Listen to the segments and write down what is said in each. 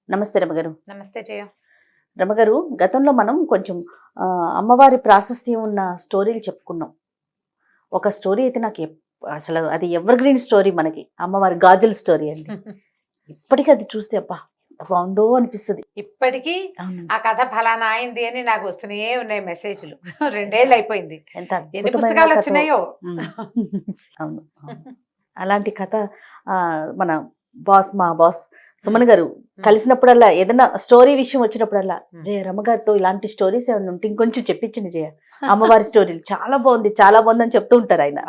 నమస్తే రమగారు. నమస్తే జయ. రమగారు, గతంలో మనం కొంచెం అమ్మవారి ప్రాశస్త్యం ఉన్న స్టోరీలు చెప్పుకున్నాం. ఒక స్టోరీ అయితే నాకు అసలు అది ఎవర్ గ్రీన్ స్టోరీ, మనకి అమ్మవారి గాజుల స్టోరీ అండి. ఇప్పటికీ అది చూస్తే అబ్బా ఎంత బాగుందో అనిపిస్తుంది. ఇప్పటికీ ఆ కథ ఫలానా అయింది అని నాకు వస్తూనే ఉన్నాయి మెసేజ్లు. 2 ఏళ్ళు అయిపోయింది. ఎంత ఎన్ని పుస్తకాలు వచ్చినాయో. అవును, అలాంటి కథ మన మా బాస్ సుమన్ గారు కలిసినప్పుడల్లా ఏదైనా స్టోరీ విషయం వచ్చినప్పుడల్లా జయ రమగారితో ఇలాంటి స్టోరీస్ ఏమైనా ఉంటే ఇంకొంచెం చెప్పించండి జయ, అమ్మవారి స్టోరీలు చాలా బాగుంది అని చెప్తూ ఉంటారు ఆయన.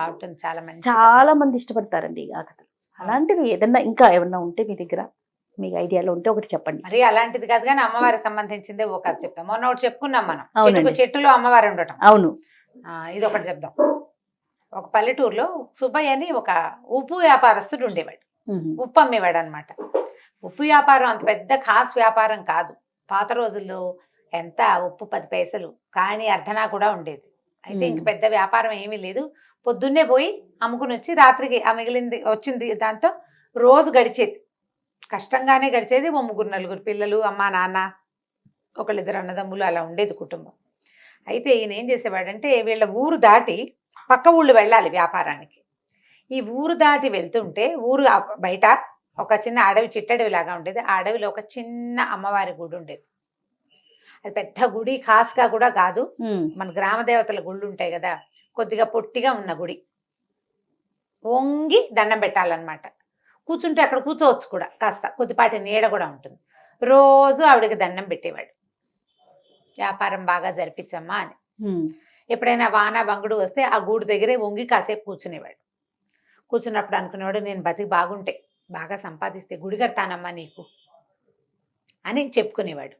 చాలా మంది ఇష్టపడతారండి ఆ కథ. అలాంటివి ఏదన్నా ఇంకా ఏమన్నా ఉంటే మీ దగ్గర, మీకు ఐడియాలో ఉంటే ఒకటి చెప్పండి. మరి అలాంటిది కాదు కానీ అమ్మవారికి సంబంధించిందే ఒక కథ చెప్తాం. మొన్న ఒకటి చెప్పుకున్నాం మనం, చెట్టులో అమ్మవారు ఉండటం. అవును, ఇది ఒకటి చెప్దాం. ఒక పల్లెటూరులో సుబ్బయ్య అని ఒక ఉప్పు వ్యాపారస్తుడు ఉండేవాడు. ఉప్పు అమ్మేవాడు అనమాట. ఉప్పు వ్యాపారం అంత పెద్ద ఖాస్ వ్యాపారం కాదు. పాత రోజుల్లో ఎంత ఉప్పు 10 పైసలు, కానీ అర్ధనా కూడా ఉండేది. అయితే ఇంక పెద్ద వ్యాపారం ఏమీ లేదు. పొద్దున్నే పోయి అమ్ముకుని వచ్చి రాత్రికి ఆ మిగిలింది వచ్చింది దాంతో రోజు గడిచేది. కష్టంగానే గడిచేది. 3-4 పిల్లలు, అమ్మ నాన్న, 1-2 అన్నదమ్ములు, అలా ఉండేది కుటుంబం. అయితే ఈయన ఏం చేసేవాడంటే వీళ్ళ ఊరు దాటి పక్క ఊళ్ళు వెళ్ళాలి వ్యాపారానికి. ఈ ఊరు దాటి వెళ్తుంటే ఊరు బయట ఒక చిన్న అడవి, చిట్టడవి లాగా ఉండేది. ఆ అడవిలో ఒక చిన్న అమ్మవారి గుడి ఉండేది. అది పెద్ద గుడి, ఖాస్గా కూడా కాదు, మన గ్రామ దేవతల గుళ్ళు ఉంటాయి కదా, కొద్దిగా పొట్టిగా ఉన్న గుడి. వంగి దండం పెట్టాలన్నమాట. కూర్చుంటే అక్కడ కూర్చోవచ్చు కూడా, కాస్త కొద్దిపాటి నీడ కూడా ఉంటుంది. రోజు ఆవిడకి దండం పెట్టేవాడు, వ్యాపారం బాగా జరిపించమ్మా అని. ఎప్పుడైనా వాన బంగుడు వస్తే ఆ గూడు దగ్గరే వంగి కాసేపు కూర్చునేవాడు. కూర్చున్నప్పుడు అనుకునేవాడు, నేను బతికి బాగుంటే, బాగా సంపాదిస్తే గుడి కడతానమ్మా నీకు అని చెప్పుకునేవాడు.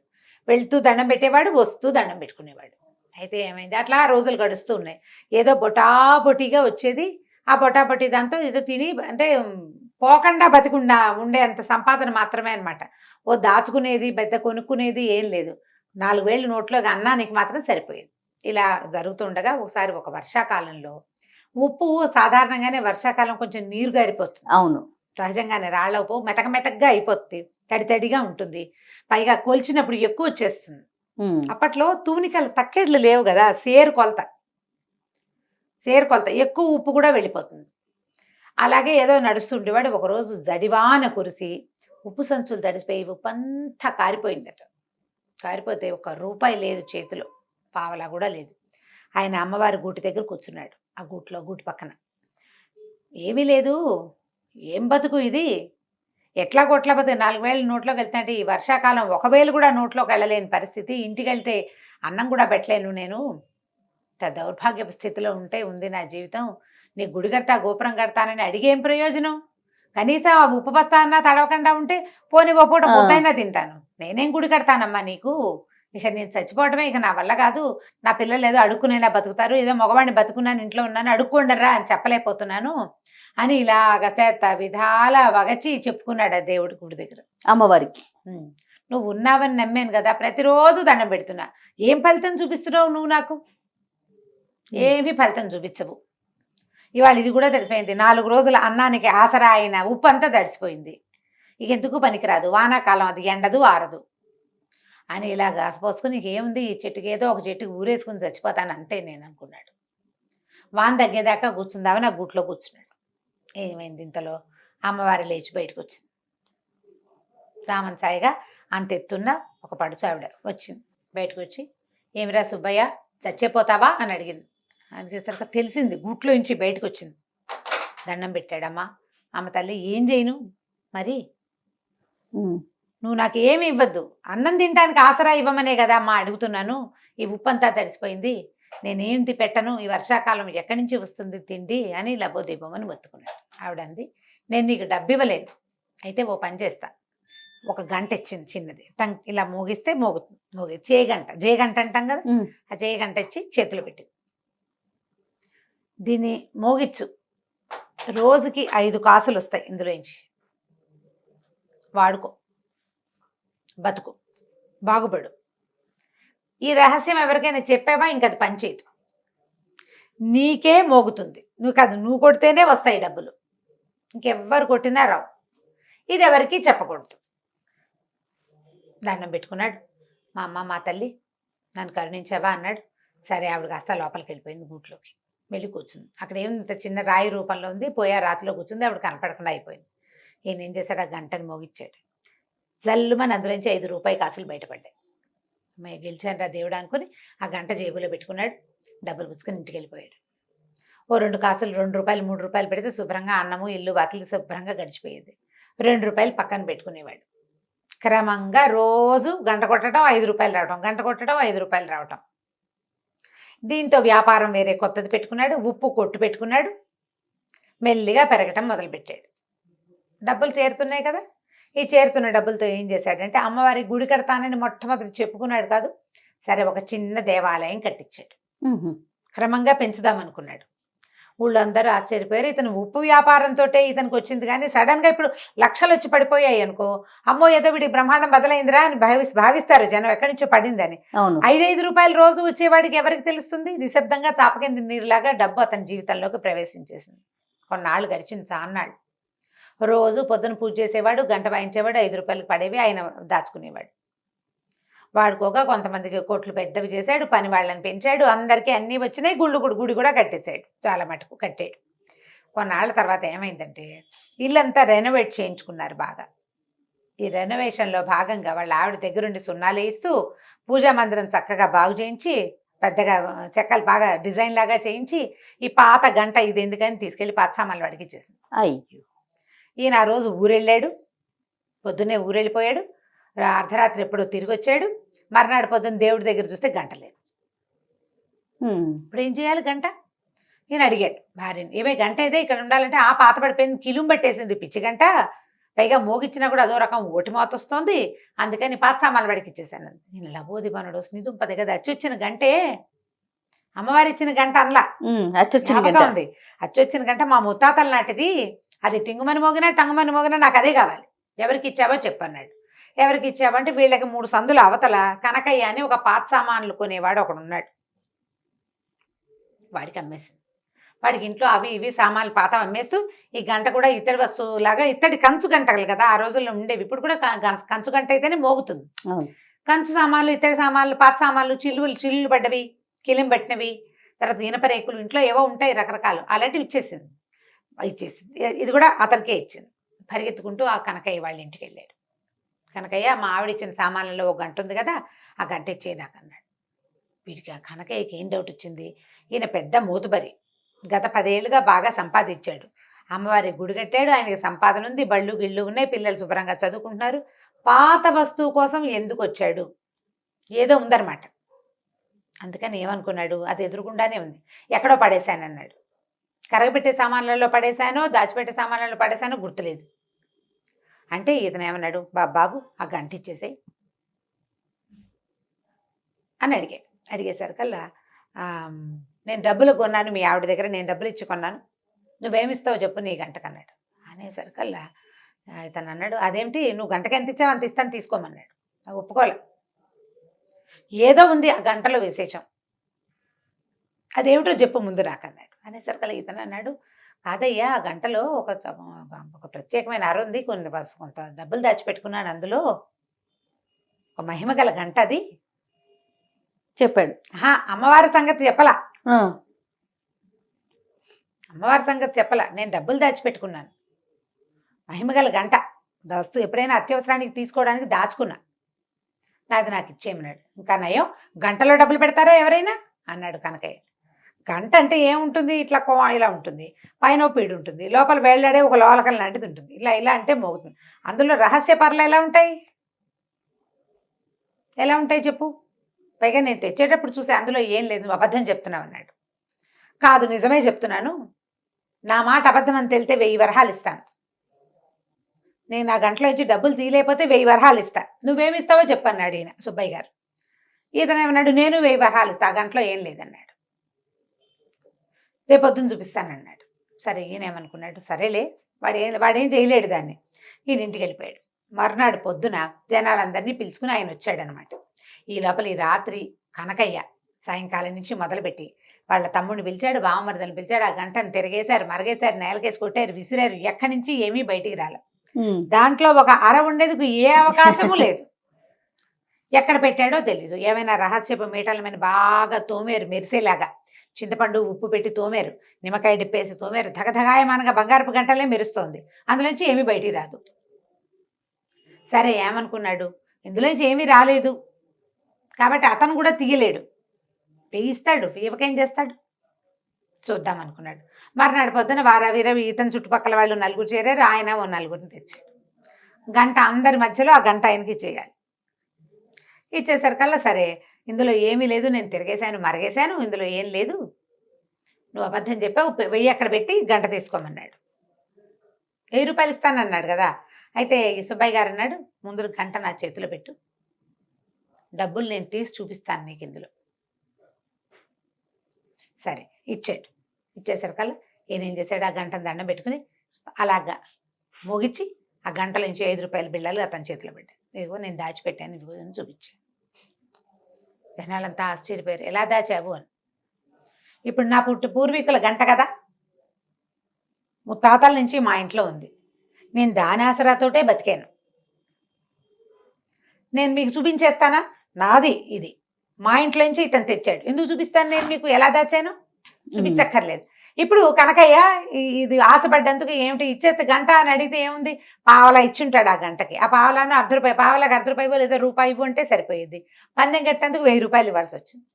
వెళ్తూ దండం పెట్టేవాడు, వస్తూ దండం పెట్టుకునేవాడు. అయితే ఏమైంది, అట్లా రోజులు గడుస్తూ ఉన్నాయి. ఏదో బొటాబొటిగా వచ్చేది. ఆ బొటాబొటి దాంతో ఏదో తిని, అంటే పోకుండా బతికుండా ఉండే అంత సంపాదన మాత్రమే అనమాట. ఓ దాచుకునేది, పెద్ద కొనుక్కునేది ఏం లేదు. 4 వేలు నోట్లో అన్నానికి మాత్రం సరిపోయేది. ఇలా జరుగుతుండగా ఒకసారి ఒక వర్షాకాలంలో, ఉప్పు సాధారణంగానే వర్షాకాలం కొంచెం నీరు గారిపోతుంది. అవును, సహజంగానే రాళ్ళ ఉప్పు మెతకమెతకగా అయిపోతుంది, తడితడిగా ఉంటుంది. పైగా కొలిచినప్పుడు ఎక్కువ వచ్చేస్తుంది. అప్పట్లో తూనికలు తక్కెడ్లు లేవు కదా, సేరు కొలత ఎక్కువ ఉప్పు కూడా వెళ్ళిపోతుంది. అలాగే ఏదో నడుస్తుండేవాడు. ఒకరోజు జడివాన కురిసి ఉప్పు సంచులు తడిసిపోయి ఉప్పు అంతా కారిపోయిందట. కారిపోతే 1 రూపాయి లేదు చేతిలో, పావలా కూడా లేదు. ఆయన అమ్మవారి గూటి దగ్గర కూర్చున్నాడు. ఆ గూటి పక్కన ఏమీ లేదు. ఏం బతుకు ఇది, ఎట్లా కొట్ల బతుకు, 4 వేలు నోట్లోకి వెళ్తాంటే, ఈ వర్షాకాలం 1 వేలు కూడా నోట్లోకి వెళ్ళలేని పరిస్థితి. ఇంటికి వెళ్తే అన్నం కూడా పెట్టలేను నేను, దౌర్భాగ్యపు స్థితిలో ఉంది నా జీవితం. నీ గుడి కడతా, గోపురం కడతానని అడిగేం ప్రయోజనం? కనీసం ఆ ఉప్పు బస్తా అన్నా తడవకుండా ఉంటే పోనీ ఓ పూట ముద్దైనా తింటాను. నేనేం గుడి కడతానమ్మా నీకు, ఇక నేను చచ్చిపోవడమే ఇక నా వల్ల కాదు. నా పిల్లలు ఏదో అడుక్కునైనా బతుకుతారు, ఏదో మగవాడిని బతుకున్నాను, ఇంట్లో ఉన్నాను, అడుక్కోండరా అని చెప్పలేకపోతున్నాను అని ఇలాగ చేత విధాల వగచి చెప్పుకున్నాడు ఆ దేవుడి గుడి దగ్గర అమ్మవారికి. నువ్వు ఉన్నావని నమ్మాను కదా, ప్రతిరోజు దండం పెడుతున్నా, ఏం ఫలితం చూపిస్తున్నావు నువ్వు నాకు? ఏమీ ఫలితం చూపించవు. ఇవాళ ఇది కూడా తెలిసిపోయింది. 4 రోజుల అన్నానికి ఆసరా అయిన ఉప్పు అంతా తడిసిపోయింది. ఇక ఎందుకు పనికిరాదు, వానాకాలం అది ఎండదు ఆరదు అని ఇలాగ పోసుకుని, ఏముంది ఈ చెట్టుకి, ఏదో ఒక చెట్టుకి ఊరేసుకుని చచ్చిపోతాను అంతే నేను అనుకున్నాడు. వాన తగ్గేదాకా కూర్చుందామని ఆ గూట్లో కూర్చున్నాడు. ఏమైంది, ఇంతలో అమ్మవారి లేచి బయటకు వచ్చింది. సామంత సాయిగా అంతెత్తున్న ఒక పడుచు ఆవిడ వచ్చింది. బయటకు వచ్చి, ఏమిరా సుబ్బయ్య చచ్చిపోతావా అని అడిగింది. అడిగేసరికి తెలిసింది, గూట్లో నుంచి బయటకు వచ్చింది. దండం పెట్టాడమ్మా. అమ్మ తల్లి, ఏం చేయను మరి, నువ్వు నాకు ఏమి ఇవ్వద్దు, అన్నం తినడానికి ఆసరా ఇవ్వమనే కదా అమ్మా అడుగుతున్నాను. ఈ ఉప్పంతా తడిసిపోయింది, నేనేంటి పెట్టను, ఈ వర్షాకాలం ఎక్కడి నుంచి వస్తుంది తిండి అని లబోదీపమని మొత్తుకున్నాడు. ఆవిడ అంది, నేను నీకు డబ్బు ఇవ్వలేను, అయితే ఓ పని చేస్తా. 1 గంట ఇచ్చింది చిన్నది, ఇలా మోగిస్తే మోగి జేగంట అంటాం కదా, ఆ జేగంట ఇచ్చి చేతులు పెట్టి, దీన్ని మోగిచ్చు, రోజుకి 5 కాసులు వస్తాయి, ఇందులోంచి వాడుకో, బతుకు, బాగుపడు. ఈ రహస్యం ఎవరికైనా చెప్పావా ఇంక అది పనిచేయదు, నీకే మోగుతుంది, నువ్వు కొడితేనే వస్తాయి డబ్బులు, ఇంకెవ్వరు కొట్టినా రావు, ఇది ఎవరికి చెప్పకూడదు. దండం పెట్టుకున్నాడు. మా అమ్మ మా తల్లి నన్ను కరుణించావా అన్నాడు. సరే ఆవిడ కాస్త లోపలికి వెళ్ళిపోయింది గూట్లోకి. వెళ్ళి కూర్చుంది. అక్కడ ఇంత చిన్న రాయి రూపంలో ఉంది. పోయా రాతిలో కూర్చుంది. ఆవిడ కనపడకుండా అయిపోయింది. ఈయన ఏం చేశాడు, ఆ గంటను మోగిచ్చాడు. జల్లుమని అందులోంచి 5 రూపాయి కాసులు బయటపడ్డాయి. మేము గెలిచాను రా దేవుడు అనుకుని ఆ గంట జేబులో పెట్టుకున్నాడు. డబ్బులు పుచ్చుకొని ఇంటికి వెళ్ళిపోయాడు. ఓ 2 కాసులు 2 రూపాయలు 3 రూపాయలు పెడితే శుభ్రంగా అన్నము ఇల్లు వాకిలి శుభ్రంగా గడిచిపోయేది. 2 రూపాయలు పక్కన పెట్టుకునేవాడు. క్రమంగా రోజు గంట కొట్టడం 5 రూపాయలు రావటం, గంట కొట్టడం 5 రూపాయలు రావటం. దీంతో వ్యాపారం వేరే కొత్తది పెట్టుకున్నాడు. ఉప్పు కొట్టు పెట్టుకున్నాడు. మెల్లిగా పెరగటం మొదలుపెట్టాడు. డబ్బులు చేరుతున్నాయి కదా. ఈ చేరుతున్న డబ్బులతో ఏం చేశాడంటే అమ్మవారి గుడి కడతానని మొట్టమొదటి చెప్పుకున్నాడు కాదు. సరే ఒక చిన్న దేవాలయం కట్టించాడు. క్రమంగా పెంచుదామనుకున్నాడు. ఊళ్ళో అందరూ ఆశ్చర్యపోయారు. ఇతను ఉప్పు వ్యాపారంతో ఇతనికి వచ్చింది కానీ సడన్గా ఇప్పుడు లక్షలు వచ్చి పడిపోయాయి అనుకో, అమ్మో ఏదో వీడికి బ్రహ్మాండం బదలైందిరా అని భావిస్తారు జనం, ఎక్కడి నుంచో పడిందని. 5 రూపాయలు రోజు వచ్చేవాడికి ఎవరికి తెలుస్తుంది? నిశ్శబ్దంగా చాపకింది నీరులాగా డబ్బు అతని జీవితంలోకి ప్రవేశించేసింది. కొన్నాళ్ళు గడిచింది, చాన్నాళ్ళు. రోజు పొద్దున పూజ చేసేవాడు, గంట వాయించేవాడు, 5 రూపాయలకు పడేవి ఆయన దాచుకునేవాడు. వాడుకోగా కొంతమందికి కోట్లు పెద్దవి చేశాడు, పని వాళ్ళని పెంచాడు, అందరికీ అన్నీ వచ్చినాయి. గుడి కూడా కట్టేశాడు, చాలా మటుకు కట్టాడు. కొన్నాళ్ళ తర్వాత ఏమైందంటే ఇల్లంతా రెనోవేట్ చేయించుకున్నారు బాగా. ఈ రెనోవేషన్లో భాగంగా వాళ్ళ ఆవిడ దగ్గరుండి సున్నాలు వేస్తూ పూజా మందిరం చక్కగా బాగు చేయించి పెద్దగా చెక్కలు బాగా డిజైన్ లాగా చేయించి ఈ పాత గంట ఇది ఎందుకని తీసుకెళ్ళి పాత సామాన్లు వాడికి ఇచ్చేసింది. అయ్యో. ఈయన ఆ రోజు ఊరెళ్ళాడు. పొద్దున్నే ఊరెళ్ళిపోయాడు. అర్ధరాత్రి ఎప్పుడో తిరిగి వచ్చాడు. మర్నాడు పొద్దున్న దేవుడి దగ్గర చూస్తే గంట లేదు. ఇప్పుడు ఏం చేయాలి గంట? ఈయన అడిగాడు భార్యని, ఏమే గంట ఏదే ఇక్కడ ఉండాలంటే ఆ పాత పడిపోయింది, కిలుం పట్టేసింది పిచ్చి గంట, పైగా మోగిచ్చినా కూడా అదో రకం ఓటి మోత వస్తుంది, అందుకని పాత సామాన్లు వాడికి ఇచ్చేసాను. నేను లబోది బనుడు స్నిదుంపది కదా, అచ్చొచ్చిన గంటే అమ్మవారి ఇచ్చిన గంట అనలా, ఉంది అచ్చొచ్చిన గంట మా ముత్తాతల నాటిది, అది టింగుమని మోగినా టంగుమని మోగినా నాకు అదే కావాలి, ఎవరికి ఇచ్చావో చెప్పన్నాడు. ఎవరికి ఇచ్చావంటే వీళ్ళకి 3 సందులు అవతల కనకయ్య అని ఒక పాత సామాన్లు కొనేవాడు ఒకడు ఉన్నాడు. వాడికి అమ్మేసింది. వాడికి ఇంట్లో అవి ఇవి సామాన్లు పాత అమ్మేస్తూ ఈ గంట కూడా ఇత్తడి వస్తువులాగా, ఇత్తడి కంచు గంటలు కదా ఆ రోజుల్లో ఉండేవి, ఇప్పుడు కూడా కంచు గంట అయితేనే మోగుతుంది. కంచు సామాన్లు, ఇత్తడి సామాన్లు, పాత సామాన్లు, చిల్లులు పడ్డవి, కిలిం పట్టినవి, తర్వాత ఇనప రేకులు, ఇంట్లో ఏవో ఉంటాయి రకరకాలు, అలాంటివి ఇచ్చేసింది. ఇది కూడా అతనికే ఇచ్చింది. పరిగెత్తుకుంటూ ఆ కనకయ్య వాళ్ళ ఇంటికి వెళ్ళాడు. కనకయ్య మా ఆవిడ ఇచ్చిన సామాన్లలో ఒక గంట ఉంది కదా, ఆ గంట ఇచ్చే నాకు అన్నాడు. వీడికి ఆ కనకయ్యకి ఏం డౌట్ వచ్చింది, ఈయన పెద్ద మోతుబరి, గత 10 ఏళ్ళుగా బాగా సంపాదించాడు, అమ్మవారి గుడి కట్టాడు, ఆయనకి సంపాదన ఉంది, బళ్ళు గిళ్ళు ఉన్నాయి, పిల్లలు శుభ్రంగా చదువుకుంటున్నారు, పాత వస్తువు కోసం ఎందుకు వచ్చాడు, ఏదో ఉందన్నమాట. అందుకని ఏమనుకున్నాడు, అది ఎదురుకుండానే ఉంది, ఎక్కడో పడేశాను అన్నాడు. కరగబెట్టే సామాన్లలో పడేశానో దాచిపెట్టే సామాన్లలో పడేశానో గుర్తులేదు. అంటే ఇతను ఏమన్నాడు, బాబు ఆ గంట ఇచ్చేసాయి అని అడిగేసరికల్లా నేను డబ్బులు కొన్నాను మీ ఆవిడ దగ్గర, నేను డబ్బులు ఇచ్చి కొన్నాను, నువ్వేమిస్తావో చెప్పు నీ గంటకన్నాడు. అనేసరికల్లా ఇతను అన్నాడు, అదేమిటి నువ్వు గంటకి ఎంత ఇచ్చావు అంత ఇస్తాను తీసుకోమన్నాడు. ఒప్పుకోలే, ఏదో ఉంది ఆ గంటలో విశేషం, అదేమిటో చెప్పు ముందు నాకన్నాడు. అనేసరికల్లా ఇతను అన్నాడు, కాదయ్యా ఆ గంటలో ఒక ప్రత్యేకమైన అర ఉంది, కొంత డబ్బులు దాచిపెట్టుకున్నాను, అందులో ఒక మహిమ గల గంట అది చెప్పాడు. అమ్మవారి సంగతి చెప్పలా, అమ్మవారి సంగతి చెప్పలా, నేను డబ్బులు దాచిపెట్టుకున్నాను, మహిమగల గంట వస్తువు ఎప్పుడైనా అత్యవసరానికి తీసుకోవడానికి దాచుకున్నా, నాది నాకు ఇచ్చేయమన్నాడు. ఇంకా నయం గంటలో డబ్బులు పెడతారా ఎవరైనా అన్నాడు కనకయ్య. గంట అంటే ఏముంటుంది, ఇట్లా ఇలా ఉంటుంది, పైన పీడు ఉంటుంది, లోపల వేళ్లాడే ఒక లోలకం లాంటిది ఉంటుంది, ఇలా అంటే మోగుతుంది. అందులో రహస్య పర్లు ఎలా ఉంటాయి చెప్పు, పైగా నేను తెచ్చేటప్పుడు చూసి అందులో ఏం లేదు, నువ్వు అబద్ధం చెప్తున్నావు అన్నాడు. కాదు నిజమే చెప్తున్నాను, నా మాట అబద్ధం అని తెలితే 1000 వరహాలు ఇస్తాను, నేను నా గంటలో ఇచ్చి డబ్బులు తీయలేకపోతే 1000 వరహాలు ఇస్తా, నువ్వేమిస్తావో చెప్పన్నాడు ఈయన సుబ్బయ్య గారు. ఇతను ఏమన్నాడు, నేను 1000 వరహాలు ఇస్తా, ఆ గంటలో ఏం లేదన్నాడు. రేపొద్దున చూపిస్తానన్నాడు. సరే ఈయన ఏమనుకున్నాడు, సరేలే వాడేం చేయలేడు దాన్ని. ఈయన ఇంటికి వెళ్ళిపోయాడు. మర్నాడు పొద్దున జనాలందరినీ పిలుచుకుని ఆయన వచ్చాడనమాట. ఈ లోపల ఈ రాత్రి కనకయ్య సాయంకాలం నుంచి మొదలుపెట్టి వాళ్ళ తమ్ముడిని పిలిచాడు, బావమరిదని పిలిచాడు, ఆ గంటను తిరిగేశారు, మరగేశారు, నేలకేసి కొట్టారు, విసిరారు, ఎక్కడి నుంచి ఏమీ బయటికి రాలే. దాంట్లో ఒక అర ఉండేందుకు ఏ అవకాశము లేదు. ఎక్కడ పెట్టాడో తెలీదు. ఏమైనా రహస్యపు మీటల మీద బాగా తోమేరు మెరిసేలాగా. చింతపండు ఉప్పు పెట్టి తోమేరు, నిమ్మకాయ డిప్పేసి తోమేరు, ధగధగాయమానగా బంగారపు గంటలే మెరుస్తోంది. అందులోంచి ఏమీ బయటికి రాదు. సరే ఏమనుకున్నాడు, ఇందులోంచి ఏమీ రాలేదు కాబట్టి అతను కూడా తీయలేడు. తీయిస్తాడు, తీయకేం చేస్తాడు, చూద్దాం అనుకున్నాడు. మర్నాడు పొద్దున వారవీర ఇతని చుట్టుపక్కల వాళ్ళు నలుగురు చేరారు, ఆయన ఓ నలుగురిని తెచ్చాడు. గంట అందరి మధ్యలో ఆ గంట ఆయనకి ఇచ్చేయాలి. ఇచ్చేసరికల్లా సరే ఇందులో ఏమీ లేదు, నేను తిరిగేశాను మరగేశాను, ఇందులో ఏం లేదు, నువ్వు అబద్ధం చెప్పావు, 1000 అక్కడ పెట్టి గంట తీసుకోమన్నాడు. 1000 రూపాయలు ఇస్తానన్నాడు కదా. అయితే ఈ సుబ్బయ్య గారు అన్నాడు, ముందు గంట నా చేతిలో పెట్టు, డబ్బులు నేను తీసి చూపిస్తాను నీకు ఇందులో. సరే ఇచ్చాడు. ఇచ్చేసరికల్లా ఈయన ఏం చేశాడు, ఆ గంటను దండం పెట్టుకుని అలాగా మోగించి ఆ గంటల నుంచి 5 రూపాయల బిళ్ళలు అతని చేతిలో పెట్టాను. ఇదిగో నేను దాచిపెట్టాను, ఇదిగో అని చూపించాను. జనాలంతా ఆశ్చర్యపోయారు, ఎలా దాచావు అని. ఇప్పుడు నా పూర్వీకుల గంట కదా, ముత్తాతల నుంచి మా ఇంట్లో ఉంది, నేను దాని ఆసరాతోటే బతికాను, నేను మీకు చూపించేస్తానా, నాది ఇది, మా ఇంట్లో నుంచి ఇతను తెచ్చాడు, ఎందుకు చూపిస్తాను నేను మీకు, ఎలా దాచాను చూపించక్కర్లేదు. ఇప్పుడు కనకయ్య ఇది ఆశపడ్డందుకు ఏమిటి ఇచ్చేస్తే గంట అని అడిగితే ఏముంది, పావలా ఇచ్చుంటాడు ఆ గంటకి, ఆ పావలాను ₹1 పావలాకి ₹1 లేదా రూపాయి ఇవ్వు అంటే సరిపోయేది. పందెం కట్టేందుకు 1000 రూపాయలు ఇవ్వాల్సి వచ్చింది.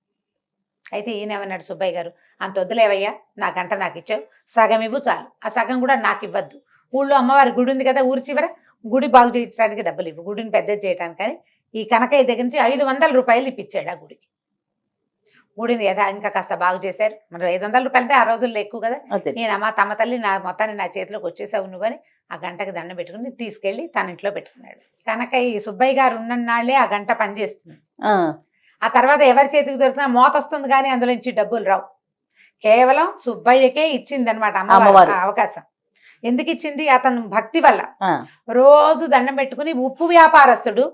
అయితే ఈయనేమన్నాడు సుబ్బయ్య గారు, అంత వద్దులేవయ్యా, నా గంట నాకు ఇచ్చావు, సగం ఇవ్వు చాలు, ఆ సగం కూడా నాకు ఇవ్వద్దు, ఊళ్ళో అమ్మవారి గుడి ఉంది కదా ఊరి చివర, గుడి బాగు చేయించడానికి డబ్బులు ఇవ్వు, గుడిని పెద్దది చేయడానికి. కానీ ఈ కనకయ్య దగ్గర నుంచి 500 రూపాయలు ఇప్పించాడు ఆ గుడికి. గుడిని ఇంకా కాస్త బాగు చేశారు. మరి 500 రూపాయలు అంటే ఆ రోజుల్లో ఎక్కువ కదా. నేను అమ్మ తమ తల్లి నా మొత్తాన్ని నా చేతిలోకి వచ్చేసావు నువ్వు అని ఆ గంటకి దండం పెట్టుకుని తీసుకెళ్లి తన ఇంట్లో పెట్టుకున్నాడు. కనుక ఈ సుబ్బయ్య గారు ఉన్ననాళ్లే ఆ గంట పనిచేస్తుంది. ఆ తర్వాత ఎవరి చేతికి దొరికినా మోత వస్తుంది కానీ అందులోంచి డబ్బులు రావు. కేవలం సుబ్బయ్యకే ఇచ్చింది అనమాట అమ్మవారు అవకాశం. ఎందుకు ఇచ్చింది, అతను భక్తి వల్ల. రోజు దండం పెట్టుకుని, ఉప్పు వ్యాపారస్తుడు,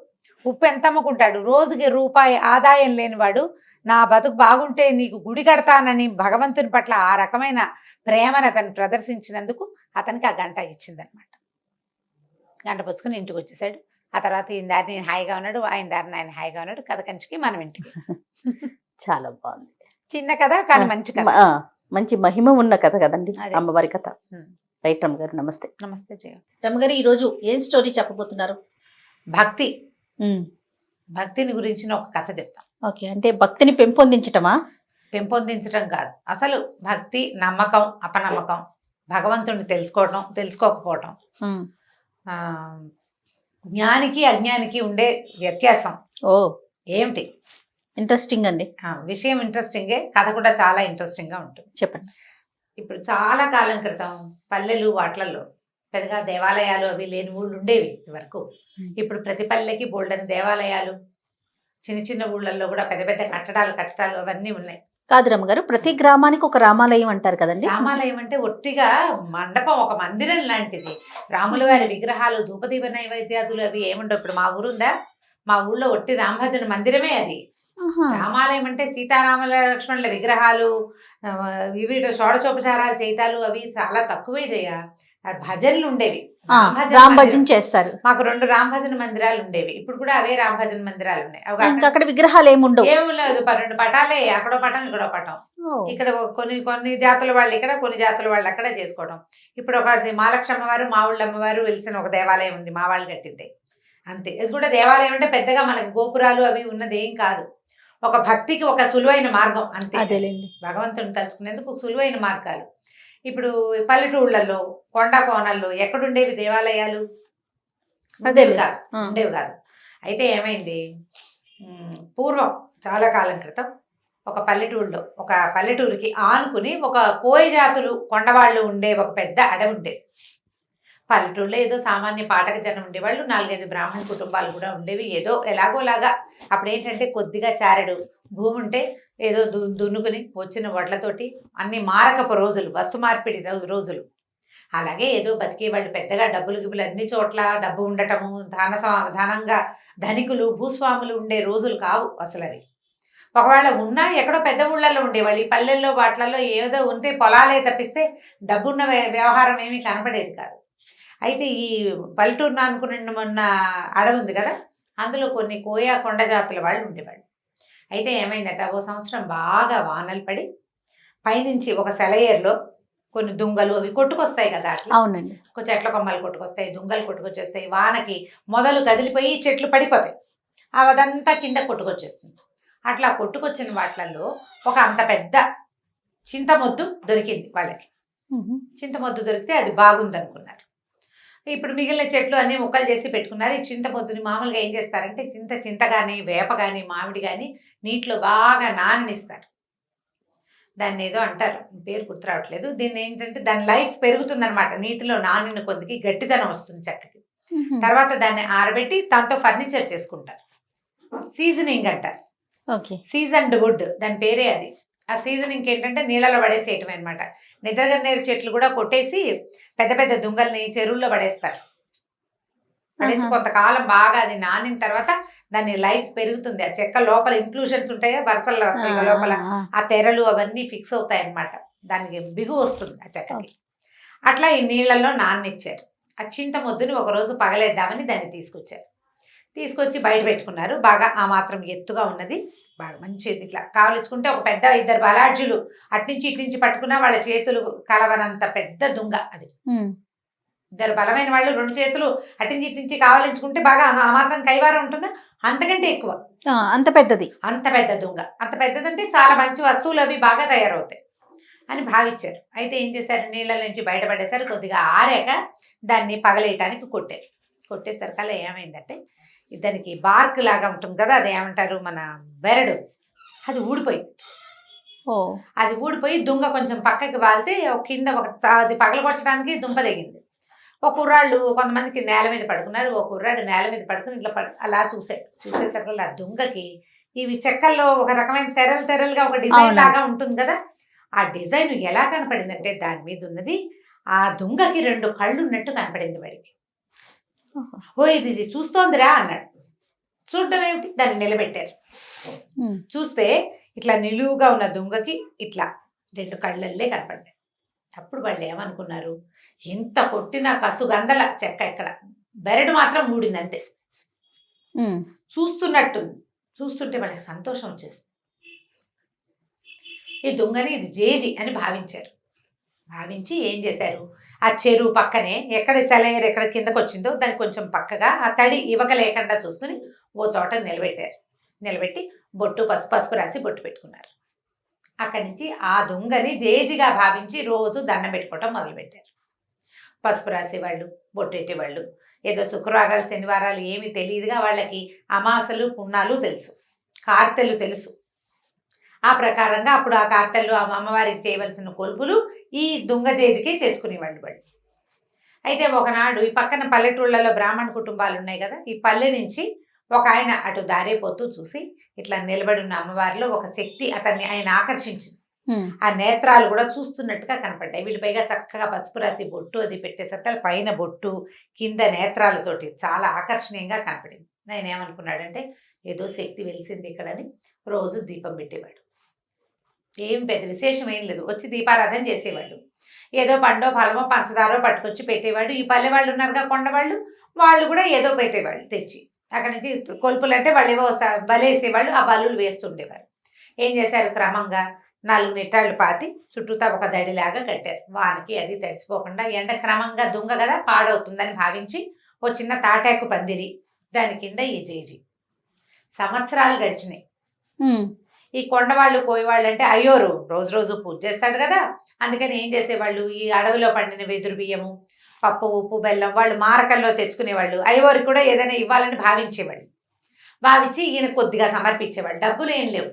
ఉప్పు ఎంత అమ్ముకుంటాడు, రోజుకి రూపాయి ఆదాయం లేనివాడు, నా బతుకు బాగుంటే నీకు గుడి కడతానని భగవంతుని పట్ల ఆ రకమైన ప్రేమను అతను ప్రదర్శించినందుకు అతనికి ఆ గంట ఇచ్చిందనమాట. గంట పుచ్చుకుని ఇంటికి వచ్చేసాడు. ఆ తర్వాత ఈయన దారిని హాయిగా ఉన్నాడు, ఆయన దారిని ఆయన హాయిగా ఉన్నాడు. కథ కంచికి మనం ఇంటికి. చాలా బాగుంది, చిన్న కథ కానీ మంచి కథ, మంచి మహిమ ఉన్న కథ కదండి అమ్మవారి కథ. రైట్ రమ్మ గారు, నమస్తే. నమస్తే జయ. రమ్మ గారు ఈరోజు ఏం స్టోరీ చెప్పబోతున్నారు? భక్తి, భక్తిని గురించిన ఒక కథ చెప్తాం. ఓకే, అంటే భక్తిని పెంపొందించటమా? పెంపొందించడం కాదు, అసలు భక్తి, నమ్మకం, అపనమ్మకం, భగవంతుడిని తెలుసుకోవడం, తెలుసుకోకపోవడం, జ్ఞానికి అజ్ఞానికి ఉండే వ్యత్యాసం ఏమిటి? ఇంట్రెస్టింగ్ అండి. విషయం ఇంట్రెస్టింగే, కథ కూడా చాలా ఇంట్రెస్టింగ్ గా ఉంటుంది. చెప్పండి. ఇప్పుడు చాలా కాలం క్రితం పల్లెలు వాట్లలో పెద్దగా దేవాలయాలు అవి లేని ఊళ్ళు ఉండేవి వరకు. ఇప్పుడు ప్రతి పల్లెకి బోల్డని దేవాలయాలు, చిన్న చిన్న ఊళ్ళల్లో కూడా పెద్ద పెద్ద కట్టడాలు అవన్నీ ఉన్నాయి. కాదు రమ్మ గారు, ప్రతి గ్రామానికి ఒక రామాలయం అంటారు కదండి. రామాలయం అంటే ఒట్టిగా మండపం, ఒక మందిరం లాంటిది. రాముల వారి విగ్రహాలు, ధూపదీప నైవేద్యాదులు అవి ఏముండవు. ఇప్పుడు మా ఊరుందా, మా ఊళ్ళో ఒట్టి రామభజన మందిరమే అది. రామాలయం అంటే సీతారాముల లక్ష్మణుల విగ్రహాలు, ఇవి షోడశోపచారాలు చేయటాలు అవి చాలా తక్కువే చేయ. భజనలు ఉండేవి, రామభజన చేస్తారు. మాకు 2 రామభజన మందిరాలు ఉండేవి. ఇప్పుడు కూడా అవే రామభజన మందిరాలు ఉన్నాయి. అక్కడ విగ్రహాలు ఏముండవు, ఏమి లేదు, 2 పటాలే, అక్కడో పటం ఇక్కడో పటం. ఇక్కడ కొన్ని జాతుల వాళ్ళు ఇక్కడ, కొన్ని జాతుల వాళ్ళు అక్కడ చేసుకోవడం. ఇప్పుడు ఒక మహాలక్ష్మి అమ్మవారు, మా ఊళ్ళ అమ్మవారు వెలిసిన ఒక దేవాలయం ఉంది, మా వాళ్ళు కట్టింది అంతే. ఇది కూడా దేవాలయం అంటే పెద్దగా మనకి గోపురాలు అవి ఉన్నది ఏం కాదు. ఒక భక్తికి ఒక సులువైన మార్గం అంతే. భగవంతుని తలుచుకునేందుకు సులువైన మార్గాలు. ఇప్పుడు పల్లెటూళ్ళల్లో, కొండ కోనల్లో ఎక్కడుండేవి దేవాలయాలు? ఉండేవి కాదు. అయితే ఏమైంది, పూర్వం చాలా కాలం క్రితం ఒక పల్లెటూరికి ఆనుకుని ఒక కోయ జాతులు కొండవాళ్ళు ఉండే ఒక పెద్ద అడవి ఉండేది. పల్లెటూళ్ళలో ఏదో సామాన్య పాఠక జనం ఉండేవాళ్ళు, 4-5 బ్రాహ్మణ కుటుంబాలు కూడా ఉండేవి. ఏదో ఎలాగోలాగా అప్పుడు ఏంటంటే కొద్దిగా చారెడు భూమి ఉంటే ఏదో దున్నుకుని వచ్చిన వడ్లతోటి అన్ని మారకపు రోజులు, వస్తు మార్పిడి రోజులు. అలాగే ఏదో బతికేవాళ్ళు. పెద్దగా డబ్బులు గిబ్బులు అన్ని చోట్ల డబ్బు ఉండటము, ధనంగా ధనికులు భూస్వాములు ఉండే రోజులు కావు అసలు అవి. ఒకవేళ ఉన్నా ఎక్కడో పెద్ద ఊళ్ళల్లో ఉండేవాళ్ళు. ఈ పల్లెల్లో వాటిలలో ఏదో ఉంటే పొలాలే తప్పిస్తే డబ్బున్న వ్యవహారం ఏమీ కనపడేది కాదు. అయితే ఈ పల్లెటూరు అనుకున్న మొన్న అడవి ఉంది కదా, అందులో కొన్ని కోయా కొండ జాతుల వాళ్ళు ఉండేవాళ్ళు. అయితే ఏమైందట, ఓ సంవత్సరం బాగా వానలు పడి పైనుంచి ఒక సెలయేరులో కొన్ని దుంగలు అవి కొట్టుకొస్తాయి కదా, అట్లా అవునండి. ఒక చెట్ల కొమ్మలు కొట్టుకొస్తాయి, దుంగలు కొట్టుకొచ్చేస్తాయి, వానకి మొదలు కదిలిపోయి చెట్లు పడిపోతాయి, అదంతా కింద కొట్టుకొచ్చేస్తుంది. అట్లా కొట్టుకొచ్చిన వాటిల్లో ఒక అంత పెద్ద చింతమొద్దు దొరికింది వాళ్ళకి. చింతమొద్దు దొరికితే అది బాగుంది అనుకున్నారు. ఇప్పుడు మిగిలిన చెట్లు అన్ని ముక్కలు చేసి పెట్టుకున్నారు. ఈ చింతమొద్దుని మామూలుగా ఏం చేస్తారంటే చింత కానీ వేప కానీ మామిడి కానీ నీటిలో బాగా నాననిస్తారు. దాన్ని ఏదో అంటారు, పేరు గుర్తు రావట్లేదు. దీన్ని ఏంటంటే దాని లైఫ్ పెరుగుతుంది అనమాట. నీటిలో నానిన కొద్దికి గట్టిదనం వస్తుంది చెక్కకి. తర్వాత దాన్ని ఆరబెట్టి దాంతో ఫర్నిచర్ చేసుకుంటారు. సీజనింగ్ అంటారు. ఓకే. సీజన్డ్ వుడ్ దాని పేరే అది. ఆ సీజనింగ్ ఏంటంటే నీళ్ళలో పడేసేయటం అనమాట. నిద్రగన్నేరు చెట్లు కూడా కొట్టేసి పెద్ద పెద్ద దుంగల్ని చెరువుల్లో పడేస్తారు. పడేసి కొంతకాలం బాగా అది నానిన తర్వాత దాని లైఫ్ పెరుగుతుంది. ఆ చెక్క లోపల ఇంక్లూషన్స్ ఉంటాయా, వరుసల్లో వస్తాయి లోపల, ఆ తెరలు అవన్నీ ఫిక్స్ అవుతాయి అనమాట. దానికి బిగు వస్తుంది ఆ చెక్కకి. అట్లా ఈ నీళ్ళల్లో నాననిచ్చారు. ఆ చింతమొద్దుని ఒకరోజు పగలేద్దామని దాన్ని తీసుకొచ్చి బయట పెట్టుకున్నారు. బాగా ఆ మాత్రం ఎత్తుగా ఉన్నది, బాగా మంచిది. ఇట్లా కావలించుకుంటే ఒక పెద్ద 2 బలాఢ్యులు అట్నుంచి ఇట్నుంచి పట్టుకున్నా వాళ్ళ చేతులు కలవనంత పెద్ద దుంగ అది. 2 బలమైన వాళ్ళు 2 చేతులు అట్నుంచి ఇట్నుంచి కావలించుకుంటే బాగా ఆ మాత్రం కైవారం ఉంటుందా, అంతకంటే ఎక్కువ, అంత పెద్దది, అంత పెద్ద దుంగ. అంత పెద్దదంటే చాలా మంచి వస్తువులు అవి బాగా తయారవుతాయి అని భావించారు. అయితే ఏం చేశారు, నీళ్ళ నుంచి బయటపడేసారు. కొద్దిగా ఆరాక దాన్ని పగలేయటానికి కొట్టేసరికల్లా ఏమైందంటే దానికి బార్క్ లాగా ఉంటుంది కదా, అది ఏమంటారు మన బెరడు, అది ఊడిపోయింది. అది ఊడిపోయి దుంగ కొంచెం పక్కకి వాలితే కింద అది పగలగొట్టడానికి దుంప తెగింది. ఒక కుర్రాళ్ళు కొంతమందికి నేల మీద పడుకున్నారు. ఒక కుర్రాడు నేల మీద పడుకుని ఇట్లా అలా చూసేసరికి ఆ దుంగకి ఇవి చెక్కల్లో ఒక రకమైన తెరలుగా ఒక డిజైన్ లాగా ఉంటుంది కదా, ఆ డిజైన్ ఎలా కనపడిందంటే దాని మీద ఉన్నది ఆ దుంగకి 2 కళ్ళు ఉన్నట్టు కనపడింది వాడికి. ఓ ఇది చూస్తోందిరా అన్నాడు. చూడటం ఏమిటి, దాన్ని నిలబెట్టారు. చూస్తే ఇట్లా నిలువుగా ఉన్న దుంగకి ఇట్లా 2 కళ్ళల్లే కనపడ్డాయి. అప్పుడు వాళ్ళు ఏమనుకున్నారు, ఎంత కొట్టినా కసుగందల చెక్క ఎక్కడ, బెరడు మాత్రం ఊడిందంతే. చూస్తుంటే వాళ్ళకి సంతోషం వచ్చేసింది. ఈ దుంగని ఇది జేజి అని భావించి ఏం చేశారు, ఆ చెరువు పక్కనే ఎక్కడ సెలయేరు ఎక్కడ కిందకు వచ్చిందో దానికి కొంచెం పక్కగా ఆ తడి ఇవక లేకుండా చూసుకుని ఓ చోట నిలబెట్టి బొట్టు పసుపు రాసి బొట్టు పెట్టుకున్నారు. అక్కడి నుంచి ఆ దుంగని జేజిగా భావించి రోజు దండం పెట్టుకోవటం మొదలుపెట్టారు. పసుపు రాసేవాళ్ళు, బొట్టెట్టేవాళ్ళు. ఏదో శుక్రవారాలు శనివారాలు ఏమీ తెలియదుగా వాళ్ళకి, అమాసలు పున్నాలు తెలుసు, కార్తెలు తెలుసు. ఆ ప్రకారంగా అప్పుడు ఆ కార్తెలు అమ్మవారికి చేయవలసిన కొలుపులు ఈ దుంగ జేజికే చేసుకునేవాళ్ళు వాళ్ళు. అయితే ఒకనాడు ఈ పక్కన పల్లెటూళ్ళలో బ్రాహ్మణ కుటుంబాలు ఉన్నాయి కదా, ఈ పల్లె నుంచి ఒక ఆయన అటు దారిపోతూ చూసి ఇట్లా నిలబడి ఉన్న అమ్మవారిలో ఒక శక్తి ఆయన ఆకర్షించింది. ఆ నేత్రాలు కూడా చూస్తున్నట్టుగా కనపడ్డాయి. వీళ్ళు పైగా చక్కగా పసుపు రాసి బొట్టు అది పెట్టేసరికి పైన బొట్టు కింద నేత్రాలతోటి చాలా ఆకర్షణీయంగా కనపడింది. ఆయన ఏమనుకున్నాడంటే ఏదో శక్తి వెలిసింది ఇక్కడని రోజు దీపం పెట్టేవాడు. ఏం పెద్ద విశేషం ఏం లేదు, వచ్చి దీపారాధన చేసేవాడు. ఏదో పండో ఫలమో పంచదారో పట్టుకొచ్చి పెట్టేవాడు. ఈ పల్లె వాళ్ళు ఉన్నారుగా కొండవాళ్ళు, వాళ్ళు కూడా ఏదో పెట్టేవాళ్ళు తెచ్చి. అక్కడి నుంచి కొలుపులు అంటే వాళ్ళు ఏవో బలేసేవాళ్ళు, ఆ బలులు వేస్తుండేవారు. ఏం చేశారు, క్రమంగా 4 నిట్టాళ్ళు పాతి చుట్టూతా ఒక దడిలాగా కట్టారు. వానకి అది తడిసిపోకుండా, ఎండ క్రమంగా దుంగ కదా పాడవుతుందని భావించి ఓ చిన్న తాటాకు పందిరి, దాని కింద ఈ జేజి. సంవత్సరాలు గడిచినాయి. ఈ కొండవాళ్ళు కోయవాళ్ళు అంటే అయ్యోరు రోజు పూజ చేస్తాడు కదా, అందుకని ఏం చేసేవాళ్ళు, ఈ అడవిలో పండిన వెదురు బియ్యము, పప్పు, ఉప్పు, బెల్లం వాళ్ళు మారకల్లో తెచ్చుకునేవాళ్ళు. అయ్యవారికి కూడా ఏదైనా ఇవ్వాలని భావించేవాళ్ళు. భావించి ఈయన కొద్దిగా సమర్పించేవాళ్ళు. డబ్బులు ఏం లేవు,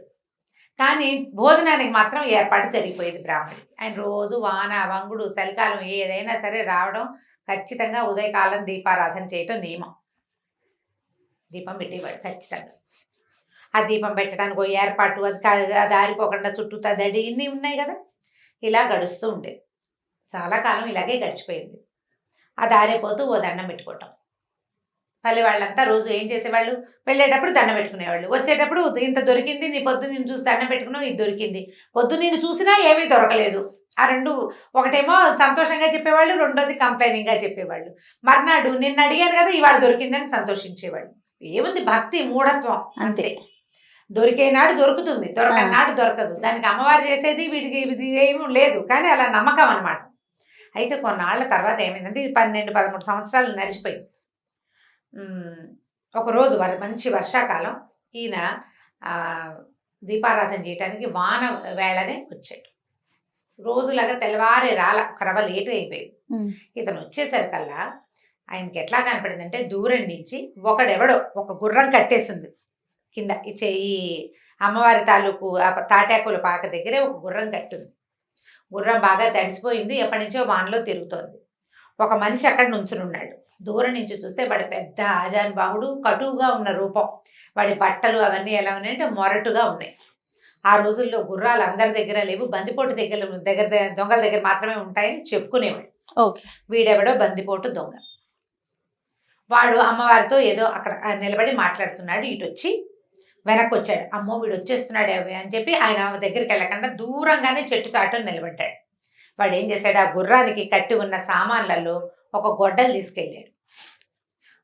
కానీ భోజనానికి మాత్రం ఏర్పాటు జరిగిపోయేది బ్రాహ్మణి. ఆయన రోజు వాన వంగుడు చలికాలం ఏదైనా సరే రావడం, ఖచ్చితంగా ఉదయకాలం దీపారాధన చేయటం నియమం. దీపం పెట్టేవాడు ఖచ్చితంగా. ఆ దీపం పెట్టడానికి ఏర్పాటు, అది ఆరిపోకుండా చుట్టూతా దడి ఇన్ని ఉన్నాయి కదా, ఇలా గడుస్తూ ఉండేది. చాలా కాలం ఇలాగే గడిచిపోయింది. ఆ దారిపోతూ ఓ దండం పెట్టుకోవటం. పల్లె వాళ్ళంతా రోజు ఏం చేసేవాళ్ళు, వెళ్ళేటప్పుడు దండం పెట్టుకునేవాళ్ళు, వచ్చేటప్పుడు ఇంత దొరికింది, నీ పొద్దు నేను చూసి దండం పెట్టుకున్నావు, ఇది దొరికింది. పొద్దు నేను చూసినా ఏమీ దొరకలేదు. ఆ 2 ఒకటేమో సంతోషంగా చెప్పేవాళ్ళు, రెండోది కంప్లైనింగ్గా చెప్పేవాళ్ళు. మర్నాడు నిన్ను అడిగాను కదా ఇవాళ దొరికిందని సంతోషించేవాళ్ళు. ఏముంది భక్తి మూఢత్వం అంతే. అంతే. దొరికే నాడు దొరుకుతుంది, దొరకని ఆ. నాడు దొరకదు. దానికి అమ్మవారు చేసేది వీడికి ఇది ఏమీ లేదు, కానీ అలా నమ్మకం అనమాట. అయితే కొన్నాళ్ళ తర్వాత ఏమైందంటే ఇది 12-13 సంవత్సరాలు నడిచిపోయింది. ఒకరోజు మంచి వర్షాకాలం ఈయన దీపారాధన చేయడానికి వాన వేళనే వచ్చాడు. రోజులాగా తెల్లవారే రాల, కరవ లేట్ అయిపోయింది. ఇతను వచ్చేసరికల్లా ఆయనకి ఎట్లా కనపడిందంటే దూరం నుంచి ఒకడెవడో ఒక గుర్రం కట్టేస్తుంది కింద. ఈ అమ్మవారి తాలూకు తాటాకుల పాక దగ్గరే ఒక గుర్రం కట్టుంది. గుర్రం బాగా తడిసిపోయింది, ఎప్పటి నుంచో వానలో తిరుగుతోంది. ఒక మనిషి అక్కడ నుంచుని ఉన్నాడు. దూరం నుంచి చూస్తే వాడి పెద్ద ఆజానుబాహుడు, కటువుగా ఉన్న రూపం. వాడి బట్టలు అవన్నీ ఎలా ఉన్నాయంటే మొరటుగా ఉన్నాయి. ఆ రోజుల్లో గుర్రాలు అందరి దగ్గర లేవు, బందిపోటు దగ్గర దొంగల దగ్గర మాత్రమే ఉంటాయని చెప్పుకునేవాడు. వీడెవడో బందిపోటు దొంగ. వాడు అమ్మవారితో ఏదో అక్కడ నిలబడి మాట్లాడుతున్నాడు. ఇటు వచ్చి వెనక్కి వచ్చాడు. అమ్మో వీడు వచ్చేస్తున్నాడు అని చెప్పి ఆయన దగ్గరికి వెళ్ళకుండా దూరంగానే చెట్టు చాటును నిలబడ్డాడు. వాడు ఏం చేశాడు, ఆ గుర్రానికి కట్టి ఉన్న సామాన్లలో ఒక గొడ్డలు తీసుకెళ్ళాడు.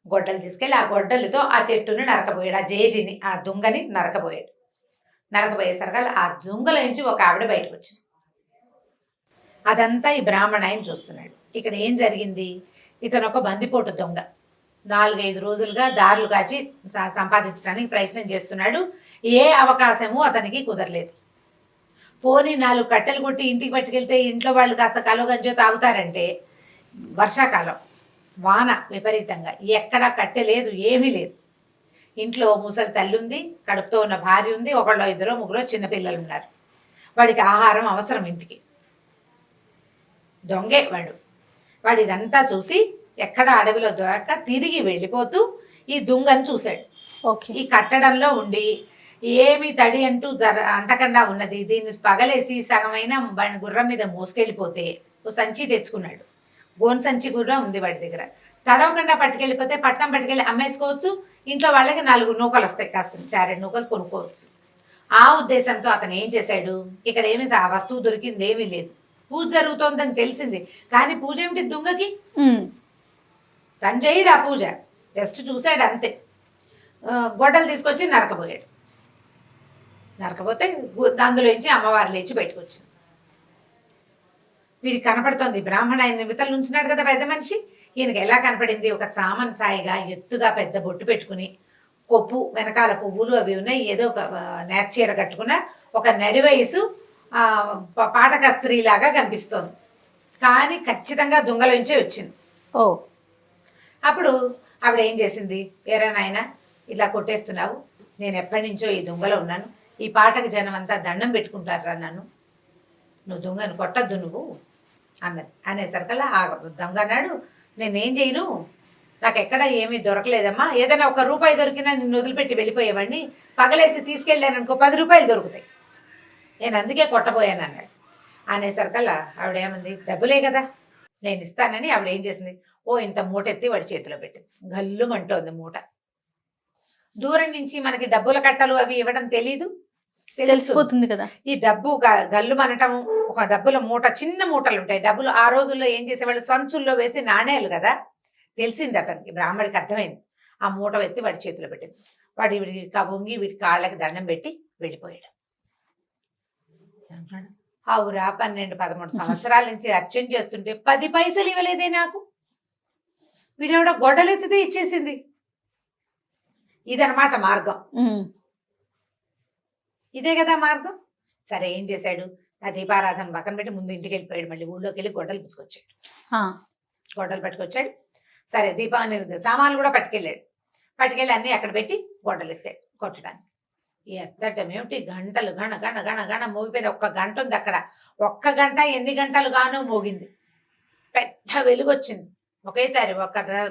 గొడ్డలు తీసుకెళ్ళి ఆ గొడ్డలతో ఆ చెట్టుని నరకబోయాడు. ఆ జేజిని, ఆ దుంగని నరకబోయాడు. నరకబోయేసరికి ఆ దుంగల నుంచి ఒక ఆవిడ బయటకు వచ్చింది. అదంతా ఈ బ్రాహ్మణ ఆయన చూస్తున్నాడు. ఇక్కడ ఏం జరిగింది, ఇతను ఒక బందిపోటు దొంగ. 4-5 రోజులుగా దారులు కాచి సంపాదించడానికి ప్రయత్నం చేస్తున్నాడు. ఏ అవకాశము అతనికి కుదరలేదు. పోనీ 4 కట్టెలు కొట్టి ఇంటికి పట్టుకెళ్తే ఇంట్లో వాళ్ళు కాస్త కలుగంజో తాగుతారంటే, వర్షాకాలం వాన విపరీతంగా, ఎక్కడా కట్టె లేదు, ఏమీ లేదు. ఇంట్లో ముసలి తల్లి ఉంది, కడుపుతో ఉన్న భార్య ఉంది, 1-2-3 చిన్నపిల్లలు ఉన్నారు. వాడికి ఆహారం అవసరం ఇంటికి. దొంగే వాడు ఇదంతా చూసి ఎక్కడ అడవిలో దొరక్క తిరిగి వెళ్ళిపోతూ ఈ దుంగను చూశాడు. ఈ కట్టడంలో ఉండి ఏమి తడి అంటూ అంటకుండా ఉన్నది. దీన్ని పగలేసి సగమైన గుర్రం మీద మోసుకెళ్ళిపోతే ఓ సంచి తెచ్చుకున్నాడు. గోన్ సంచి కూడా ఉంది వాడి దగ్గర. తడవకుండా పట్టుకెళ్ళిపోతే పట్నం పట్టుకెళ్ళి అమ్మేసుకోవచ్చు, ఇంట్లో వాళ్ళకి 4 నూకలు వస్తాయి, కాస్త 2 నూకలు కొనుక్కోవచ్చు. ఆ ఉద్దేశంతో అతను ఏం చేశాడు, ఇక్కడ ఏమి ఆ వస్తువు దొరికింది ఏమీ లేదు, పూజ జరుగుతోందని తెలిసింది, కానీ పూజ ఏమిటి దుంగకి, తను చేయడు ఆ పూజ, జస్ట్ చూశాడు అంతే. గొడ్డలు తీసుకొచ్చి నరకబోయాడు. నరకపోతే అందులోంచి అమ్మవారు లేచి బయటకు వచ్చింది. వీడికి కనపడుతోంది బ్రాహ్మణ ఆయన నిమిత్తలు నుంచున్నాడు కదా పెద్ద మనిషి. ఈయనకి ఎలా కనపడింది, ఒక చామన్ ఛాయగా ఎత్తుగా పెద్ద బొట్టు పెట్టుకుని, కొప్పు వెనకాల పువ్వులు అవి ఉన్నాయి, ఏదో ఒక నేర్చీర కట్టుకున్న ఒక నడి వయసు పాటక స్త్రీలాగా కనిపిస్తోంది. కానీ ఖచ్చితంగా దొంగలోంచే వచ్చింది. అప్పుడు ఆవిడ ఏం చేసింది, ఏరా నాయన ఇట్లా కొట్టేస్తున్నావు, నేను ఎప్పటి నుంచో ఈ దొంగలో ఉన్నాను, ఈ పాటకు జనం అంతా దండం పెట్టుకుంటారా నన్ను, నువ్వు దొంగను కొట్టద్దు నువ్వు అన్నది. అనేసరికల్లా ఆ దొంగ అన్నాడు, నేనేం చేయను, నాకు ఎక్కడ ఏమీ దొరకలేదమ్మా, ఏదైనా 1 రూపాయి దొరికినా నిన్ను వదిలిపెట్టి వెళ్ళిపోయేవాడిని, పగలేసి తీసుకెళ్ళాను అనుకో 10 రూపాయలు దొరుకుతాయి, నేను అందుకే కొట్టబోయాను అన్నాడు. అనేసరికల్లా ఆవిడేమంది, డబ్బులే కదా నేను ఇస్తానని ఆవిడ ఏం చేసింది, ఇంత మూట ఎత్తి వాడి చేతిలో పెట్టింది. గల్లుమంటోంది మూట. దూరం నుంచి మనకి డబ్బుల కట్టలు అవి ఇవ్వడం తెలిసిపోతుంది కదా. ఈ డబ్బు గల్లు మనటము, ఒక డబ్బుల మూట, చిన్న మూటలు ఉంటాయి డబ్బులు. ఆ రోజుల్లో ఏం చేసేవాళ్ళు, సంచుల్లో వేసి నాణేలు కదా. తెలిసింది అతనికి, బ్రాహ్మడికి అర్థమైంది. ఆ మూట ఎత్తి వాడి చేతిలో పెట్టింది. వాడు వీడికి వంగి వీడి కాళ్ళకి దండం పెట్టి వెళ్ళిపోయాడు. అవురా 12-13 సంవత్సరాల నుంచి అర్చన చేస్తుంటే 10 పైసలు ఇవ్వలేదే నాకు, వీడెవడ గొడ్డలెత్తితే ఇచ్చేసింది. ఇదనమాట మార్గం, ఇదే కదా మార్గం. సరే ఏం చేశాడు, ఆ దీపారాధన పక్కన పెట్టి ముందు ఇంటికి వెళ్ళిపోయాడు. మళ్ళీ ఊళ్ళోకి వెళ్ళి గొడ్డలు పుచ్చుకొచ్చాడు. గొడ్డలు పట్టుకొచ్చాడు. సరే దీపాన్ని సామాన్లు కూడా పట్టుకెళ్ళి అన్నీ అక్కడ పెట్టి గొడ్డలు ఎత్తాడు కొట్టడానికి. ఎత్తటం ఏమిటి, గంటలు గణ గణ గణ గణ మోగిపోయింది. 1 గంట ఉంది అక్కడ. 1 గంట ఎన్ని గంటలు గానో మోగింది. పెద్ద వెలుగు వచ్చింది ఒకేసారి.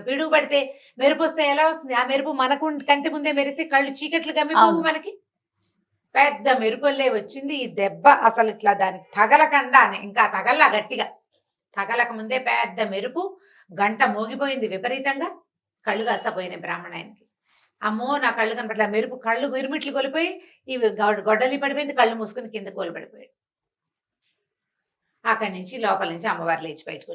పిడుగు పడితే మెరుపు వస్తే ఎలా వస్తుంది, ఆ మెరుపు మనకు కంటి ముందే మెరిస్తే కళ్ళు చీకట్లు గమ్మిపోవు మనకి. పెద్ద మెరుపుల్లే వచ్చింది. ఈ దెబ్బ అసలు ఇట్లా దానికి తగలకుండానే, ఇంకా తగల్లా గట్టిగా తగలక ముందే పెద్ద మెరుపు, గంట మోగిపోయింది విపరీతంగా. కళ్ళు కాసపోయినాయి బ్రాహ్మణాయనకి. అమ్మో నా కళ్ళు కనపట్ల, మెరుపు కళ్ళు మిరుమిట్లు కొలిపోయి ఇవి గొడ్డలి పడిపోయింది. కళ్ళు మూసుకుని కింద కోలుపడిపోయాడు. అక్కడి నుంచి లోపల నుంచి అమ్మవారు లేచి బయటకు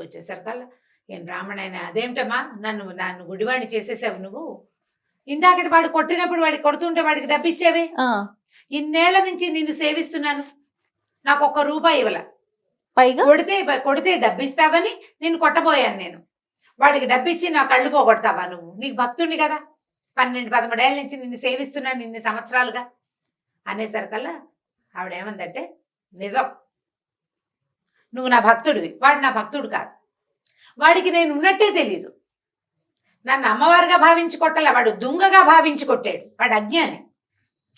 వచ్చేసరికల్లా ఏం బ్రాహ్మణైనా అదేమిటమ్మా నన్ను నన్ను గుడివాడిని చేసేసావు నువ్వు, ఇందాకటి వాడు కొట్టినప్పుడు వాడికి కొడుతుంటే వాడికి డబ్బిచ్చేవే, ఆ, ఇన్నేళ్ల నుంచి నిన్ను సేవిస్తున్నాను, నాకు ₹1 ఇవ్వల, పైగా కొడితే డబ్బిస్తావని నిన్ను కొట్టబోయాను నేను, వాడికి డబ్బిచ్చి నా కళ్ళు పోగొడతావా నువ్వు, నీకు భక్తుడిని కదా, 12-13 ఏళ్ళ నుంచి నిన్ను సేవిస్తున్నాను ఇన్ని సంవత్సరాలుగా అనేసరికల్లా ఆవిడేమందంటే, నిజం నువ్వు నా భక్తుడివి, వాడు నా భక్తుడు కాదు, వాడికి నేను ఉన్నట్టే తెలీదు, నన్ను అమ్మవారిగా భావించి కొట్టాల, వాడు దుంగగా భావించి కొట్టాడు, వాడు అజ్ఞాని,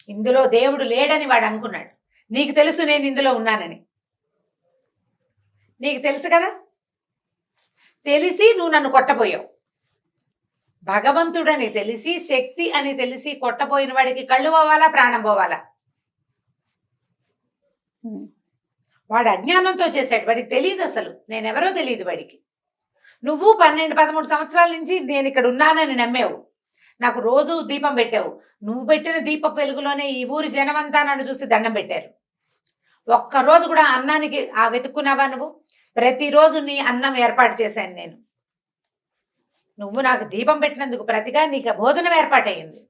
ఇందులో దేవుడు లేడని వాడు అనుకున్నాడు, నీకు తెలుసు నేను ఇందులో ఉన్నానని, నీకు తెలుసు కదా, తెలిసి నువ్వు నన్ను కొట్టబోయావు, భగవంతుడని తెలిసి శక్తి అని తెలిసి కొట్టబోయిన వాడికి కళ్ళు పోవాలా ప్రాణం పోవాలా, వాడు అజ్ఞానంతో చేశాడు, వాడికి తెలియదు అసలు నేనెవరో తెలియదు వాడికి, నువ్వు 12-13 సంవత్సరాల నుంచి నేను ఇక్కడ ఉన్నానని నమ్మేవు, నాకు రోజు దీపం పెట్టావు, నువ్వు పెట్టిన దీపపు వెలుగులోనే ఈ ఊరి జనమంతా నన్ను చూసి దండం పెట్టారు, ఒక్కరోజు కూడా అన్నానికి వెతుక్కున్నావా నువ్వు, ప్రతిరోజు నీ అన్నం ఏర్పాటు చేశాను నేను, నువ్వు నాకు దీపం పెట్టినందుకు ప్రతిగా నీకు భోజనం ఏర్పాటయ్యింది,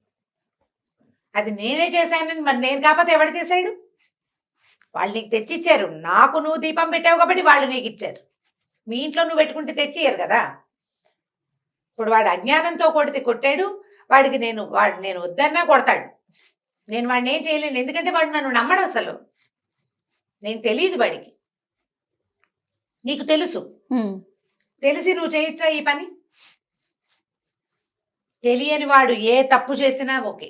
అది నేనే చేశానని మరి నేను కాకపోతే ఎవడు చేశాడు, వాళ్ళు నీకు తెచ్చిచ్చారు, నాకు నువ్వు దీపం పెట్టావు కాబట్టి వాళ్ళు నీకు ఇచ్చారు, మీ ఇంట్లో నువ్వు పెట్టుకుంటే తెచ్చియ్యరు కదా, ఇప్పుడు వాడు అజ్ఞానంతో కొట్టాడు, వాడికి నేను వద్దన్నా కొడతాడు, నేను వాడిని ఏం చేయలేను, ఎందుకంటే వాడు నన్ను నమ్మడు అసలు, నేను తెలియదు వాడికి, నీకు తెలుసు, తెలిసి నువ్వు చేయొచ్చా ఈ పని, తెలియని వాడు ఏ తప్పు చేసినా ఓకే,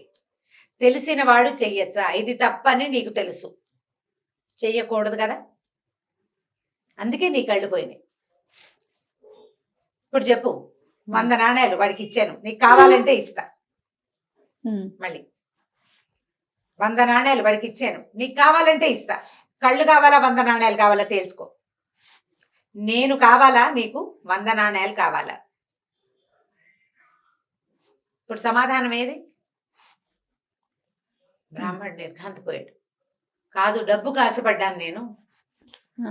తెలిసిన వాడు చెయ్యొచ్చా, ఇది తప్పని నీకు తెలుసు, చెయ్యకూడదు కదా, అందుకే నీ కళ్ళు పోయినాయి, ఇప్పుడు చెప్పు, 100 నాణేలు వాడికి ఇచ్చాను, నీకు కావాలంటే ఇస్తా, మళ్ళీ 100 నాణేలు వాడికి ఇచ్చాను, నీకు కావాలంటే ఇస్తా, కళ్ళు కావాలా 100 నాణేలు కావాలా తేల్చుకో, నేను కావాలా నీకు 100 నాణేలు కావాలా, ఇప్పుడు సమాధానం ఏది, బ్రాహ్మణుడు నిర్ఘాంతపోయాడు, కాదు డబ్బుకు ఆశపడ్డాను నేను,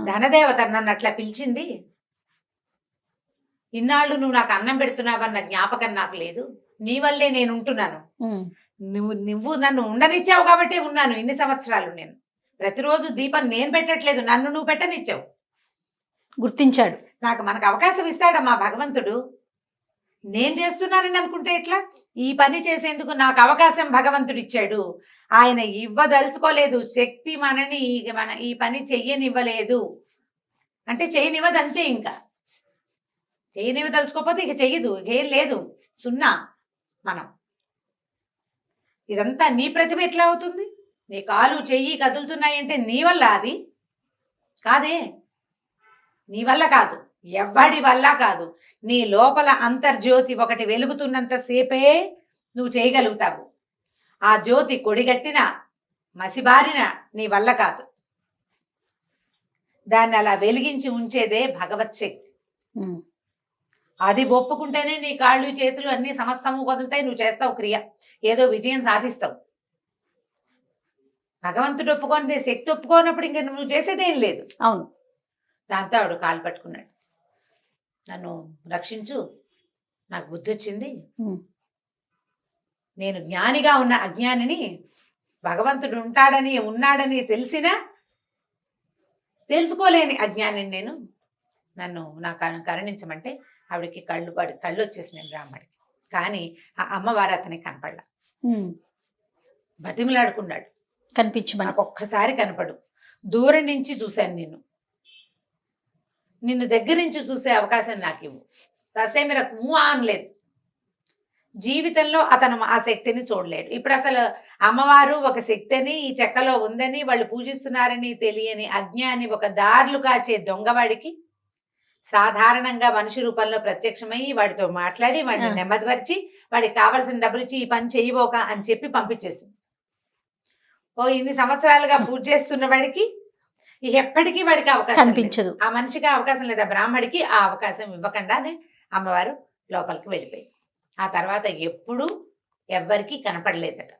ధనదేవత నన్ను అట్లా పిలిచింది, ఇన్నాళ్ళు నువ్వు నాకు అన్నం పెడుతున్నావన్న జ్ఞాపకం నాకు లేదు, నీ వల్లే నేను ఉంటున్నాను, నువ్వు నన్ను ఉండనిచ్చావు కాబట్టి ఉన్నాను ఇన్ని సంవత్సరాలు, నేను ప్రతిరోజు దీపం నేను పెట్టట్లేదు, నన్ను నువ్వు పెట్టనిచ్చావు, గుర్తించాడు, మనకు అవకాశం ఇస్తాడమ్మా భగవంతుడు, నేను చేస్తున్నానని అనుకుంటే ఎట్లా, ఈ పని చేసేందుకు నాకు అవకాశం భగవంతుడు ఇచ్చాడు, ఆయన ఇవ్వదలుచుకోలేదు, శక్తి మనని ఈ పని చెయ్యనివ్వలేదు అంటే చేయనివ్వదు అంతే, ఇంకా చేయనివ్వదలుచుకోకపోతే ఇక చెయ్యదు, ఏం లేదు, సున్నా, మనం ఇదంతా నీ ప్రతిభ ఎట్లా అవుతుంది, నీ కాలు చెయ్యి కదులుతున్నాయంటే నీ వల్ల, అది కాదే, నీ వల్ల కాదు, ఎవ్వడి వల్ల కాదు, నీ లోపల అంతర్జ్యోతి ఒకటి వెలుగుతున్నంత సేపే నువ్వు చేయగలుగుతావు, ఆ జ్యోతి కొడిగట్టిన మసిబారిన నీ వల్ల కాదు, దాన్ని అలా వెలిగించి ఉంచేదే భగవత్ శక్తి, అది ఒప్పుకుంటేనే నీ కాళ్ళు చేతులు అన్ని సమస్తము వదులుతాయి, నువ్వు చేస్తావు క్రియ, ఏదో విజయం సాధిస్తావు, భగవంతుడు ఒప్పుకొని శక్తి ఒప్పుకోనప్పుడు ఇంకా నువ్వు చేసేదేం లేదు, అవును, దాంతో ఆవిడ కాలు పట్టుకున్నాడు, నన్ను రక్షించు, నాకు బుద్ధి వచ్చింది, నేను జ్ఞానిగా ఉన్న అజ్ఞానిని, భగవంతుడు ఉన్నాడని తెలిసినా తెలుసుకోలేని అజ్ఞానిని నేను, నన్ను నాకు కరుణించమంటే ఆవిడకి కళ్ళు వచ్చేసినాయి బ్రాహ్మడికి, కానీ ఆ అమ్మవారు అతనికి కనపడలా, బతిమలాడుకున్నాడు, కనిపించమని, నాకు ఒక్కసారి కనపడు, దూరం నుంచి చూశాను నిన్ను దగ్గర నుంచి చూసే అవకాశం నాకు ఇవ్వు, ససేమిరకు మూవ్ అనలేదు, జీవితంలో అతను ఆ శక్తిని చూడలేడు, ఇప్పుడు అసలు అమ్మవారు ఒక శక్తిని ఈ చెక్కలో ఉందని వాళ్ళు పూజిస్తున్నారని తెలియని అజ్ఞాని, ఒక దారులు కాచే దొంగవాడికి సాధారణంగా మనిషి రూపంలో ప్రత్యక్షమయ్యి వాడితో మాట్లాడి వాడిని నెమ్మదిపరిచి వాడికి కావాల్సిన డబ్బులు ఇచ్చి ఈ పని చేయబోక అని చెప్పి పంపించేసింది, ఇన్ని సంవత్సరాలుగా పూజ చేస్తున్న వాడికి ఎప్పటికీ వాడికి అవకాశం కనిపించదు, ఆ మనిషికి అవకాశం లేదు, ఆ బ్రాహ్మడికి ఆ అవకాశం ఇవ్వకుండానే అమ్మవారు లోపలికి వెళ్ళిపోయింది, ఆ తర్వాత ఎప్పుడూ ఎవ్వరికీ కనపడలేదట,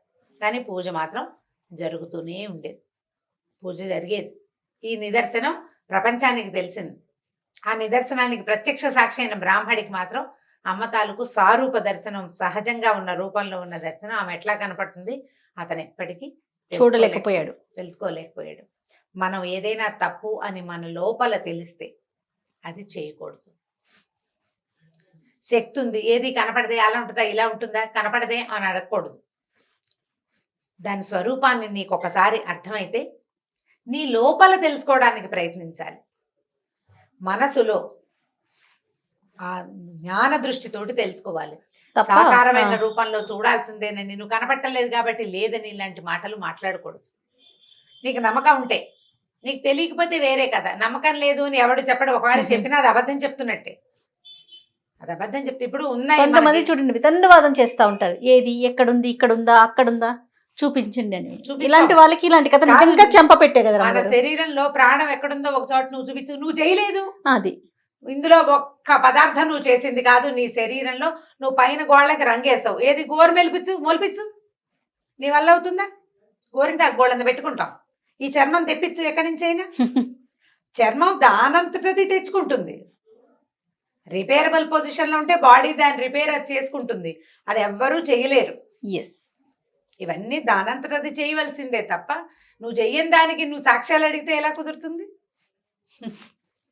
కానీ పూజ మాత్రం జరుగుతూనే ఉండేది, పూజ జరిగేది, ఈ నిదర్శనం ప్రపంచానికి తెలిసింది, ఆ నిదర్శనానికి ప్రత్యక్ష సాక్షి అయిన బ్రాహ్మడికి మాత్రం అమ్మ తాలూకు సారూప దర్శనం, సహజంగా ఉన్న రూపంలో ఉన్న దర్శనం ఆమె ఎట్లా కనపడుతుంది అతను ఎప్పటికీ చూడలేకపోయాడు. తెలుసుకోలేకపోయాడు. మనం ఏదైనా తప్పు అని మన లోపల తెలిస్తే అది చేయకూడదు. శక్తి ఉంది, ఏది కనపడదే, అలా ఉంటుందా ఇలా ఉంటుందా, కనపడదే అని అడగకూడదు. దాని స్వరూపాన్ని నీకు ఒకసారి అర్థమైతే నీ లోపల తెలుసుకోవడానికి ప్రయత్నించాలి. మనసులో ఆ జ్ఞాన దృష్టితోటి తెలుసుకోవాలి. సాకారమైన రూపంలో చూడాల్సిందేనని, నువ్వు కనపట్టలేదు కాబట్టి లేదని ఇలాంటి మాటలు మాట్లాడకూడదు. నీకు నమ్మకం ఉంటే, నీకు తెలియకపోతే వేరే కదా. నమ్మకం లేదు అని ఎవడు చెప్పడు. ఒకవేళ చెప్పినా అది అబద్ధం చెప్తున్నట్టే. అది అబద్ధం చెప్తే ఇప్పుడు కొంతమంది చూడండి వితండవాదం చేస్తా ఉంటారు. ఏది ఎక్కడుంది, ఇక్కడుందా, అక్కడుందా, చూపించండి అని. ఇలాంటి వాళ్ళకి ఇలాంటి కథ నిజంగా చెంప పెట్టే కదా. మన శరీరంలో ప్రాణం ఎక్కడుందో ఒక చోట నువ్వు చూపించు. నువ్వు చేయలేదు, అది ఇందులో ఒక్క పదార్థం నువ్వు చేసింది కాదు. నీ శరీరంలో నువ్వు పైన గోళ్ళకి రంగేస్తావు. ఏది గోరు మొలిపించు, నీ వల్ల అవుతుందా? గోరింటాకు గోళ్ళని పెట్టుకుంటాం. ఈ చర్మం తెప్పించు ఎక్కడి నుంచి అయినా. చర్మం దానంతటది తెచ్చుకుంటుంది. రిపేరబుల్ పొజిషన్ లో ఉంటే బాడీ దాన్ని రిపేర్ చేసుకుంటుంది. అది ఎవ్వరూ చేయలేరు. ఇవన్నీ దానంతటది చేయవలసిందే తప్ప నువ్వు చెయ్యని దానికి నువ్వు సాక్ష్యాలు అడిగితే ఎలా కుదురుతుంది?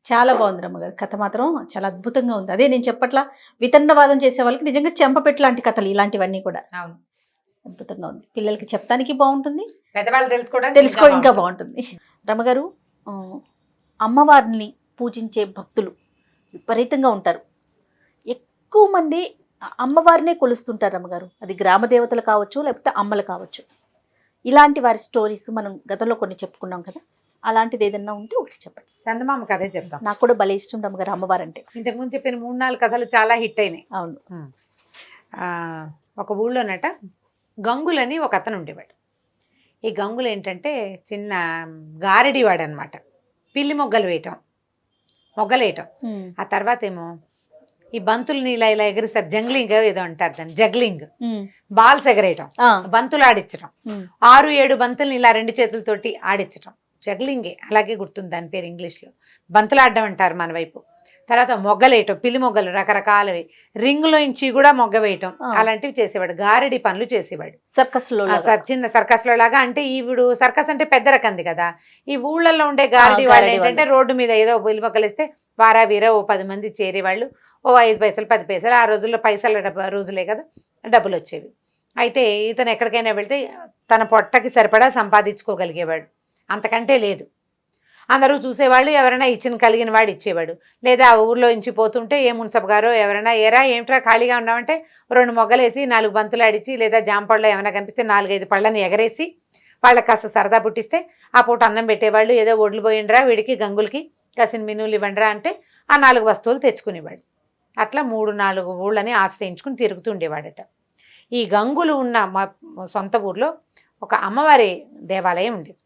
చాలా బాగుంది రమ్మగారు. కథ మాత్రం చాలా అద్భుతంగా ఉంది. అదే నేను చెప్పట్లా, వితండవాదం చేసే వాళ్ళకి నిజంగా చెంపపెట్టు లాంటి కథలు ఇలాంటివన్నీ కూడా. అవును, అద్భుతంగా ఉంది. పిల్లలకి చెప్తానికి బాగుంటుంది, పెద్దవాళ్ళు తెలుసుకో ఇంకా బాగుంటుంది. రమ్మగారు, అమ్మవారిని పూజించే భక్తులు విపరీతంగా ఉంటారు. ఎక్కువ మంది అమ్మవారినే కొలుస్తుంటారు రమ్మగారు. అది గ్రామ దేవతలు కావచ్చు, లేకపోతే అమ్మలు కావచ్చు. ఇలాంటి వారి స్టోరీస్ మనం గతంలో కొన్ని చెప్పుకున్నాం కదా, అలాంటిది ఏదన్నా ఉంటే ఒకటి చెప్పండి. చందమామ కథే చెప్తాం. నాకు కూడా భలే ఇష్టం రమ్మగారు అమ్మవారు అంటే. ఇంతకుముందు చెప్పిన 3-4 కథలు చాలా హిట్ అయినాయి. అవును. ఒక ఊళ్ళోనట గంగులని ఒక అతను ఉండేవాడు. ఈ గంగులు ఏంటంటే చిన్న గారడివాడు అనమాట. పిల్లి మొగ్గలేయటం. ఆ తర్వాత ఏమో ఈ బంతుల్ని ఇలా ఇలా ఎగిరిస్తారు. జంగ్లింగ్ ఏదో అంటారు దాన్ని, జగ్లింగ్. బాల్స్ ఎగరేయటం, బంతులు ఆడించడం. 6-7 బంతుల్ని ఇలా 2 చేతులతోటి ఆడించడం జగ్లింగే. అలాగే గుర్తుంది దాని పేరు ఇంగ్లీష్లో. బంతులు ఆడడం అంటారు మన వైపు. తర్వాత మొగ్గలేయటం, పిల్లి మొగ్గలు రకరకాలవి, రింగులో ఇంచి కూడా మొగ్గ వేయటం, అలాంటివి చేసేవాడు. గారడి పనులు చేసేవాడు. చిన్న సర్కస్ లో లాగా. అంటే ఇప్పుడు సర్కస్ అంటే పెద్ద రకంది కదా. ఈ ఊళ్ళల్లో ఉండే గారడి వాళ్ళు ఏంటంటే రోడ్డు మీద ఏదో పిల్లి మొగ్గలు వేస్తే వారా వీరా ఓ 10 మంది చేరేవాళ్ళు. ఓ 5 పైసలు 10 పైసలు. ఆ రోజుల్లో పైసల రోజులే కదా, డబ్బులు వచ్చేవి. అయితే ఇతను ఎక్కడికైనా వెళ్తే తన పొట్టకి సరిపడా సంపాదించుకోగలిగేవాడు, అంతకంటే లేదు. అందరూ చూసేవాళ్ళు. ఎవరైనా ఇచ్చిన కలిగిన వాడు ఇచ్చేవాడు. లేదా ఆ ఊర్లో ఇంచి పోతుంటే ఏ మున్సబ్ గారో ఎవరైనా ఏమిట్రా ఖాళీగా ఉన్నామంటే 2 మొగ్గలేసి 4 బంతులు ఆడిచి, లేదా జాంపళ్ళు ఏమైనా కనిపిస్తే 4-5 పళ్ళని ఎగరేసి వాళ్ళకి కాస్త సరదా పుట్టిస్తే ఆ పూట అన్నం పెట్టేవాళ్ళు. ఏదో ఒడ్లు పోయిండ్రా వీడికి గంగులకి కాసిన మినువులు ఇవ్వండిరా అంటే ఆ 4 వస్తువులు తెచ్చుకునేవాడు. అట్లా 3-4 ఊళ్ళని ఆశ్రయించుకుని తిరుగుతుండేవాడట. ఈ గంగులు ఉన్న మా సొంత ఊర్లో ఒక అమ్మవారి దేవాలయం ఉండేది.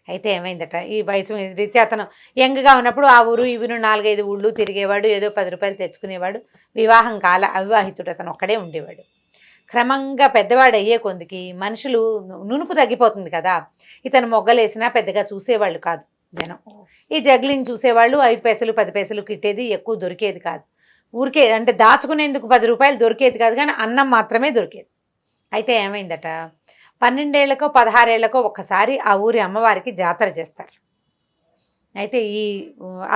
అయితే ఏమైందట, ఈ వయసు రీత్యా అతను యంగ్గా ఉన్నప్పుడు ఆ ఊరు ఈ ఊరు 4-5 ఊళ్ళు తిరిగేవాడు. ఏదో 10 రూపాయలు తెచ్చుకునేవాడు. వివాహం కాల అవివాహితుడు అతను ఒక్కడే ఉండేవాడు. క్రమంగా పెద్దవాడు అయ్యే కొందికి మనుషులు నునుపు తగ్గిపోతుంది కదా. ఇతను మొగ్గలేసినా పెద్దగా చూసేవాళ్ళు కాదు జనం. ఈ జగ్లింగ్ చూసేవాళ్ళు. 5 పైసలు 10 పైసలు కిట్టేది, ఎక్కువ దొరికేది కాదు. ఊరికే అంటే దాచుకునేందుకు 10 రూపాయలు దొరికేది కాదు, కానీ అన్నం మాత్రమే దొరికేది. అయితే ఏమైందట, 12 ఏళ్లకో 16 ఏళ్లకో ఒక్కసారి ఆ ఊరి అమ్మవారికి జాతర చేస్తారు. అయితే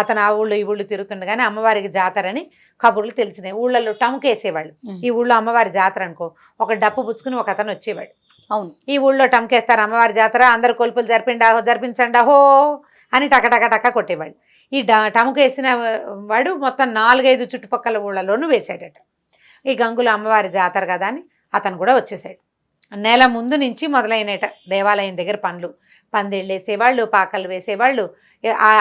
అతను ఆ ఊళ్ళో ఈ ఊళ్ళు తిరుగుతుండగానే అమ్మవారికి జాతర అని కబుర్లు తెలిసినాయి. ఊళ్ళల్లో టముకేసేవాళ్ళు. ఈ ఊళ్ళో అమ్మవారి జాతర అనుకో, ఒక డప్పు పుచ్చుకుని ఒక అతను వచ్చేవాడు. అవును, ఈ ఊళ్ళో టముకేస్తారు అమ్మవారి జాతర, అందరు కొలుపులు జరిపించండి అహో అని టక కొట్టేవాడు. ఈ టముకేసిన వాడు మొత్తం 4-5 చుట్టుపక్కల ఊళ్ళలోనూ వేసాడట. ఈ గంగుల అమ్మవారి జాతర కదా అని అతను కూడా వచ్చేసాడు. నెల ముందు నుంచి మొదలైనట దేవాలయం దగ్గర పనులు. పందిళ్ళు వేసేవాళ్ళు, పాకలు వేసేవాళ్ళు.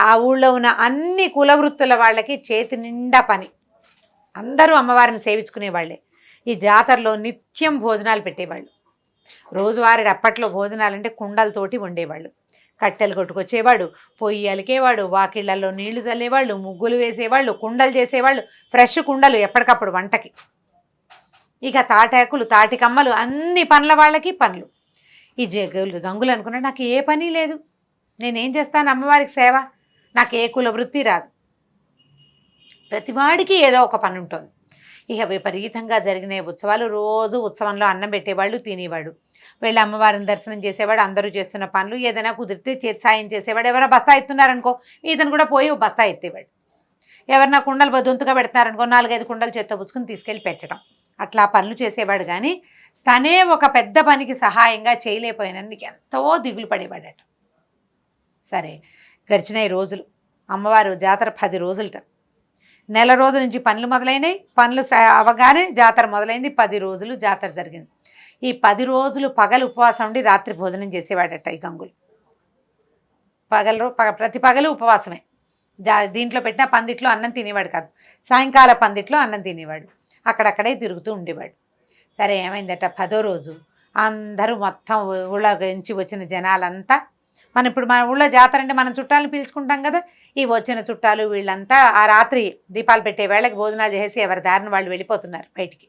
ఆ ఊళ్ళో ఉన్న అన్ని కులవృత్తుల వాళ్ళకి చేతి నిండా పని. అందరూ అమ్మవారిని సేవించుకునేవాళ్ళే. ఈ జాతరలో నిత్యం భోజనాలు పెట్టేవాళ్ళు. రోజువారీ అప్పట్లో భోజనాలంటే కుండలతోటి వండేవాళ్ళు. కట్టెలు కొట్టుకొచ్చేవాడు, పొయ్యి అలికేవాడు, వాకిళ్లలో నీళ్లు చల్లేవాళ్ళు, ముగ్గులు వేసేవాళ్ళు, కుండలు చేసేవాళ్ళు. ఫ్రెష్ కుండలు ఎప్పటికప్పుడు వంటకి. ఇక తాటాకులు, తాటికమ్మలు, అన్ని పనుల వాళ్ళకి పనులు. ఈ గంగులు అనుకున్నాడు, నాకు ఏ పని లేదు, నేనేం చేస్తాను అమ్మవారికి సేవ, నాకు ఏ కుల వృత్తి రాదు. ప్రతివాడికి ఏదో ఒక పని ఉంటుంది. ఇక విపరీతంగా జరిగిన ఉత్సవాలు, రోజు ఉత్సవంలో అన్నం పెట్టేవాళ్ళు, తినేవాడు, వెళ్ళి అమ్మవారిని దర్శనం చేసేవాడు, అందరూ చేస్తున్న పనులు ఏదైనా కుదిరితే చేతి సాయం చేసేవాడు. ఎవరైనా బస్తా ఎత్తున్నారనుకో ఇతను కూడా పోయి బస్తా ఎత్తేవాడు. ఎవరైనా కుండలు దొంతుగా పెడతారనుకో 4-5 కుండలు చేత్తో పుచ్చుకుని తీసుకెళ్ళి పెట్టడం, అట్లా పనులు చేసేవాడు. కానీ తనే ఒక పెద్ద పనికి సహాయంగా చేయలేకపోయినందుకు ఎంతో దిగులు పడేవాడట. సరే, గడిచినాయి రోజులు. అమ్మవారు జాతర 10 రోజులట. నెల రోజుల నుంచి పనులు మొదలైనవి. పనులు అవగానే జాతర మొదలైంది. 10 రోజులు జాతర జరిగింది. ఈ 10 రోజులు పగలు ఉపవాసం ఉండి రాత్రి భోజనం చేసేవాడట ఈ గంగులు. ప్రతి పగలు ఉపవాసమే. దీంట్లో పెట్టిన పందిట్లో అన్నం తినేవాడు కాదు. సాయంకాల పందిట్లో అన్నం తినేవాడు. అక్కడక్కడే తిరుగుతూ ఉండేవాడు. సరే, ఏమైందట 10వ రోజు అందరూ మొత్తం ఊళ్ళో నుంచి వచ్చిన జనాలంతా, ఇప్పుడు మన ఊళ్ళో జాతర అంటే మనం చుట్టాలను పిలుచుకుంటాం కదా, ఈ వచ్చిన చుట్టాలు వీళ్ళంతా ఆ రాత్రి దీపాలు పెట్టే వేళకి భోజనాలు చేసి ఎవరి దారిని వాళ్ళు వెళ్ళిపోతున్నారు బయటికి.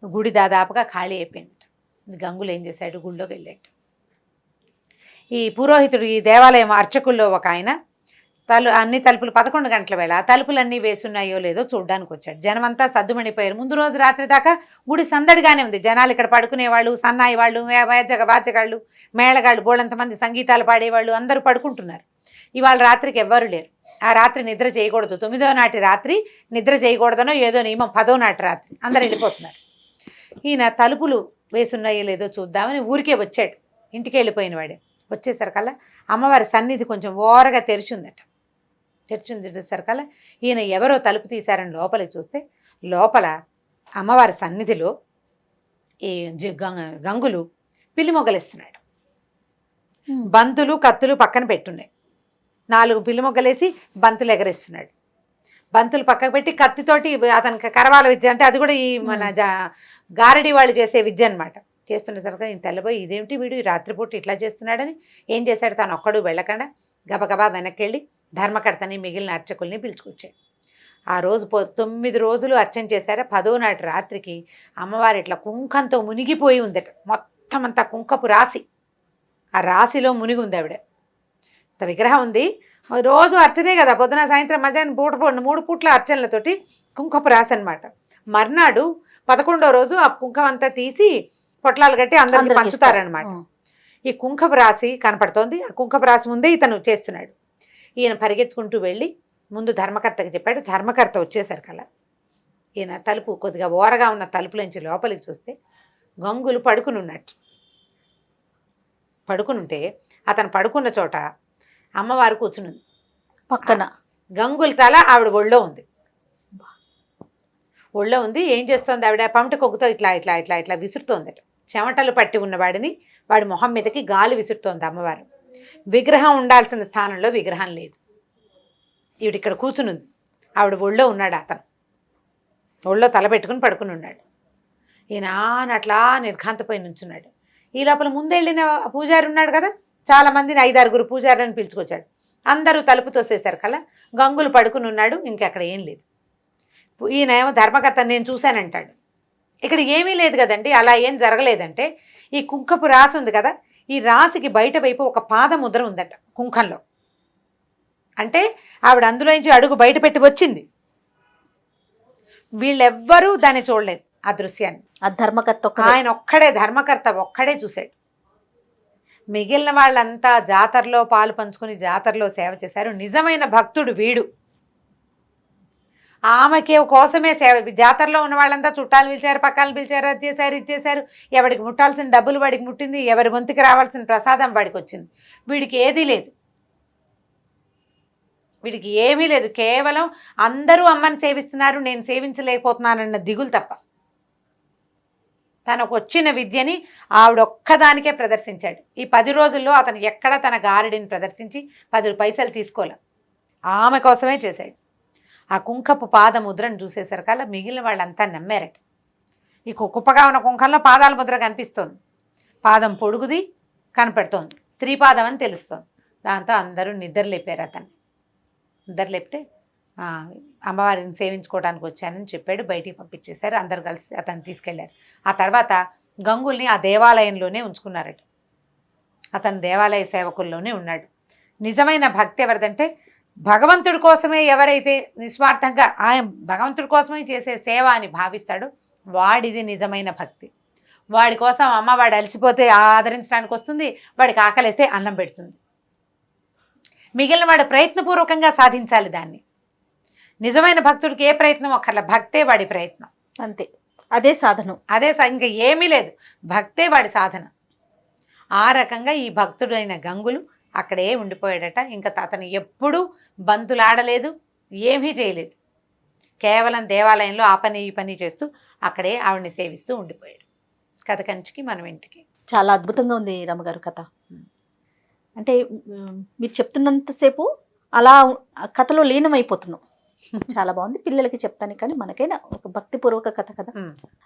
గుడి దాదాపుగా ఖాళీ అయిపోయింది. గంగులు ఏం చేశాడు, గుళ్ళోకి వెళ్ళాడు. ఈ పురోహితుడు, ఈ దేవాలయం అర్చకుల్లో ఒక ఆయన అన్ని తలుపులు 11 గంటల వేళ తలుపులన్నీ వేసున్నాయో లేదో చూడ్డానికి వచ్చాడు. జనమంతా సద్దుమణిపోయారు. ముందు రోజు రాత్రి దాకా గుడి సందడిగానే ఉంది. జనాలు ఇక్కడ పడుకునేవాళ్ళు, సన్నాయి వాళ్ళు, వాచగాళ్ళు, మేళగాళ్ళు, బోళంతమంది సంగీతాలు పాడేవాళ్ళు అందరూ పడుకుంటున్నారు. ఇవాళ రాత్రికి ఎవ్వరు లేరు. ఆ రాత్రి నిద్ర చేయకూడదు. 9వ నాటి రాత్రి నిద్ర చేయకూడదనో ఏదో నియమం. 10వ నాటి రాత్రి అందరు వెళ్ళిపోతున్నారు. ఈయన తలుపులు వేసున్నాయో లేదో చూద్దామని ఊరికే వచ్చాడు. ఇంటికి వెళ్ళిపోయిన వాడే. వచ్చేసరికల్లా అమ్మవారి సన్నిధి కొంచెం ఓరగా తెరిచిందట. తెరిచేసరికల్లా ఈయన ఎవరో తలుపు తీశారని లోపలికి చూస్తే లోపల అమ్మవారి సన్నిధిలో ఈ గంగులు పిల్లి మొగ్గలేస్తున్నాడు. బంతులు కత్తులు పక్కన పెట్టున్నాయి. 4 పిల్లి మొగ్గలేసి బంతులు ఎగరేస్తున్నాడు. బంతులు పక్కకు పెట్టి కత్తితోటి అతనికి కరవాల విద్య అంటే అది కూడా ఈ మన గారడి వాళ్ళు చేసే విద్య అనమాట. చేస్తున్నసరిగా ఈయన తెల్లబోయి ఇదేమిటి వీడు రాత్రిపూట ఇట్లా చేస్తున్నాడని ఏం చేశాడు, తను ఒక్కడు వెళ్ళకుండా గబగబా వెనక్కి వెళ్ళి ధర్మకర్తని మిగిలిన అర్చకుల్ని పిలుచుకొచ్చాడు. ఆ రోజు 9 రోజులు అర్చన చేశారా. 10వ నాటి రాత్రికి అమ్మవారు ఇట్లా కుంకంతో మునిగిపోయి ఉందట. మొత్తం అంతా కుంకపు రాశి, ఆ రాశిలో మునిగి ఉంది ఆవిడ. విగ్రహం ఉంది. రోజు అర్చనే కదా, పొద్దున సాయంత్రం మధ్యాహ్నం 3 పూట్ల అర్చనలతోటి కుంకపు రాశి అనమాట. మర్నాడు 11వ రోజు ఆ కుంకం అంతా తీసి పొట్లాలు కట్టి అందరికి పంచుతారనమాట. ఈ కుంకపు రాశి కనపడుతోంది. ఆ కుంకపు రాశి ముందే ఇతను చేస్తున్నాడు. ఈయన పరిగెత్తుకుంటూ వెళ్ళి ముందు ధర్మకర్తకి చెప్పాడు. ధర్మకర్త వచ్చేసరికల్లా ఈయన తలుపు కొద్దిగా ఓరగా ఉన్న తలుపులోంచి లోపలికి చూస్తే గంగులు పడుకుని ఉన్నట్టు. పడుకునుంటే అతను పడుకున్న చోట అమ్మవారు కూర్చునుంది పక్కన. గంగుల తల ఆవిడ ఒళ్ళో ఉంది. ఒళ్ళో ఉంది. ఏం చేస్తోంది ఆవిడ, పమట కొగ్గుతో ఇట్లా ఇట్లా ఇట్లా ఇట్లా విసురుతోందట. చెమటలు పట్టి ఉన్నవాడిని వాడి మొహం మీదకి గాలి విసురుతోంది అమ్మవారు. విగ్రహం ఉండాల్సిన స్థానంలో విగ్రహం లేదు. ఈవిడ ఇక్కడ కూర్చునుంది. ఆవిడ ఒళ్ళో ఉన్నాడు. అతను ఒళ్ళో తల పెట్టుకుని పడుకుని ఉన్నాడు. ఈయన అట్లా నిర్ఘాంతపోయి నుంచున్నాడు. ఈ లోపల ముందెళ్ళిన పూజారి ఉన్నాడు కదా, చాలా మందిని 5-6 పూజారులను పిలుచుకొచ్చాడు. అందరూ తలుపు తోసేశారు కల్లా గంగులు పడుకుని ఉన్నాడు. ఇంకెక్కడ ఏం లేదు. ఈయన ఏమో ధర్మకర్త నేను చూశానంటాడు. ఇక్కడ ఏమీ లేదు కదండి, అలా ఏం జరగలేదంటే ఈ కుంకపు రాసి ఉంది కదా, ఈ రాశికి బయట వైపు ఒక పాదముద్ర ఉందట కుంకంలో. అంటే ఆవిడ అందులోంచి అడుగు బయట పెట్టి వచ్చింది. వీళ్ళెవ్వరూ దాన్ని చూడలేదు ఆ దృశ్యాన్ని. ఆ ధర్మకర్త ఆయన ఒక్కడే, ధర్మకర్త ఒక్కడే చూశాడు. మిగిలిన వాళ్ళంతా జాతరలో పాలు పంచుకొని జాతరలో సేవ చేశారు. నిజమైన భక్తుడు వీడు. ఆమెకి కోసమే సేవ. జాతరలో ఉన్న వాళ్ళంతా చుట్టాలు పిలిచారు, పక్కలు పిలిచారు, అది చేశారు, ఇది చేశారు. ఎవడికి ముట్టాల్సిన డబ్బులు వాడికి ముట్టింది, ఎవరి గొంతుకి రావాల్సిన ప్రసాదం వాడికి వచ్చింది. వీడికి ఏదీ లేదు. వీడికి ఏమీ లేదు. కేవలం అందరూ అమ్మని సేవిస్తున్నారు, నేను సేవించలేకపోతున్నానన్న దిగులు తప్ప. తనకు వచ్చిన విద్యని ఆవిడొక్కదానికే ప్రదర్శించాడు. ఈ 10 రోజుల్లో అతను ఎక్కడ తన గారడిని ప్రదర్శించి 10 పైసలు తీసుకోలే. ఆమె కోసమే చేశాడు. ఆ కుంకపు పాదముద్రను చూసేసరికల్లా మిగిలిన వాళ్ళంతా నమ్మారట. ఈ కుప్పగా ఉన్న కుంకంలో పాదాల ముద్ర కనిపిస్తోంది. పాదం పొడుగుది కనపడుతోంది, స్త్రీ పాదం అని తెలుస్తోంది. దాంతో అందరూ నిద్రలేపారు. అతన్ని నిద్రలేపితే అమ్మవారిని సేవించుకోవడానికి వచ్చానని చెప్పాడు. బయటికి పంపించేశారు. అందరూ కలిసి అతన్ని తీసుకెళ్లారు. ఆ తర్వాత గంగుల్ని ఆ దేవాలయంలోనే ఉంచుకున్నారట. అతను దేవాలయ సేవకుల్లోనే ఉన్నాడు. నిజమైన భక్తి ఎవరిదంటే భగవంతుడి కోసమే ఎవరైతే నిస్వార్థంగా ఆయన భగవంతుడి కోసమే చేసే సేవ అని భావిస్తాడో వాడిది నిజమైన భక్తి. వాడి కోసం అమ్మ వాడు అలసిపోతే ఆదరించడానికి వస్తుంది, వాడికి ఆకలిస్తే అన్నం పెడుతుంది. మిగిలిన వాడు ప్రయత్నపూర్వకంగా సాధించాలి దాన్ని. నిజమైన భక్తుడికి ఏ ప్రయత్నం ఒక్కర్ల, భక్తే వాడి ప్రయత్నం, అంతే, అదే సాధనం, అదే ఇంకా ఏమీ లేదు, భక్తే వాడి సాధన. ఆ రకంగా ఈ భక్తుడైన గంగులు అక్కడే ఉండిపోయాడట. ఇంకా అతను ఎప్పుడూ బంతులాడలేదు, ఏమీ చేయలేదు, కేవలం దేవాలయంలో ఆ పని ఈ పని చేస్తూ అక్కడే ఆవిడని సేవిస్తూ ఉండిపోయాడు. కథ కంచికి మనం ఇంటికి. చాలా అద్భుతంగా ఉంది రమగారు కథ. అంటే మీరు చెప్తున్నంతసేపు అలా కథలో లీనమైపోతున్నాం. చాలా బాగుంది. పిల్లలకి చెప్తాను కానీ మనకైనా ఒక భక్తిపూర్వక కథ కదా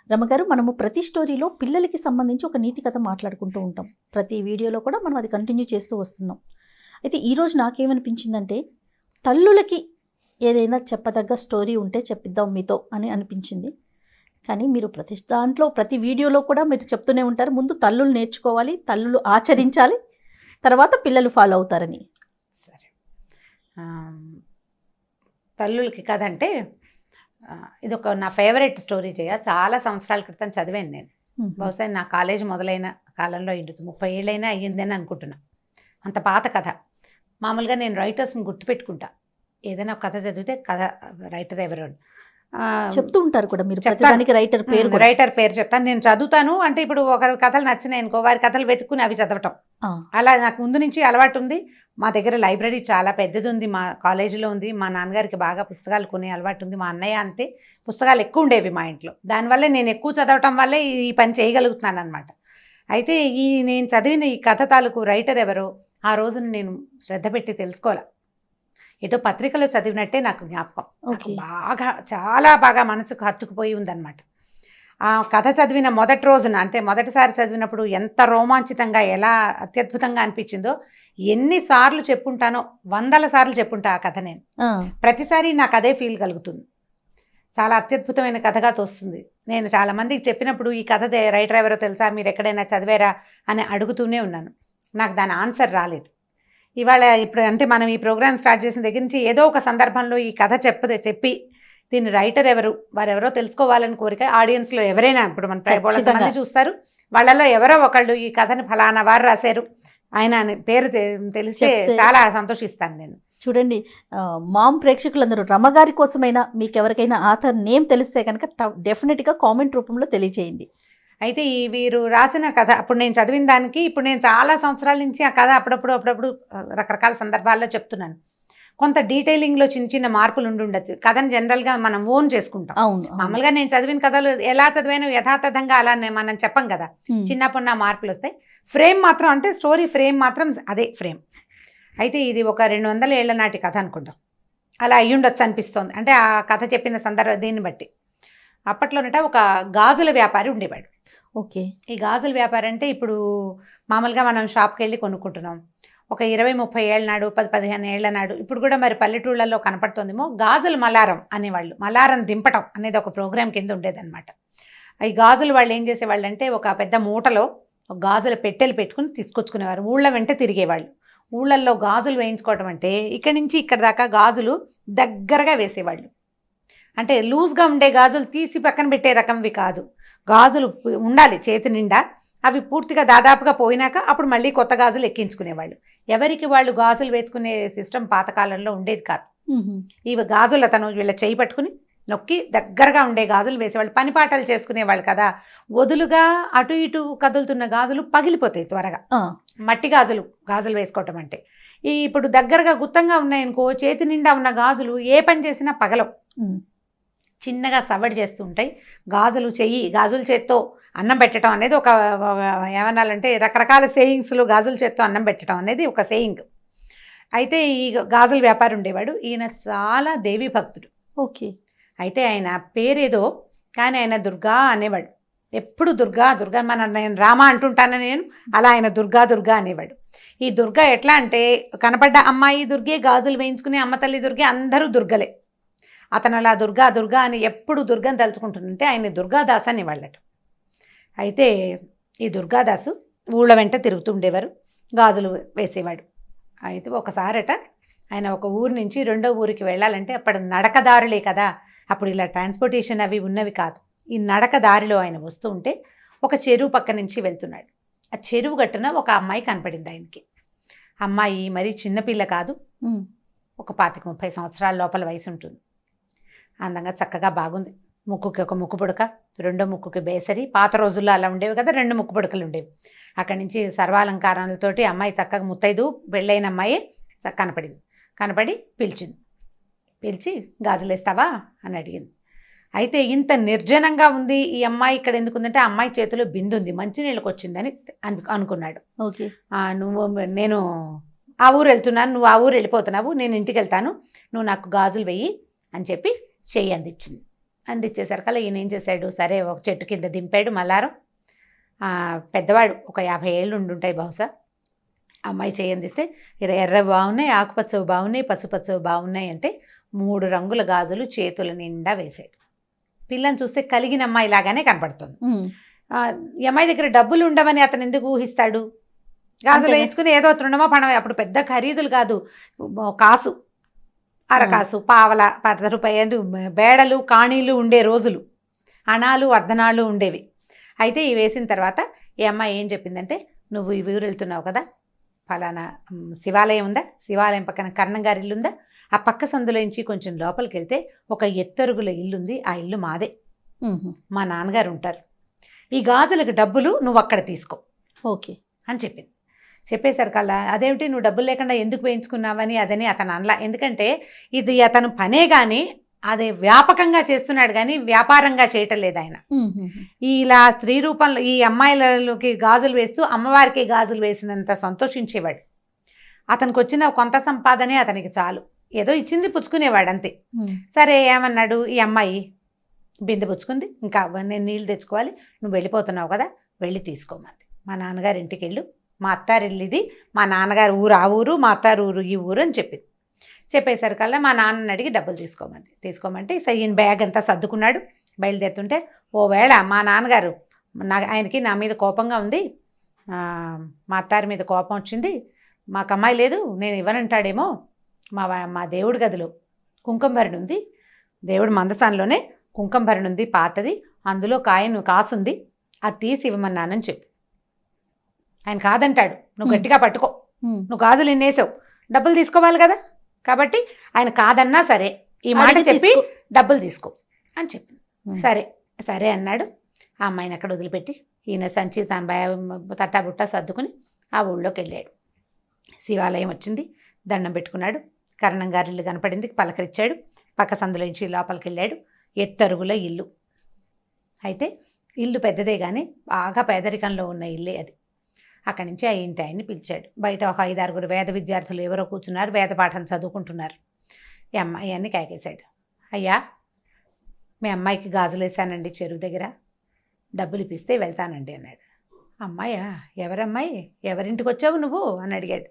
రమగారు. మనము ప్రతి స్టోరీలో పిల్లలకి సంబంధించి ఒక నీతి కథ మాట్లాడుకుంటూ ఉంటాం. ప్రతి వీడియోలో కూడా మనం అది కంటిన్యూ చేస్తూ వస్తున్నాం. అయితే ఈరోజు నాకేమనిపించిందంటే తల్లులకి ఏదైనా చెప్పదగ్గ స్టోరీ ఉంటే చెప్పిద్దాం మీతో అని అనిపించింది. కానీ మీరు ప్రతి దాంట్లో ప్రతి వీడియోలో కూడా మీరు చెప్తూనే ఉంటారు, ముందు తల్లులు నేర్చుకోవాలి, తల్లులు ఆచరించాలి, తర్వాత పిల్లలు ఫాలో అవుతారని. సరే, తల్లులకి కథ అంటే ఇది ఒక నా ఫేవరెట్ స్టోరీ. చాలా సంవత్సరాల క్రితం చదివాను నేను. బహుశా నా కాలేజ్ మొదలైన కాలంలో 30 ఏళ్ళైనా అయ్యిందని అనుకుంటున్నా. అంత పాత కథ. మామూలుగా నేను రైటర్స్ని గుర్తుపెట్టుకుంటా. ఏదైనా ఒక కథ చదివితే కథ రైటర్ ఎవరు చెప్తూ ఉంటారు కూడా మీరు. ప్రతిదానికి రైటర్ పేరు చెప్తాను. నేను చదువుతాను అంటే ఇప్పుడు ఒకరి కథలు నచ్చినాయి అనుకో, వారి కథలు వెతుక్కుని అవి చదవటం, అలా నాకు ముందు నుంచి అలవాటు ఉంది. మా దగ్గర లైబ్రరీ చాలా పెద్దది ఉంది, మా కాలేజీలో ఉంది. మా నాన్నగారికి బాగా పుస్తకాలు కొనే అలవాటు ఉంది. మా అన్నయ్య అంతే, పుస్తకాలు ఎక్కువ ఉండేవి మా ఇంట్లో. దానివల్ల నేను ఎక్కువ చదవటం వల్లే ఈ పని చేయగలుగుతున్నాను అనమాట. అయితే నేను చదివిన ఈ కథ తాలూకు రైటర్ ఎవరో ఆ రోజున నేను శ్రద్ధ పెట్టి తెలుసుకోవాలి. ఏదో పత్రికలో చదివినట్టే నాకు జ్ఞాపకం. బాగా చాలా బాగా మనసుకు హత్తుకుపోయి ఉందన్నమాట. ఆ కథ చదివిన మొదటి రోజున, అంటే మొదటిసారి చదివినప్పుడు ఎంత రోమాంచితంగా, ఎలా అత్యద్భుతంగా అనిపించిందో ఎన్నిసార్లు చెప్పుంటానో, 100 సార్లు చెప్పుంటా ఆ కథ. నేను ప్రతిసారి నాకు అదే ఫీల్ కలుగుతుంది. చాలా అత్యద్భుతమైన కథగా తోస్తుంది. నేను చాలా మందికి చెప్పినప్పుడు ఈ కథ రైటర్ ఎవరో తెలుసా, మీరు ఎక్కడైనా చదివారా అని అడుగుతూనే ఉన్నాను. నాకు దాని ఆన్సర్ రాలేదు. ఇవాళ ఇప్పుడు అంటే మనం ఈ ప్రోగ్రామ్ స్టార్ట్ చేసిన దగ్గర నుంచి ఏదో ఒక సందర్భంలో ఈ కథ చెప్పి దీని రైటర్ ఎవరు, వారెవరో తెలుసుకోవాలని కోరిక ఆడియన్స్లో ఎవరైనా, ఇప్పుడు మన మంది చూస్తారు, వాళ్ళలో ఎవరో ఒకళ్ళు ఈ కథని ఫలానా వారు రాశారు ఆయన పేరు తెలిస్తే చాలా సంతోషిస్తాను నేను. చూడండి, మామ్ ప్రేక్షకులందరూ రమగారి కోసమైనా మీకు ఎవరికైనా ఆథర్ నేమ్ తెలిస్తే కనుక డెఫినెట్గా కామెంట్ రూపంలో తెలియజేయండి. అయితే ఈ వీరు రాసిన కథ అప్పుడు నేను చదివిన దానికి ఇప్పుడు నేను చాలా సంవత్సరాల నుంచి ఆ కథ అప్పుడప్పుడు రకరకాల సందర్భాల్లో చెప్తున్నాను. కొంత డీటెయిలింగ్లో చిన్న మార్పులు ఉండొచ్చు. కథను జనరల్గా మనం ఓన్ చేసుకుంటాం. మామూలుగా నేను చదివిన కథలు ఎలా చదివాను యథాతథంగా అలా మనం చెప్పం కదా, చిన్నప్పుడు మార్పులు వస్తాయి. ఫ్రేమ్ మాత్రం, అంటే స్టోరీ ఫ్రేమ్ మాత్రం అదే ఫ్రేమ్. అయితే ఇది ఒక 200 ఏళ్ల నాటి కథ అనుకుందాం, అలా అయ్యుండొచ్చు అనిపిస్తోంది. అంటే ఆ కథ చెప్పిన సందర్భం దీన్ని బట్టి. అప్పట్లోనట ఒక గాజుల వ్యాపారి ఉండేవాడు. ఓకే. ఈ గాజుల వ్యాపారి అంటే ఇప్పుడు మామూలుగా మనం షాప్కి వెళ్ళి కొనుక్కుంటున్నాం. ఒక 20-30 ఏళ్ళ నాడు, 10-15 ఏళ్ల నాడు, ఇప్పుడు కూడా మరి పల్లెటూళ్ళల్లో కనపడుతుందేమో, గాజుల మలారం అనేవాళ్ళు. మలారం దింపటం అనేది ఒక ప్రోగ్రాం కింద ఉండేదన్నమాట. ఈ గాజులు వాళ్ళు ఏం చేసేవాళ్ళు అంటే ఒక పెద్ద మూటలో ఒక గాజుల పెట్టెలు పెట్టుకుని తీసుకొచ్చుకునేవారు. ఊళ్ళ వెంట తిరిగేవాళ్ళు. ఊళ్ళల్లో గాజులు వేయించుకోవటం అంటే ఇక్కడి నుంచి ఇక్కడ దాకా గాజులు దగ్గరగా వేసేవాళ్ళు. అంటే లూజ్గా ఉండే గాజులు తీసి పక్కన పెట్టే రకంవి కాదు, గాజులు ఉండాలి చేతి నిండా. అవి పూర్తిగా దాదాపుగా పోయినాక అప్పుడు మళ్ళీ కొత్త గాజులు ఎక్కించుకునేవాళ్ళు. ఎవరికి వాళ్ళు గాజులు వేసుకునే సిస్టమ్ పాతకాలంలో ఉండేది కాదు. ఇవి గాజులు అతను వీళ్ళ చేయి పట్టుకుని నొక్కి దగ్గరగా ఉండే గాజులు వేసేవాళ్ళు. పని పాటలు చేసుకునేవాళ్ళు కదా, వదులుగా అటు ఇటు కదులుతున్న గాజులు పగిలిపోతాయి త్వరగా. మట్టి గాజులు వేసుకోవటం అంటే ఇప్పుడు దగ్గరగా గుత్తంగా ఉన్నాయనుకో, చేతి నిండా ఉన్న గాజులు ఏ పని చేసినా పగలవు, చిన్నగా సవడి చేస్తూ ఉంటాయి. గాజుల చేత్తో అన్నం పెట్టడం అనేది ఒక ఏమనాలంటే రకరకాల సేయింగ్స్లో గాజుల చేత్తో అన్నం పెట్టడం అనేది ఒక సేయింగ్. అయితే ఈ గాజుల వ్యాపారి ఉండేవాడు. ఈయన చాలా దేవి భక్తుడు. ఓకే. అయితే ఆయన పేరేదో కానీ ఆయన దుర్గా అనేవాడు. ఎప్పుడు దుర్గా నేను రామ అంటుంటాను నేను, అలా ఆయన దుర్గా అనేవాడు. ఈ దుర్గా ఎట్లా అంటే కనపడ్డ అమ్మాయి దుర్గే, గాజులు వేయించుకునే అమ్మ తల్లి దుర్గే, అందరూ దుర్గలే. అతను అలా దుర్గా అని ఎప్పుడు దుర్గని తలుచుకుంటుంటే ఆయన దుర్గాదాస్ అని వాళ్ళట. అయితే ఈ దుర్గాదాసు ఊళ్ళ వెంట తిరుగుతూ ఉండేవారు, గాజులు వేసేవాడు. అయితే ఒకసారట ఆయన ఒక ఊరు నుంచి రెండో ఊరికి వెళ్ళాలంటే అప్పుడు నడకదారులే కదా, అప్పుడు ఇలా ట్రాన్స్పోర్టేషన్ అవి ఉన్నవి కాదు. ఈ నడక దారిలో ఆయన వస్తూ ఉంటే ఒక చెరువు పక్క నుంచి వెళ్తున్నాడు. ఆ చెరువు గట్టున ఒక అమ్మాయి కనపడింది ఆయనకి. అమ్మాయి మరీ చిన్నపిల్ల కాదు, ఒక 25-30 సంవత్సరాల లోపల వయసు ఉంటుంది. అందంగా చక్కగా బాగుంది. ముక్కుకి ఒక ముక్కు పుడక, రెండో ముక్కుకి బేసరి. పాత రోజుల్లో అలా ఉండేవి కదా, 2 ముక్కు పుడకలు ఉండేవి. అక్కడి నుంచి సర్వాలంకారాలతోటి అమ్మాయి చక్కగా ముత్తైదు పెళ్ళైన అమ్మాయి కనపడి పిలిచి గాజులేస్తావా అని అడిగింది. అయితే ఇంత నిర్జనంగా ఉంది ఈ అమ్మాయి ఇక్కడ ఎందుకుందంటే, ఆ అమ్మాయి చేతిలో బిందు ఉంది, మంచినీళ్ళకి వచ్చిందని అనుకున్నాడు. ఓకే, నేను ఆ ఊరు వెళ్తున్నాను, నువ్వు ఆ ఊరు వెళ్ళిపోతున్నావు, నేను ఇంటికి వెళ్తాను, నువ్వు నాకు గాజులు వెయ్యి అని చెప్పి చెయ్యి అందించింది. అందించేసరికల్లా ఈయన ఏం చేశాడు, సరే ఒక చెట్టు కింద దింపాడు మల్లారం. పెద్దవాడు, ఒక 50 ఏళ్ళు ఉండుంటాయి బహుశా. అమ్మాయి చెయ్యి అందిస్తే ఎర్రవి బాగున్నాయి, ఆకుపచ్చవి బాగున్నాయి, పసుపచ్చవి బాగున్నాయి అంటే 3 రంగుల గాజులు చేతుల నిండా వేశాడు. పిల్లని చూస్తే కలిగిన అమ్మాయి లాగానే కనపడుతుంది. ఈ అమ్మాయి దగ్గర డబ్బులు ఉండవని అతను ఎందుకు ఊహిస్తాడు? గాజులు వేయించుకుని ఏదో తృణమో పణమో, అప్పుడు పెద్ద ఖరీదులు కాదు, కాసు, అరకాసు, పావల, 10 రూపాయలు బేడలు కాణీలు ఉండే రోజులు, అణాలు అర్ధనాళ్ళు ఉండేవి. అయితే ఇవి వేసిన తర్వాత ఈ అమ్మాయి ఏం చెప్పిందంటే, నువ్వు ఈ ఊరు వెళ్తున్నావు కదా, ఫలానా శివాలయం ఉందా, శివాలయం పక్కన కర్ణం గారి ఇల్లు ఉందా, ఆ పక్క సందులోంచి కొంచెం లోపలికి వెళ్తే ఒక ఎత్తరుగుల ఇల్లుంది, ఆ ఇల్లు మాదే, మా నాన్నగారు ఉంటారు, ఈ గాజులకు డబ్బులు నువ్వు అక్కడ తీసుకో ఓకే అని చెప్పింది. చెప్పేసరికల్లా అదేమిటి నువ్వు డబ్బులు లేకుండా ఎందుకు వేయించుకున్నావని అదని అతను అనలా. ఎందుకంటే ఇది అతను పనే కానీ అదే వ్యాపకంగా చేస్తున్నాడు కానీ వ్యాపారంగా చేయటం లేదు ఆయన. ఇలా స్త్రీ రూపంలో ఈ అమ్మాయిలకి గాజులు వేస్తూ అమ్మవారికి గాజులు వేసినంత సంతోషించేవాడు. అతనికి వచ్చిన కొంత సంపాదనే అతనికి చాలు, ఏదో ఇచ్చింది పుచ్చుకునేవాడు అంతే. సరే ఏమన్నాడు, ఈ అమ్మాయి బిందె పుచ్చుకుంది, ఇంకా నేను నీళ్ళు తెచ్చుకోవాలి, నువ్వు వెళ్ళిపోతున్నావు కదా, వెళ్ళి తీసుకోమంది. మా నాన్నగారి ఇంటికి వెళ్ళు, మా అత్తారు ఇల్లు ఇది, మా నాన్నగారు ఊరు ఆ ఊరు, మా అత్తారు ఊరు ఈ ఊరు అని చెప్పింది. చెప్పేసరికల్లా మా నాన్నని అడిగి డబ్బులు తీసుకోమంటే ఈయన బ్యాగ్ అంతా సర్దుకున్నాడు. బయలుదేరుతుంటే ఓవేళ మా నాన్నగారు ఆయనకి నా మీద కోపంగా ఉంది, మా అత్తారి మీద కోపం వచ్చింది, మాకు అమ్మాయి లేదు నేను ఇవ్వనంటాడేమో, మా దేవుడి గదిలో కుంకుమ భరణి ఉంది, దేవుడి మందసాన్లోనే కుంకుమ భరణి ఉంది పాతది, అందులో కాసుంది, అది తీసి ఇవ్వమన్నానని చెప్పి. ఆయన కాదంటాడు, నువ్వు గట్టిగా పట్టుకో, నువ్వు గాజులు ఎన్నేసావు, డబ్బులు తీసుకోవాలి కదా, కాబట్టి ఆయన కాదన్నా సరే ఈ మాట చెప్పి డబ్బులు తీసుకో అని చెప్పి. సరే అన్నాడు. ఆ అమ్మాయిని అక్కడ వదిలిపెట్టి ఈయన సంచి తన తట్టాబుట్ట సర్దుకుని ఆ ఊళ్ళోకి వెళ్ళాడు. శివాలయం వచ్చింది, దండం పెట్టుకున్నాడు, కర్ణం గారి ఇల్లు కనపడింది, పలకరించాడు, పక్క సందులోంచి లోపలికి వెళ్ళాడు. ఎత్తరుగుల ఇల్లు. అయితే ఇల్లు పెద్దదే కానీ బాగా పేదరికంలో ఉన్న ఇల్లే అది. అక్కడి నుంచి ఆ ఇంటి ఆయన్ని పిలిచాడు. బయట ఒక 5-6 వేద విద్యార్థులు ఎవరో కూర్చున్నారు, వేద పాఠం చదువుకుంటున్నారు. ఈ అమ్మాయి అన్ని కాకేశాడు. అయ్యా మీ అమ్మాయికి గాజులు వేసానండి చెరువు దగ్గర, డబ్బులు ఇప్పిస్తే వెళ్తానండి అన్నాడు. అమ్మాయా, ఎవరమ్మాయి, ఎవరింటికి వచ్చావు నువ్వు అని అడిగాడు.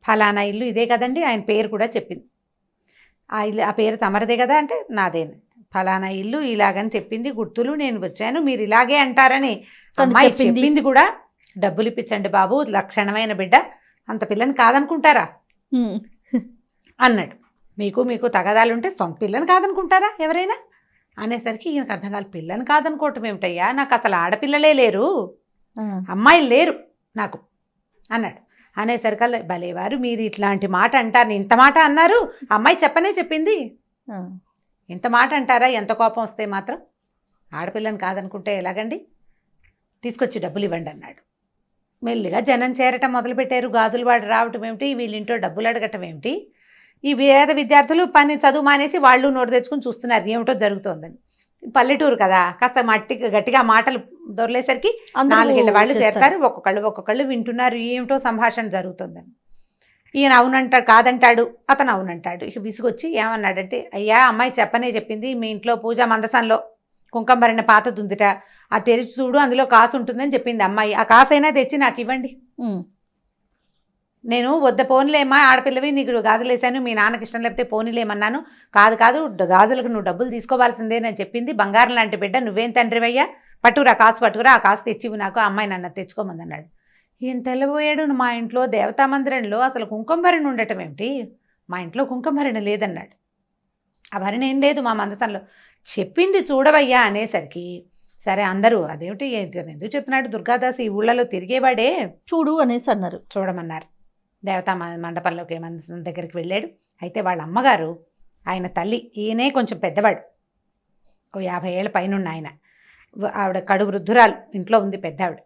ఫలానా ఇల్లు ఇదే కదండి, ఆయన పేరు కూడా చెప్పింది. ఆ ఇల్లు ఆ పేరు తమరదే కదా అంటే నాదేను. ఫలానా ఇల్లు ఇలాగని చెప్పింది, గుర్తులు, నేను వచ్చాను, మీరు ఇలాగే అంటారని అమ్మాయి చెప్పింది కూడా. డబ్బులు ఇప్పించండి బాబు, లక్షణమైన బిడ్డ, అంత పిల్లని కాదనుకుంటారా అన్నాడు. మీకు తగదాలుంటే సొంత పిల్లని కాదనుకుంటారా ఎవరైనా అనేసరికి ఈయనకు అర్థం కాదు. పిల్లని కాదనుకోవటం ఏమిటయ్యా, నాకు అసలు ఆడపిల్లలే లేరు, అమ్మాయిలు లేరు నాకు అన్నాడు. అనేసరికల్లా భలేవారు మీరు ఇట్లాంటి మాట అంటారు, ఇంత మాట అన్నారు, అమ్మాయి చెప్పింది, ఇంత మాట అంటారా, ఎంత కోపం వస్తే మాత్రం, ఆడపిల్లని కాదనుకుంటే ఎలాగండి, తీసుకొచ్చి డబ్బులు ఇవ్వండి అన్నాడు. మెల్లిగా జనం చేరటం మొదలుపెట్టారు. గాజులు వాడు రావటం ఏమిటి, వీళ్ళింటో డబ్బులు అడగటం ఏమిటి, ఈ వేద విద్యార్థులు చదువు మానేసి వాళ్ళు నోటు తెచ్చుకుని చూస్తున్నారు ఏమిటో జరుగుతోందని. పల్లెటూరు కదా, కాస్త గట్టిగా మాటలు దొరలేసరికి 4 ఏళ్ళ వాళ్ళు చేరతారు, ఒక్కొక్కళ్ళు వింటున్నారు ఏమిటో సంభాషణ జరుగుతుందని. ఈయన అవునంటాడు, కాదంటాడు, అతను అవునంటాడు. ఇక విసుగొచ్చి ఏమన్నాడంటే, అయ్యా అమ్మాయి చెప్పింది, మీ ఇంట్లో పూజా మందసంలో కుంకుమ భరణ పాతది ఉందిట, ఆ తెరిచి చూడు, అందులో కాసు ఉంటుందని చెప్పింది అమ్మాయి, ఆ కాసైనా తెచ్చి నాకు ఇవ్వండి, నేను వద్ద పోనీలేమ్మా, ఆడపిల్లవి, నీకు గాజులు వేసాను, మీ నాన్నకి ఇష్టం లేకపోతే పోనీలేమన్నాను, కాదు గాజులకు నువ్వు డబ్బులు తీసుకోవాల్సిందేనని చెప్పింది, బంగారం లాంటి బిడ్డ, నువ్వేం తండ్రివయ్యా, పట్టుకురా ఆ కాసు తెచ్చివి నాకు, అమ్మాయి నన్ను తెచ్చుకోమంది అన్నాడు. ఈయన తెల్లబోయాడు. మా ఇంట్లో దేవతా మందిరంలో అసలు కుంకుమ భరణి ఉండటం ఏమిటి, మా ఇంట్లో కుంకుమ భరణ లేదన్నాడు. ఆ భరణ ఏం లేదు మా మందసంలో. చెప్పింది చూడవయ్యా అనేసరికి సరే అందరూ అదేమిటి ఎందుకు చెప్తున్నాడు దుర్గాదాస్ ఈ ఊళ్ళలో తిరిగేవాడే చూడు అనేసి అన్నారు. చూడమన్నారు. దేవతా మండపంలోకి మందసం దగ్గరికి వెళ్ళాడు. అయితే వాళ్ళ అమ్మగారు ఆయన తల్లి, ఈయనే కొంచెం పెద్దవాడు, ఓ 50 ఏళ్ళ పైనున్న ఆయన. ఆవిడ కడు వృద్ధురాలు, ఇంట్లో ఉంది పెద్ద ఆవిడ.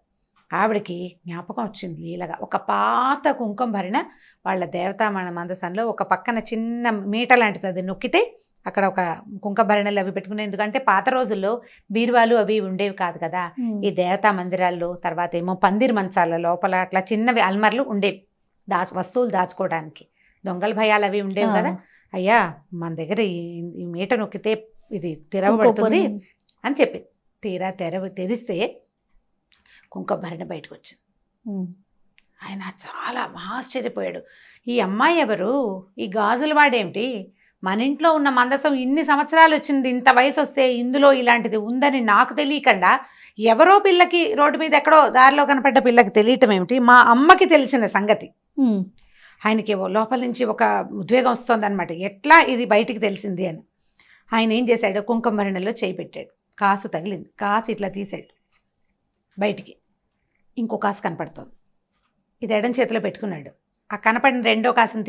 ఆవిడకి జ్ఞాపకం వచ్చింది లీలగా. ఒక పాత కుంకుమ భరిణ వాళ్ళ దేవతా మందసంలో ఒక పక్కన చిన్న మీట లాంటిది, అది నొక్కితే అక్కడ ఒక కుంకుమ భరణలు అవి పెట్టుకునే, ఎందుకంటే పాత రోజుల్లో బీరువాలు అవి ఉండేవి కాదు కదా. ఈ దేవతా మందిరాల్లో తర్వాత ఏమో పందిరి మంచాల లోపల అట్లా చిన్నవి అల్మర్లు ఉండేవి వస్తువులు దాచుకోవడానికి. దొంగల భయాలు అవి ఉండేవి కదా. అయ్యా మన దగ్గర ఈ మీట నొక్కితే ఇది తెరవబడుతుంది అని చెప్పింది. తీరా తెరిస్తే కుంకుమ భరణ బయటకు వచ్చింది. ఆయన చాలా ఆశ్చర్యపోయాడు. ఈ అమ్మాయి ఎవరు, ఈ గాజులు వాడేమిటి, మన ఇంట్లో ఉన్న మందసం ఇన్ని సంవత్సరాలు వచ్చింది, ఇంత వయసు వస్తే ఇందులో ఇలాంటిది ఉందని నాకు తెలియకుండా ఎవరో పిల్లకి రోడ్డు మీద ఎక్కడో దారిలో కనపడ్డ పిల్లకి తెలియటం ఏమిటి, మా అమ్మకి తెలిసిన సంగతి. ఆయనకి లోపల నుంచి ఒక ఉద్వేగం వస్తుంది అనమాట, ఎట్లా ఇది బయటికి తెలిసింది అని. ఆయన ఏం చేశాడు, కుంకుమ భరణలో చేయి పెట్టాడు, కాసు తగిలింది, కాసు ఇట్లా తీసాడు బయటికి, ఇంకో కాసు కనపడుతోంది. ఇది ఎడం చేతిలో పెట్టుకున్నాడు. ఆ కనపడిన రెండో కాసుని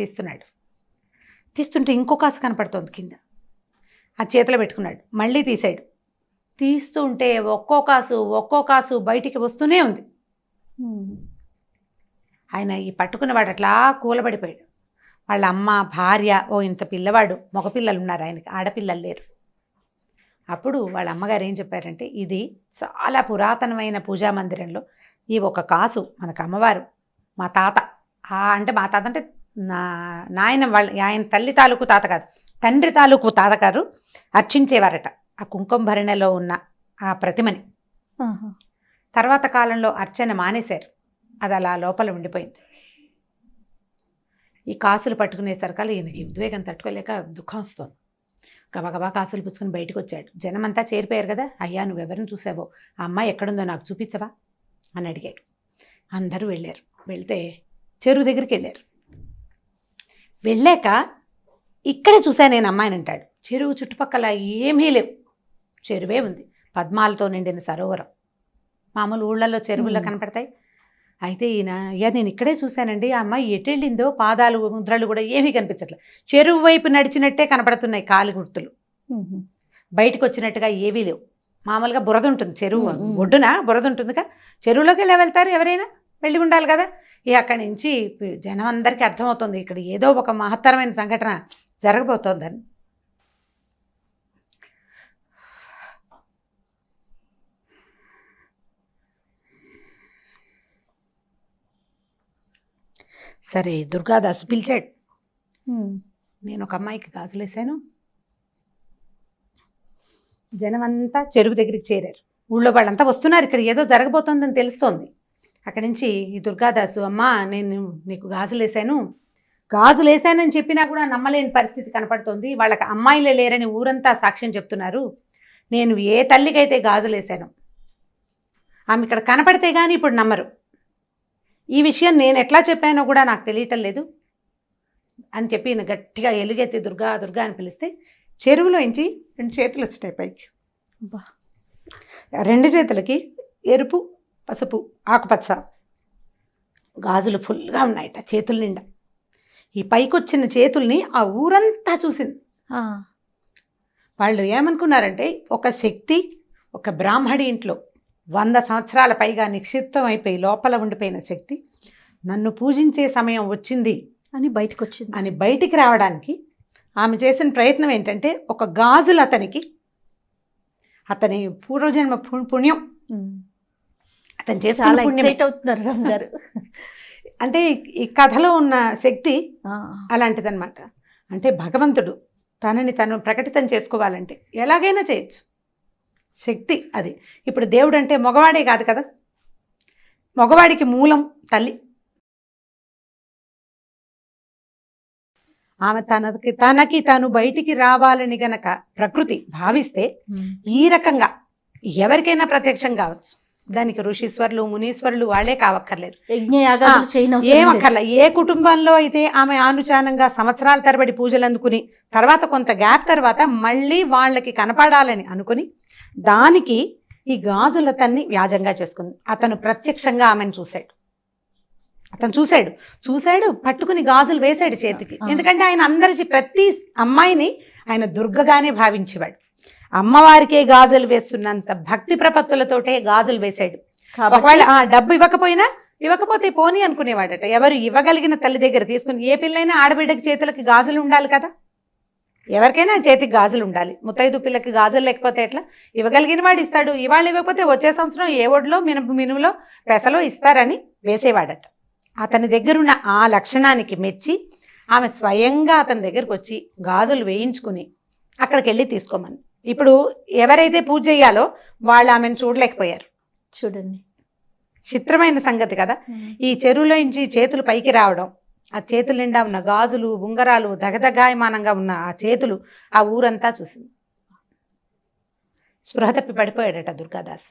తీస్తుంటే ఇంకో కాసు కనపడుతోంది కింద, ఆ చేతిలో పెట్టుకున్నాడు. మళ్ళీ తీసాడు, తీస్తుంటే ఒక్కో కాసు బయటికి వస్తూనే ఉంది. ఆయన ఈ పట్టుకున్నవాడు అట్లా కూలబడిపోయాడు. వాళ్ళ అమ్మ, భార్య, ఇంత పిల్లవాడు, మగపిల్లలు ఉన్నారు ఆయనకి, ఆడపిల్లలు లేరు. అప్పుడు వాళ్ళ అమ్మగారు ఏం చెప్పారంటే, ఇది చాలా పురాతనమైన పూజా మందిరంలో ఈ ఒక కాసు మనకు అమ్మవారు, మా తాత అంటే నాయన వాళ్ళ ఆయన తల్లి తాలూకు తాత కాదు, తండ్రి తాలూకు తాతగారు అర్చించేవారట ఆ కుంకుమ భరణలో ఉన్న ఆ ప్రతిమని. తర్వాత కాలంలో అర్చన మానేశారు, అది అలా లోపల ఉండిపోయింది. ఈ కాసులు పట్టుకునేసరికల్లా ఈయనకి ఉద్వేగం తట్టుకోలేక దుఃఖం వస్తుంది. గబగబా కాసులు పుచ్చుకొని బయటకు వచ్చాడు. జనమంతా చేరిపోయారు కదా. అయ్యా నువ్వెవరిని చూసావో, ఆ అమ్మాయి ఎక్కడుందో నాకు చూపించవా అని అడిగాడు. అందరూ వెళ్ళారు. వెళ్తే చెరువు దగ్గరికి వెళ్ళారు. వెళ్ళాక ఇక్కడే చూశాను నేను అమ్మాయిని అంటాడు. చెరువు చుట్టుపక్కల ఏమీ లేవు, చెరువే ఉంది, పద్మాలతో నిండిన సరోవరం. మామూలు ఊళ్ళల్లో చెరువుల్లో కనపడతాయి. అయితే ఈయన, అయ్యా నేను ఇక్కడే చూశానండి, ఆ అమ్మాయి ఎటు వెళ్ళిందో, పాదాలు ముద్రలు కూడా ఏమీ కనిపించట్లేదు, చెరువు వైపు నడిచినట్టే కనపడుతున్నాయి కాలి గుర్తులు, బయటకు వచ్చినట్టుగా ఏవీ లేవు. మామూలుగా బురద ఉంటుంది, చెరువు ఒడ్డున బురద ఉంటుందిగా, చెరువులోకి ఎలా వెళ్తారు, ఎవరైనా వెళ్ళి ఉండాలి కదా. అక్కడి నుంచి జనం అందరికీ అర్థమవుతుంది ఇక్కడ ఏదో ఒక మహత్తరమైన సంఘటన జరగబోతోందని. సరే దుర్గాదాసు పిలిచాడు. నేను ఒక అమ్మాయికి గాజులేసాను. జనం అంతా చెరువు దగ్గరికి చేరారు. ఊళ్ళో వాళ్ళంతా వస్తున్నారు, ఇక్కడ ఏదో జరగబోతోందని తెలుస్తోంది. అక్కడి నుంచి ఈ దుర్గాదాసు, అమ్మా నేను నీకు గాజులేసానని చెప్పినా కూడా నమ్మలేని పరిస్థితి కనపడుతోంది. వాళ్ళకి అమ్మాయిలే లేరని ఊరంతా సాక్ష్యం చెప్తున్నారు. నేను ఏ తల్లికైతే గాజులేసాను ఆమె ఇక్కడ కనపడితే కానీ ఇప్పుడు నమ్మరు. ఈ విషయం నేను ఎట్లా చెప్పానో కూడా నాకు తెలియటం లేదు అని చెప్పి ఈయన గట్టిగా ఎలుగెత్తి దుర్గా దుర్గా అని పిలిస్తే చెరువులోంచి 2 చేతులు వచ్చినాయి పైకి. రెండు చేతులకి ఎరుపు, పసుపు, ఆకుపచ్చ గాజులు ఫుల్గా ఉన్నాయట చేతుల నిండా. ఈ పైకి వచ్చిన చేతుల్ని ఆ ఊరంతా చూసింది. వాళ్ళు ఏమనుకున్నారంటే, ఒక శక్తి ఒక బ్రాహ్మడి ఇంట్లో 100 సంవత్సరాల పైగా నిక్షిప్తం అయిపోయి లోపల ఉండిపోయిన శక్తి నన్ను పూజించే సమయం వచ్చింది అని బయటికి రావడానికి ఆమె చేసిన ప్రయత్నం ఏంటంటే, ఒక గాజులు అతని పూర్వజన్మ పుణ్యం, అతను చేసుకున్న పుణ్యం గారు. అంటే ఈ కథలో ఉన్న శక్తి అలాంటిదన్నమాట. అంటే భగవంతుడు తనని తను ప్రకటితం చేసుకోవాలంటే ఎలాగైనా చేయొచ్చు, శక్తి అది. ఇప్పుడు దేవుడు అంటే మగవాడే కాదు కదా, మగవాడికి మూలం తల్లి. ఆమె తనకి తాను బయటికి రావాలని గనక ప్రకృతి భావిస్తే ఈ రకంగా ఎవరికైనా ప్రత్యక్షం కావచ్చు. దానికి ఋషీశ్వరులు మునీశ్వరులు వాళ్ళే కావక్కర్లేదు, యజ్ఞయాగాదులు చేయని అవసరం లేదు. ఏమక్కర్లా. ఏ కుటుంబంలో అయితే ఆమె ఆనుచానంగా సంవత్సరాల తరబడి పూజలు అందుకుని తర్వాత కొంత గ్యాప్ తర్వాత మళ్ళీ వాళ్ళకి కనపడాలని అనుకుని దానికి ఈ గాజులతన్ని వ్యాజంగా చేసుకుంది. అతను ప్రత్యక్షంగా ఆమెను చూశాడు, పట్టుకుని గాజులు వేశాడు చేతికి. ఎందుకంటే ఆయన అందరి ప్రతి అమ్మాయిని ఆయన దుర్గగానే భావించేవాడు. అమ్మవారికే గాజులు వేస్తున్నంత భక్తి ప్రపత్తులతోటే గాజులు వేశాడు. ఒకవేళ డబ్బు ఇవ్వకపోతే పోనీ అనుకునేవాడట. ఎవరు ఇవ్వగలిగిన తల్లి దగ్గర తీసుకుని, ఏ పిల్లైనా ఆడబిడ్డకి చేతులకి గాజులు ఉండాలి కదా, ఎవరికైనా చేతికి గాజులు ఉండాలి. ముత్తైదు పిల్లకి గాజులు లేకపోతే ఎట్లా? ఇవ్వగలిగిన వాడు ఇస్తాడు. ఇవాళ ఇవ్వకపోతే వచ్చే సంవత్సరం ఏ ఒడిలో మినుములో పెసలో ఇస్తారని వేసేవాడట. అతని దగ్గరున్న ఆ లక్షణానికి మెచ్చి ఆమె స్వయంగా అతని దగ్గరకు వచ్చి గాజులు వేయించుకుని అక్కడికి వెళ్ళి తీసుకోమని. ఇప్పుడు ఎవరైతే పూజ చేయాలో వాళ్ళు ఆమెను చూడలేకపోయారు. చూడండి, చిత్రమైన సంగతి కదా. ఈ చెరువులోంచి చేతులు పైకి రావడం, ఆ చేతుల నిండా ఉన్న గాజులు ఉంగరాలు దగదగాయమానంగా ఉన్న ఆ చేతులు ఆ ఊరంతా చూసింది. స్పృహ తప్పి పడిపోయాడట దుర్గాదాసు.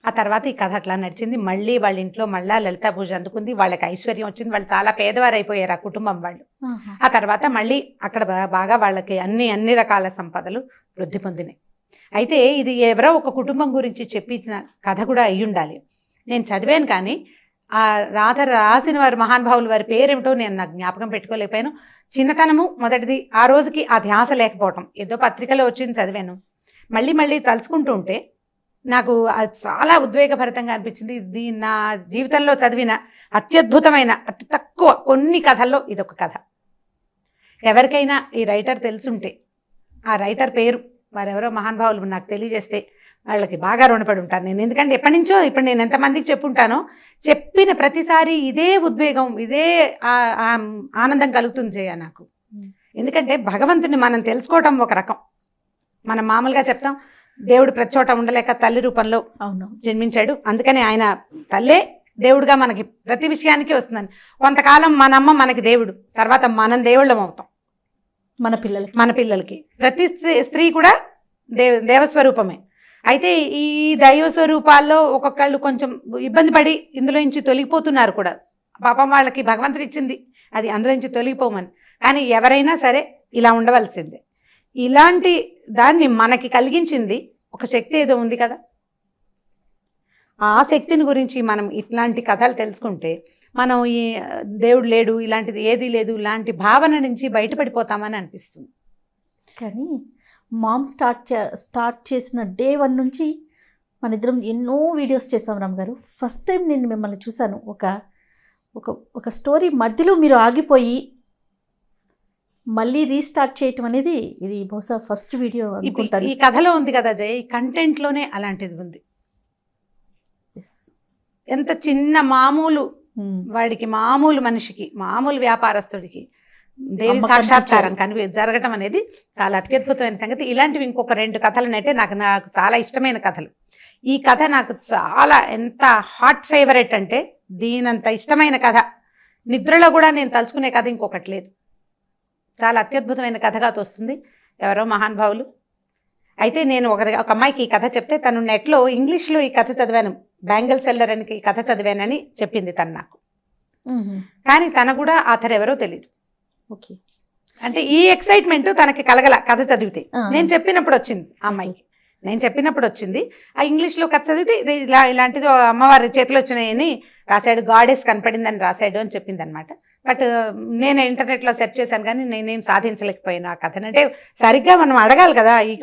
ఆ తర్వాత ఈ కథ అట్లా నడిచింది. మళ్ళీ వాళ్ళ ఇంట్లో మళ్ళా లలితా పూజ అందుకుంది. వాళ్ళకి ఐశ్వర్యం వచ్చింది. వాళ్ళు చాలా పేదవారు అయిపోయారు ఆ కుటుంబం వాళ్ళు. ఆ తర్వాత మళ్ళీ అక్కడ బాగా వాళ్ళకి అన్ని రకాల సంపదలు వృద్ధి పొందినాయి. అయితే ఇది ఎవరో ఒక కుటుంబం గురించి చెప్పించిన కథ కూడా అయ్యి ఉండాలి. నేను చదివాను, కానీ ఆ రాసిన వారి మహానుభావులు వారి పేరేమిటో నేను నాకు జ్ఞాపకం పెట్టుకోలేకపోయాను. చిన్నతనము మొదటిది, ఆ రోజుకి ఆ ధ్యాస లేకపోవటం. ఏదో పత్రికలో వచ్చింది చదివాను. మళ్ళీ తలుచుకుంటూ ఉంటే నాకు అది చాలా ఉద్వేగభరితంగా అనిపించింది. ఇది నా జీవితంలో చదివిన అత్యద్భుతమైన అతి తక్కువ కొన్ని కథల్లో ఇదొక కథ. ఎవరికైనా ఈ రైటర్ తెలుసుంటే ఆ రైటర్ పేరు, వారెవరో మహానుభావులు నాకు తెలియజేస్తే వాళ్ళకి బాగా రుణపడి ఉంటాను నేను. ఎందుకంటే ఎప్పటి నుంచో ఇప్పుడు నేను ఎంతమందికి చెప్పుంటానో, చెప్పిన ప్రతిసారి ఇదే ఉద్వేగం, ఇదే ఆనందం కలుగుతుంది జయ నాకు. ఎందుకంటే భగవంతుని మనం తెలుసుకోవటం ఒక రకం. మనం మామూలుగా చెప్తాం దేవుడు ప్రతి చోట ఉండలేక తల్లి రూపంలో జన్మించాడు, అందుకని ఆయన తల్లే దేవుడుగా మనకి ప్రతి విషయానికి వస్తుందని. కొంతకాలం మన అమ్మ మనకి దేవుడు, తర్వాత మనం దేవుళ్ళం అవుతాం మన పిల్లలకి. ప్రతి స్త్రీ కూడా దేవస్వరూపమే. అయితే ఈ దైవ స్వరూపాల్లో ఒక్కొక్కళ్ళు కొంచెం ఇబ్బంది పడి ఇందులో నుంచి తొలగిపోతున్నారు కూడా. పాపం వాళ్ళకి భగవంతుడు ఇచ్చింది అది అందులో నుంచి తొలగిపోమని. కానీ ఎవరైనా సరే ఇలా ఉండవలసిందే. ఇలాంటి దాన్ని మనకి కలిగించింది ఒక శక్తి ఏదో ఉంది కదా. ఆ శక్తిని గురించి మనం ఇట్లాంటి కథలు తెలుసుకుంటే మనం ఈ దేవుడు లేడు, ఇలాంటిది ఏదీ లేదు, ఇలాంటి భావన నుంచి బయటపడిపోతామని అనిపిస్తుంది. కానీ మామ్ స్టార్ట్ చేసిన డే 1 నుంచి మన ఇద్దరం ఎన్నో వీడియోస్ చేసాం రామ్ గారు. ఫస్ట్ టైం నేను మిమ్మల్ని చూశాను. ఒక స్టోరీ మధ్యలో మీరు ఆగిపోయి మళ్ళీ రీస్టార్ట్ చేయటం అనేది ఇది బహుశా ఫస్ట్ వీడియో అనుకుంటాను. ఈ కథలో ఉంది కదా జయ, ఈ కంటెంట్లోనే అలాంటిది ఉంది. ఎంత చిన్న మామూలు వాడికి, మామూలు మనిషికి, మామూలు వ్యాపారస్తుడికి దేవి సాక్షాత్కారం జరగటం అనేది చాలా అత్యద్భుతమైన సంగతి. ఇలాంటివి ఇంకొక 2 కథలనైతే నాకు చాలా ఇష్టమైన కథలు. ఈ కథ నాకు చాలా ఎంత హాట్ ఫేవరెట్ అంటే, దీనంత ఇష్టమైన కథ నిద్రలో కూడా నేను తలుచుకునే కథ ఇంకొకటి లేదు. చాలా అత్యద్భుతమైన కథగా తోస్తుంది. ఎవరో మహానుభావులు. అయితే నేను ఒక అమ్మాయికి ఈ కథ చెప్తే తను నెట్లో ఇంగ్లీష్లో ఈ కథ చదివాను, బ్యాంగిల్ సెల్లర్ అని ఈ కథ చదివానని చెప్పింది తను నాకు. కానీ తన కూడా ఆథర్ ఎవరో తెలియదు. ఓకే, అంటే ఈ ఎక్సైట్మెంట్ తనకి కలగల కథ చదివితే. నేను చెప్పినప్పుడు వచ్చింది ఆ అమ్మాయికి, ఆ ఇంగ్లీష్లో కథ చదివితే ఇది ఇలాంటిది అమ్మవారి చేతిలో వచ్చినాయని రాశాడు, గాడెస్ కనపడిందని రాశాడు అని చెప్పింది అనమాట. బట్ నేను ఇంటర్నెట్లో సెర్చ్ చేశాను, కానీ నేనేం సాధించలేకపోయాను ఆ కథను. అంటే సరిగ్గా మనం అడగాలి కదా ఈ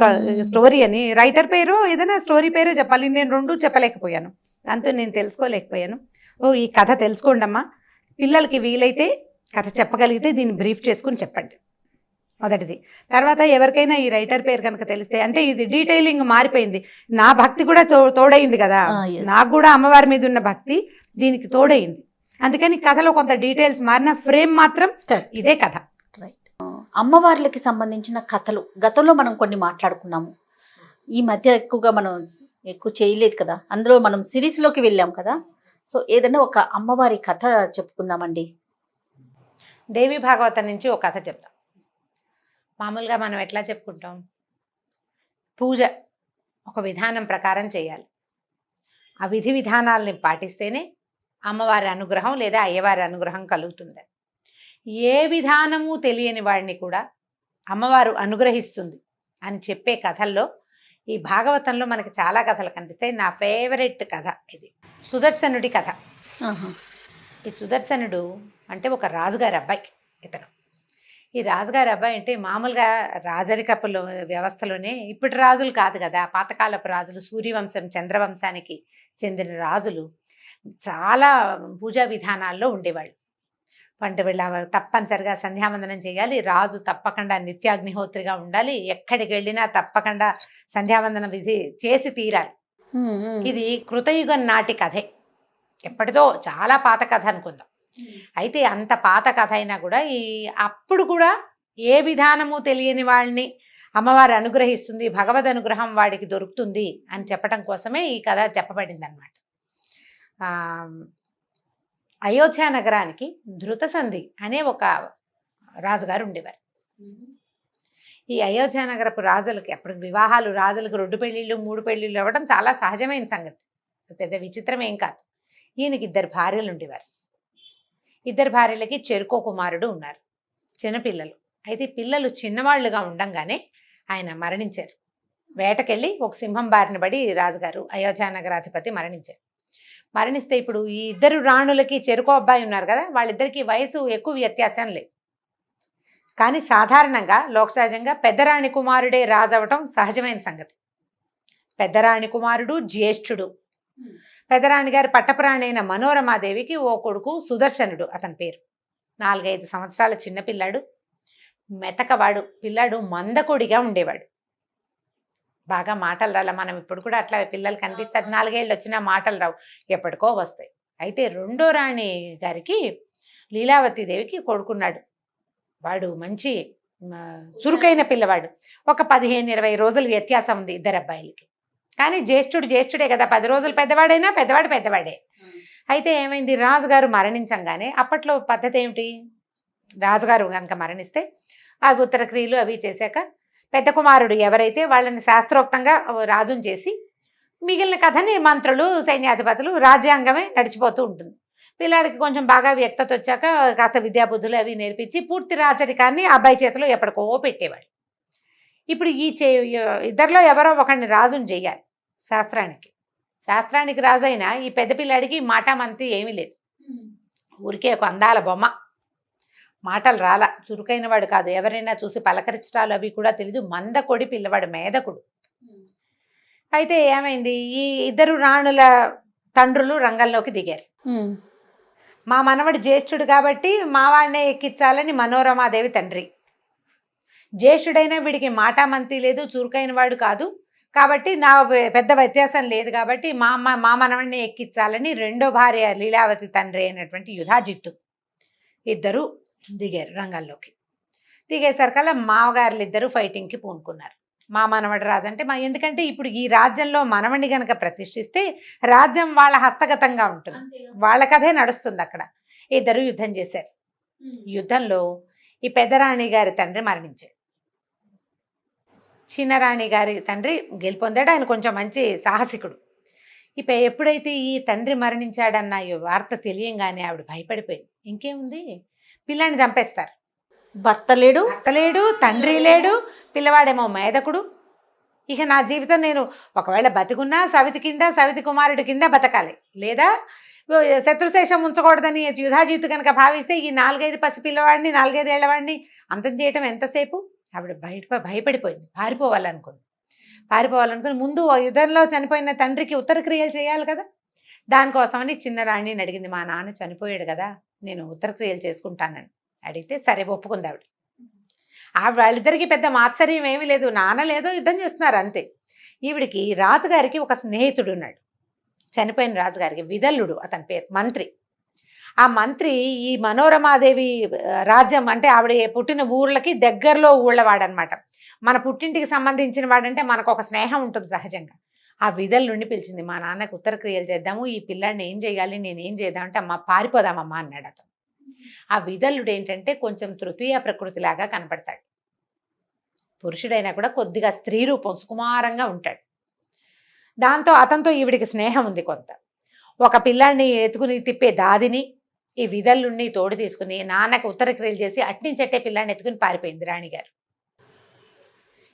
స్టోరీ అని, రైటర్ పేరు ఏదైనా స్టోరీ పేరు చెప్పాలి. నేను 2 చెప్పలేకపోయాను, దాంతో నేను తెలుసుకోలేకపోయాను. ఈ కథ తెలుసుకోండి అమ్మా, పిల్లలకి వీలైతే కథ చెప్పగలిగితే దీన్ని బ్రీఫ్ చేసుకుని చెప్పండి మొదటిది. తర్వాత ఎవరికైనా ఈ రైటర్ పేరు కనుక తెలిస్తే, అంటే ఇది డీటెయిలింగ్ మారిపోయింది, నా భక్తి కూడా తోడైంది కదా, నాకు కూడా అమ్మవారి మీద ఉన్న భక్తి దీనికి తోడైంది. అందుకని కథలో కొంత డీటెయిల్స్ మారిన, ఫ్రేమ్ మాత్రం ఇదే కథ. రైట్. అమ్మవార్లకి సంబంధించిన కథలు గతంలో మనం కొన్ని మాట్లాడుకున్నాము. ఈ మధ్య ఎక్కువగా మనం చేయలేదు కదా, అందులో మనం సిరీస్లోకి వెళ్ళాం కదా. సో ఏదైనా ఒక అమ్మవారి కథ చెప్పుకుందామండి. దేవి భాగవతం నుంచి ఒక కథ చెప్తాం. మామూలుగా మనం ఎట్లా చెప్పుకుంటాం, పూజ ఒక విధానం ప్రకారం చేయాలి. ఆ విధి విధానాలని పాటిస్తేనే అమ్మవారి అనుగ్రహం లేదా అయ్యవారి అనుగ్రహం కలుగుతుంది. ఏ విధానము తెలియని వాడిని కూడా అమ్మవారు అనుగ్రహిస్తుంది అని చెప్పే కథల్లో ఈ భాగవతంలో మనకి చాలా కథలు కనిపిస్తాయి. నా ఫేవరెట్ కథ ఇది సుదర్శనుడి కథ. ఈ సుదర్శనుడు అంటే ఒక రాజుగారి అబ్బాయి. ఇతను ఈ రాజుగారి అబ్బాయి అంటే మామూలుగా రాజరికపు వ్యవస్థలోనే ఇప్పటి రాజులు కాదు కదా, పాతకాలపు రాజులు, సూర్యవంశం చంద్రవంశానికి చెందిన రాజులు చాలా పూజా విధానాల్లో ఉండేవాళ్ళు. అంటే వీళ్ళ తప్పనిసరిగా సంధ్యావందనం చేయాలి, రాజు తప్పకుండా నిత్యాగ్నిహోత్రిగా ఉండాలి, ఎక్కడికి వెళ్ళినా తప్పకుండా సంధ్యావందనం విధి చేసి తీరాలి. ఇది కృతయుగం నాటి కథే, ఎప్పటిదో చాలా పాత కథ అనుకుందాం. అయితే అంత పాత కథ అయినా కూడా అప్పుడు కూడా ఏ విధానము తెలియని వాళ్ళని అమ్మవారు అనుగ్రహిస్తుంది, భగవద్ అనుగ్రహం వాడికి దొరుకుతుంది అని చెప్పడం కోసమే ఈ కథ చెప్పబడింది అనమాట. అయోధ్య నగరానికి ధృతసంధి అనే ఒక రాజుగారు ఉండేవారు. ఈ అయోధ్య నగరపు రాజులకి అప్పుడు వివాహాలు, రాజులకు 2 పెళ్ళిళ్ళు 3 పెళ్ళిళ్ళు అవ్వడం చాలా సహజమైన సంగతి, పెద్ద విచిత్రం ఏం కాదు. ఈయనకి 2 భార్యలు ఉండేవారు. 2 భార్యలకి చెరుకో కుమారుడు ఉన్నారు, చిన్నపిల్లలు. అయితే పిల్లలు చిన్నవాళ్లుగా ఉండంగానే ఆయన మరణించారు. వేటకెళ్ళి ఒక సింహం బారిన పడి రాజుగారు అయోధ్య నగరాధిపతి మరణించారు. మరణిస్తే ఇప్పుడు ఈ 2 రాణులకి చెరుకో అబ్బాయి ఉన్నారు కదా, వాళ్ళిద్దరికీ వయసు ఎక్కువ వ్యత్యాసం లేదు. కానీ సాధారణంగా లోకసహజంగా పెద్దరాణి కుమారుడే రాజు అవటం సహజమైన సంగతి. పెద్దరాణి కుమారుడు జ్యేష్ఠుడు. పెద్దరాణి గారి పట్టపురాణి అయిన మనోరమాదేవికి ఓ కొడుకు సుదర్శనుడు, అతని పేరు. 4-5 సంవత్సరాల చిన్నపిల్లాడు, మెతకవాడు పిల్లాడు, మందకొడిగా ఉండేవాడు. బాగా మాటలు రాల. మనం ఇప్పుడు కూడా అట్లా పిల్లలు కనిపిస్తారు, 4 ఏళ్ళు వచ్చినా మాటలు రావు, ఎప్పటికో వస్తాయి. అయితే 2వ రాణి గారికి లీలావతీదేవికి కొడుకున్నాడు. వాడు మంచి చురుకైన పిల్లవాడు. ఒక 15-20 రోజుల వ్యత్యాసం ఉంది 2 అబ్బాయిలకి. కానీ జ్యేష్ఠుడే కదా, 10 రోజులు పెద్దవాడైనా పెద్దవాడే. అయితే ఏమైంది, రాజుగారు మరణించంగానే అప్పట్లో పద్ధతి ఏమిటి, రాజుగారు కనుక మరణిస్తే ఆ ఉత్తర క్రియలు అవి చేశాక పెద్ద కుమారుడు ఎవరైతే వాళ్ళని శాస్త్రోక్తంగా రాజుని చేసి మిగిలిన కథని మంత్రులు, సైన్యాధిపతులు, రాజ్యాంగమే నడిచిపోతూ ఉంటుంది. పిల్లాడికి కొంచెం బాగా వ్యక్తత వచ్చాక కాస్త విద్యాబుద్ధులు అవి నేర్పించి పూర్తి రాజరికాన్ని అబ్బాయి చేతిలో ఎప్పటికో పెట్టేవాడు. ఇప్పుడు ఈ 2లో ఎవరో ఒకరిని రాజుని చెయ్యాలి. శాస్త్రానికి రాజైనా ఈ పెద్ద పిల్లాడికి మాటామంతి ఏమీ లేదు, ఊరికే ఒక అందాల బొమ్మ, మాటలు రాల, చురుకైన వాడు కాదు, ఎవరైనా చూసి పలకరించడాలు అవి కూడా తెలీదు, మందకొడి పిల్లవాడు, మేధకుడు. అయితే ఏమైంది, ఈ 2 రాణుల తండ్రులు రంగంలోకి దిగారు. మా మనవడు జ్యేష్ఠుడు కాబట్టి మా వాడినే ఎక్కించాలని మనోరమాదేవి తండ్రి. జ్యేష్ఠుడైనా వీడికి మాటామంతి లేదు, చురుకైన వాడు కాదు కాబట్టి నా పెద్ద వ్యత్యాసం లేదు కాబట్టి మా మనవడిని ఎక్కించాలని 2వ భార్య లీలావతి తండ్రి అయినటువంటి యుధాజిత్తు 2 దిగారు రంగంలోకి. దిగేసరికల్లా మామగారులు 2 ఫైటింగ్కి పూనుకున్నారు. మా మనవడి రాజు అంటే ఎందుకంటే ఇప్పుడు ఈ రాజ్యంలో మనవడిని గనక ప్రతిష్ఠిస్తే రాజ్యం వాళ్ళ హస్తగతంగా ఉంటుంది, వాళ్ళ కథే నడుస్తుంది. అక్కడ 2 యుద్ధం చేశారు. యుద్ధంలో ఈ పెద్దరాణి గారి తండ్రి మరణించాడు. చిన్నరాణి గారి తండ్రి గెలుపొందాడు. ఆయన కొంచెం మంచి సాహసికుడు. ఎప్పుడైతే ఈ తండ్రి మరణించాడన్న ఈ వార్త తెలియంగానే ఆవిడ భయపడిపోయింది. ఇంకేముంది, పిల్లాన్ని చంపేస్తారు. భర్త లేడు, తండ్రి లేడు, పిల్లవాడేమో మేధకుడు. ఇక నా జీవితం నేను ఒకవేళ బతికున్నా సవితి కుమారుడి కింద బతకాలి, లేదా శత్రుశేషం ఉంచకూడదని యుధాజిత్తు కనుక భావిస్తే ఈ 4-5 పసి పిల్లవాడిని 4-5 ఏళ్లవాడిని అంతం చేయటం ఎంతసేపు. ఆవిడ భయపడిపోయింది, పారిపోవాలనుకుని ముందు యుద్ధంలో చనిపోయిన తండ్రికి ఉత్తర క్రియలు చేయాలి కదా. దానికోసమని చిన్నరాణిని అడిగింది, మా నాన్న చనిపోయాడు కదా, నేను ఉత్తర క్రియలు చేసుకుంటానని అడిగితే సరే ఒప్పుకుంది ఆవిడ. వాళ్ళిద్దరికీ పెద్ద మాత్సర్యం ఏమీ లేదు, నాన్న లేదో యుద్ధం చేస్తున్నారు అంతే. ఈవిడికి రాజుగారికి ఒక స్నేహితుడు ఉన్నాడు, చనిపోయిన రాజుగారికి విదల్లుడు అతని పేరు, మంత్రి. ఆ మంత్రి ఈ మనోరమాదేవి రాజ్యం అంటే ఆవిడ పుట్టిన ఊర్లకి దగ్గరలో ఊళ్ళవాడనమాట. మన పుట్టింటికి సంబంధించిన వాడంటే మనకు ఒక స్నేహం ఉంటుంది సహజంగా. ఆ విదల్లుండి పిలిచింది, మా నాన్నకు ఉత్తర క్రియలు చేద్దాము, ఈ పిల్లాడిని ఏం చేయాలి, నేనేం చేద్దామంటే అమ్మ పారిపోదామమ్మా అన్నాడు అతను. ఆ విదల్లుడు ఏంటంటే కొంచెం తృతీయ ప్రకృతిలాగా కనపడతాడు, పురుషుడైనా కూడా కొద్దిగా స్త్రీ రూపం, సుకుమారంగా ఉంటాడు. దాంతో అతనితో ఈవిడికి స్నేహం ఉంది కొంత. ఒక పిల్లాడిని ఎత్తుకుని తిప్పే దాదిని ఈ విదల్లుణ్ణి తోడు తీసుకుని నాన్నకు ఉత్తర క్రియలు చేసి అట్టించట్టే పిల్లాడిని ఎత్తుకుని పారిపోయింది రాణిగారు.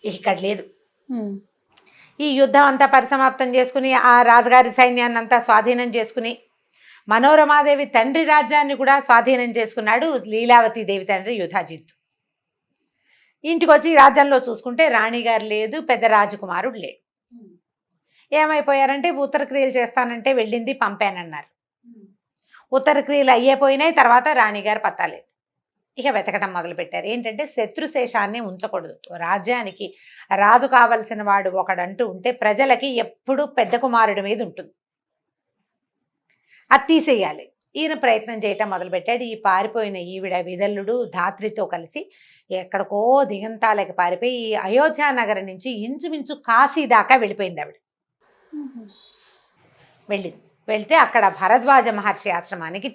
ఇక్కడ లేదు. ఈ యుద్ధం అంతా పరిసమాప్తం చేసుకుని ఆ రాజుగారి సైన్యాన్ని అంతా స్వాధీనం చేసుకుని మనోరమాదేవి తండ్రి రాజ్యాన్ని కూడా స్వాధీనం చేసుకున్నాడు లీలావతి దేవి తండ్రి యుధాజిత్తు. ఇంటికి వచ్చి రాజ్యంలో చూసుకుంటే రాణిగారు లేదు, పెద్ద రాజకుమారుడు లేడు. ఏమైపోయారంటే ఉత్తర క్రియలు చేస్తానంటే వెళ్ళింది, పంపానన్నారు. ఉత్తర క్రియలు అయ్యేపోయినాయి. తర్వాత రాణిగారు పత్తాలేదు. ఇక వెతకటం మొదలుపెట్టారు. ఏంటంటే శత్రుశేషాన్ని ఉంచకూడదు. రాజ్యానికి రాజు కావలసిన వాడు ఒకడంటూ ఉంటే ప్రజలకి ఎప్పుడూ పెద్ద కుమారుడి మీద ఉంటుంది, అది తీసేయాలి. ఈయన ప్రయత్నం చేయటం మొదలుపెట్టాడు. ఈ పారిపోయిన ఈవిడ విదల్లుడు ధాత్రితో కలిసి ఎక్కడికో దిగంతాలకి పారిపోయి ఈ అయోధ్య నగరం నుంచి ఇంచుమించు కాశీ దాకా వెళ్ళిపోయింది ఆవిడ. వెళ్తే అక్కడ భరద్వాజ మహర్షి ఆశ్రమానికి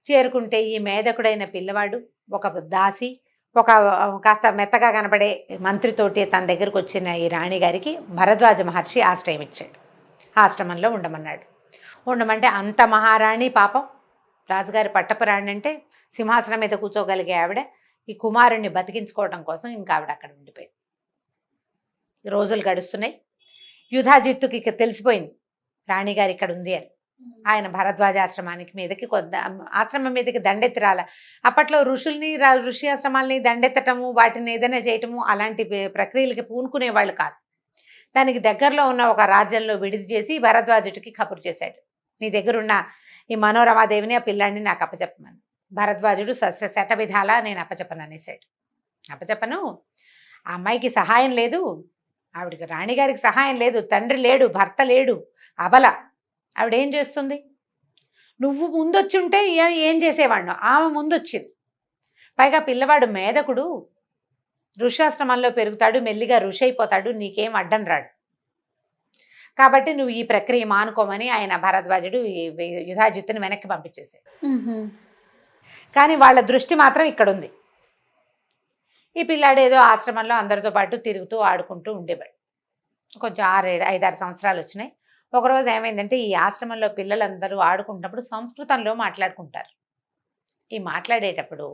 చేరుకుంటే ఈ మేధకుడైన పిల్లవాడు ఒక దాసి ఒక కాస్త మెత్తగా కనపడే మంత్రితోటి తన దగ్గరకు వచ్చిన ఈ రాణిగారికి భరద్వాజ మహర్షి ఆశ్రయం ఇచ్చాడు. ఆశ్రమంలో ఉండమన్నాడు. ఉండమంటే అంత మహారాణి పాపం రాజుగారి పట్టపురాణి అంటే సింహాసనం మీద కూర్చోగలిగే ఆవిడ ఈ కుమారుణ్ణి బతికించుకోవడం కోసం ఇంకా ఆవిడ అక్కడ ఉండిపోయింది. రోజులు గడుస్తున్నాయి. యుధాజిత్తుకి ఇక తెలిసిపోయింది రాణిగారు ఇక్కడ ఉంది అని. ఆయన భరద్వాజ ఆశ్రమానికి మీదకి ఆశ్రమం మీదకి దండెత్తి రాల. అప్పట్లో ఋషి ఆశ్రమాలని దండెత్తటము వాటిని ఏదైనా చేయటము అలాంటి ప్రక్రియలకి పూనుకునేవాళ్ళు కాదు. దానికి దగ్గరలో ఉన్న ఒక రాజ్యంలో విడిది చేసి భరద్వాజుడికి కబురు చేశాడు, నీ దగ్గరున్న ఈ మనోరమాదేవిని ఆ పిల్లాడిని నాకు అప్పచెప్పమని. భరద్వాజుడు శతవిధాలా నేను అప్పచెప్పను అనేసాడు. అప్పచెప్పను, ఆ అమ్మాయికి సహాయం లేదు, ఆవిడకి రాణిగారికి సహాయం లేదు, తండ్రి లేడు, భర్త లేడు, అబల, ఆవిడేం చేస్తుంది? నువ్వు ముందొచ్చి ఉంటే ఏం చేసేవాడినో, ఆమె ముందొచ్చింది. పైగా పిల్లవాడు మేధకుడు, ఋషాశ్రమంలో పెరుగుతాడు, మెల్లిగా ఋషి అయిపోతాడు, నీకేం అడ్డం రాడు. కాబట్టి నువ్వు ఈ ప్రక్రియ మానుకోమని ఆయన భరద్వాజుడు యుధాజిత్తుని వెనక్కి పంపించేశాడు. కానీ వాళ్ళ దృష్టి మాత్రం ఇక్కడ ఉంది. ఈ పిల్లాడు ఏదో ఆశ్రమంలో అందరితో పాటు తిరుగుతూ ఆడుకుంటూ ఉండేవాడు. కొంచెం 5-6 సంవత్సరాలు వచ్చినాయి. ఒకరోజు ఏమైందంటే ఈ ఆశ్రమంలో పిల్లలందరూ ఆడుకుంటున్నప్పుడు సంస్కృతంలో మాట్లాడుకుంటారు. ఈ మాట్లాడేటప్పుడు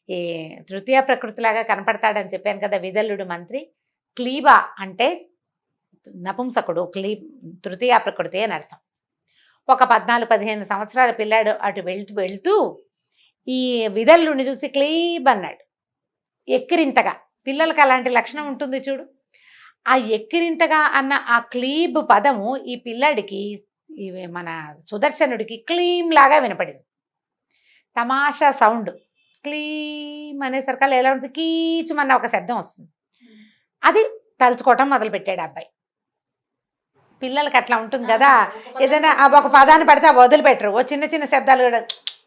ఈ తృతీయ ప్రకృతిలాగా కనపడతాడని చెప్పాను కదా విదల్లుడు మంత్రి. క్లీబా అంటే నపుంసకుడు, తృతీయ ప్రకృతి అని అర్థం. ఒక 14-15 సంవత్సరాల పిల్లాడు అటు వెళ్తూ ఈ విదల్లుడిని చూసి క్లీబ్ అన్నాడు. ఎక్కిరింతగా, పిల్లలకి అలాంటి లక్షణం ఉంటుంది చూడు. ఆ ఎక్కిరింతగా అన్న ఆ క్లీబ్ పదము ఈ పిల్లాడికి మన సుదర్శనుడికి క్లీమ్ లాగా వినపడింది. తమాషా సౌండ్ క్లీమ్ అనేసరికల్లా ఎలా ఉంటుంది, కీచుమన్న ఒక శబ్దం వస్తుంది. అది తలుచుకోవటం మొదలుపెట్టాడు అబ్బాయి. పిల్లలకి అట్లా ఉంటుంది కదా, ఏదైనా ఒక పదాన్ని పడితే వదిలిపెట్టరు. ఓ చిన్న చిన్న శబ్దాలు కూడా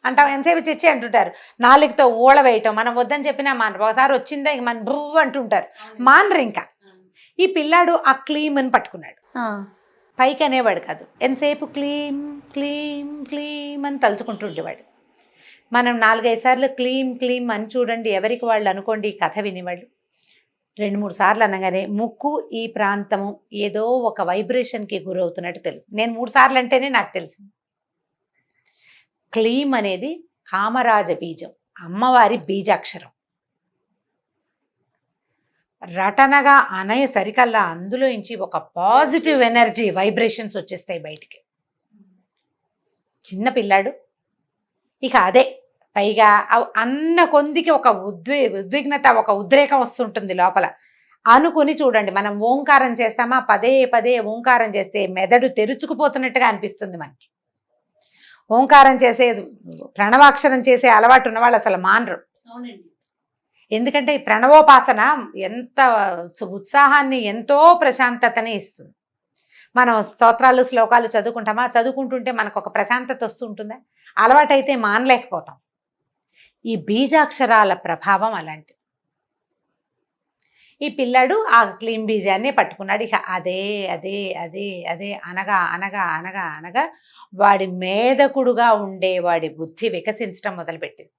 అంటాం, ఎంతసేపు చిచ్చి అంటుంటారు. నాలుగుతో ఊళ వేయటం, మనం వద్దని చెప్పినా మానరు. ఒకసారి వచ్చిందా ఇక మన భూ అంటుంటారు, మానరు. ఇంకా ఈ పిల్లాడు ఆ క్లీమ్ అని పట్టుకున్నాడు. పైకి అనేవాడు కాదు, ఎంతసేపు క్లీమ్ క్లీమ్ క్లీమ్ అని తలుచుకుంటుండేవాడు. మనం 4-5 సార్లు క్లీమ్ క్లీమ్ అని చూడండి, ఎవరికి వాళ్ళు అనుకోండి. ఈ కథ వినేవాళ్ళు 2-3 సార్లు అనగానే ముక్కు ఈ ప్రాంతము ఏదో ఒక వైబ్రేషన్కి గురవుతున్నట్టు తెలుసు. నేను 3 సార్లు అంటేనే నాకు తెలిసింది. క్లీమ్ అనేది కామరాజ బీజం, అమ్మవారి బీజాక్షరం. రటనగా అనయ సరికల్లా అందులో నుంచి ఒక పాజిటివ్ ఎనర్జీ వైబ్రేషన్స్ వచ్చేస్తాయి బయటికి. చిన్న పిల్లాడు ఇక అదే పైగా అన్న కొందికి ఒక ఉద్విగ్నత, ఒక ఉద్రేకం వస్తుంటుంది లోపల. అనుకుని చూడండి, మనం ఓంకారం చేస్తామా, పదే పదే ఓంకారం చేస్తే మెదడు తెరుచుకుపోతున్నట్టుగా అనిపిస్తుంది మనకి. ఓంకారం చేసే ప్రణవాక్షరం చేసే అలవాటు ఉన్న వాళ్ళు అసలు మానరు. ఎందుకంటే ఈ ప్రణవోపాసన ఎంత ఉత్సాహాన్ని, ఎంతో ప్రశాంతతని ఇస్తుంది. మనం స్తోత్రాలు శ్లోకాలు చదువుకుంటామా, చదువుకుంటుంటే మనకు ఒక ప్రశాంతత వస్తుంటుందా? అలవాటైతే మానలేకపోతాం. ఈ బీజాక్షరాల ప్రభావం అలాంటిది. ఈ పిల్లాడు ఆ క్లీం బీజాన్ని పట్టుకున్నాడు. ఇక అదే అదే అదే అదే అనగా అనగా అనగా అనగా వాడి మేధకుడుగా ఉండే వాడి బుద్ధి వికసించడం మొదలుపెట్టింది.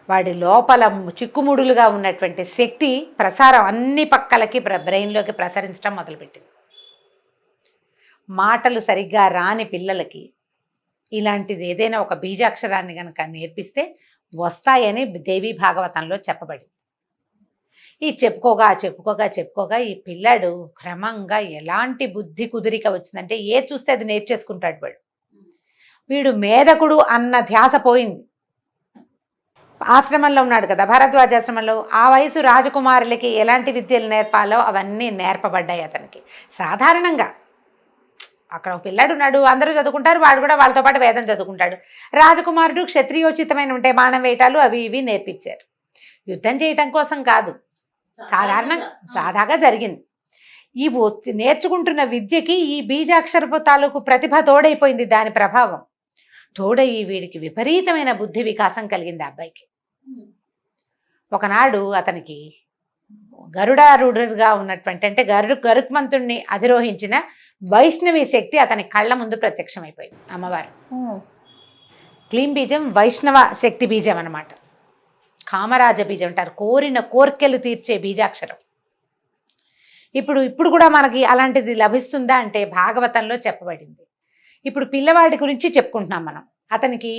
వాడి లోపల చిక్కుముడులుగా ఉన్నటువంటి శక్తి ప్రసారం అన్ని పక్కలకి బ్రెయిన్లోకి ప్రసరించడం మొదలుపెట్టింది. మాటలు సరిగ్గా రాని పిల్లలకి ఇలాంటిది ఏదైనా ఒక బీజాక్షరాన్ని కనుక నేర్పిస్తే వస్తాయని దేవి భాగవతంలో చెప్పబడింది. ఈ చెప్పుకోగా ఈ పిల్లాడు క్రమంగా ఎలాంటి బుద్ధి కుదిరిక వచ్చిందంటే చూస్తే అది నేర్చేసుకుంటాడు. వీడు మేధకుడు అన్న ధ్యాస పోయింది. ఆశ్రమంలో ఉన్నాడు కదా, భరద్వాజాశ్రమంలో. ఆ వయసు రాజకుమారులకి ఎలాంటి విద్యలు నేర్పాలో అవన్నీ నేర్పబడ్డాయి అతనికి. సాధారణంగా అక్కడ ఒక పిల్లాడు ఉన్నాడు, అందరూ చదువుకుంటారు, వాడు కూడా వాళ్ళతో పాటు వేదం చదువుకుంటాడు. రాజకుమారుడు క్షత్రియోచితమైన ఉంటే బాణం వేయటాలు అవి ఇవి నేర్పించారు. యుద్ధం చేయటం కోసం కాదు, సాదాగా జరిగింది. ఈ నేర్చుకుంటున్న విద్యకి ఈ బీజాక్షరపు తాలూకు ప్రతిభ తోడైపోయింది. దాని ప్రభావం తోడయి వీడికి విపరీతమైన బుద్ధి వికాసం కలిగింది ఆ అబ్బాయికి. ఒకనాడు అతనికి గరుడారూఢుడుగా ఉన్నటువంటి అంటే గరుక్మంతుణ్ణి అధిరోహించిన వైష్ణవి శక్తి అతని కళ్ళ ముందు ప్రత్యక్షమైపోయింది. అమ్మవారు క్లీం బీజం వైష్ణవ శక్తి బీజం అన్నమాట. కామరాజ బీజం అంటారు, కోరిన కోర్కెలు తీర్చే బీజాక్షరం. ఇప్పుడు కూడా మనకి అలాంటిది లభిస్తుందా అంటే భాగవతంలో చెప్పబడింది. ఇప్పుడు పిల్లవాడి గురించి చెప్పుకుంటున్నాం మనం. అతనికి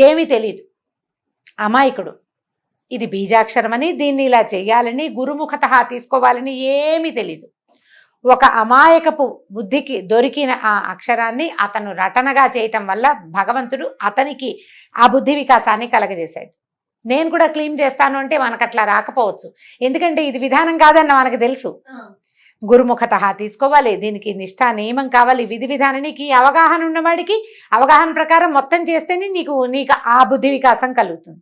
ఏమీ తెలియదు, అమాయకుడు. ఇది బీజాక్షరం అని, దీన్ని ఇలా చేయాలని, గురుముఖత తీసుకోవాలని ఏమీ తెలీదు. ఒక అమాయకపు బుద్ధికి దొరికిన ఆ అక్షరాన్ని అతను రటనగా చేయటం వల్ల భగవంతుడు అతనికి ఆ బుద్ధి వికాసాన్ని కలగజేశాడు. నేను కూడా క్లీన్ చేస్తాను అంటే మనకు అట్లా రాకపోవచ్చు, ఎందుకంటే ఇది విధానం కాదన్న మనకు తెలుసు. గురుముఖత తీసుకోవాలి, దీనికి నిష్ఠా నియమం కావాలి, విధి విధానానికి అవగాహన ఉన్నవాడికి అవగాహన ప్రకారం మొత్తం చేస్తేనే నీకు ఆ బుద్ధి వికాసం కలుగుతుంది.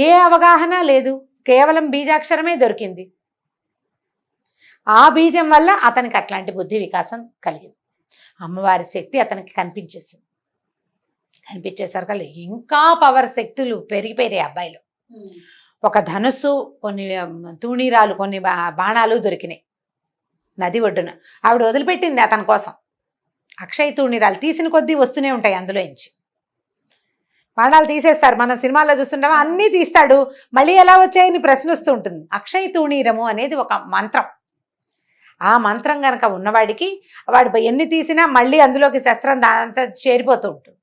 ఏ అవగాహన లేదు, కేవలం బీజాక్షరమే దొరికింది. ఆ బీజం వల్ల అతనికి అట్లాంటి బుద్ధి వికాసం కలిగింది. అమ్మవారి శక్తి అతనికి కనిపించేసింది. కనిపించేసరికి ఇంకా పవర్ శక్తులు పెరిగిపోయాయి అబ్బాయిలో. ఒక ధనుస్సు, కొన్ని తూణీరాలు, కొన్ని బాణాలు దొరికినాయి నది ఒడ్డున. ఆవిడ వదిలిపెట్టింది అతని కోసం. అక్షయ తూణీరాలు తీసిన కొద్దీ వస్తూనే ఉంటాయి అందులో నుంచి. బాణాలు తీసేస్తారు, మనం సినిమాల్లో చూస్తుంటామో అన్నీ తీస్తాడు, మళ్ళీ ఎలా వచ్చాయని ప్రశ్న వస్తూ ఉంటుంది. అక్షయ తూణీరము అనేది ఒక మంత్రం. ఆ మంత్రం కనుక ఉన్నవాడికి వాడు ఎన్ని తీసినా మళ్ళీ అందులోకి శస్త్రం దాంతా చేరిపోతూ ఉంటుంది.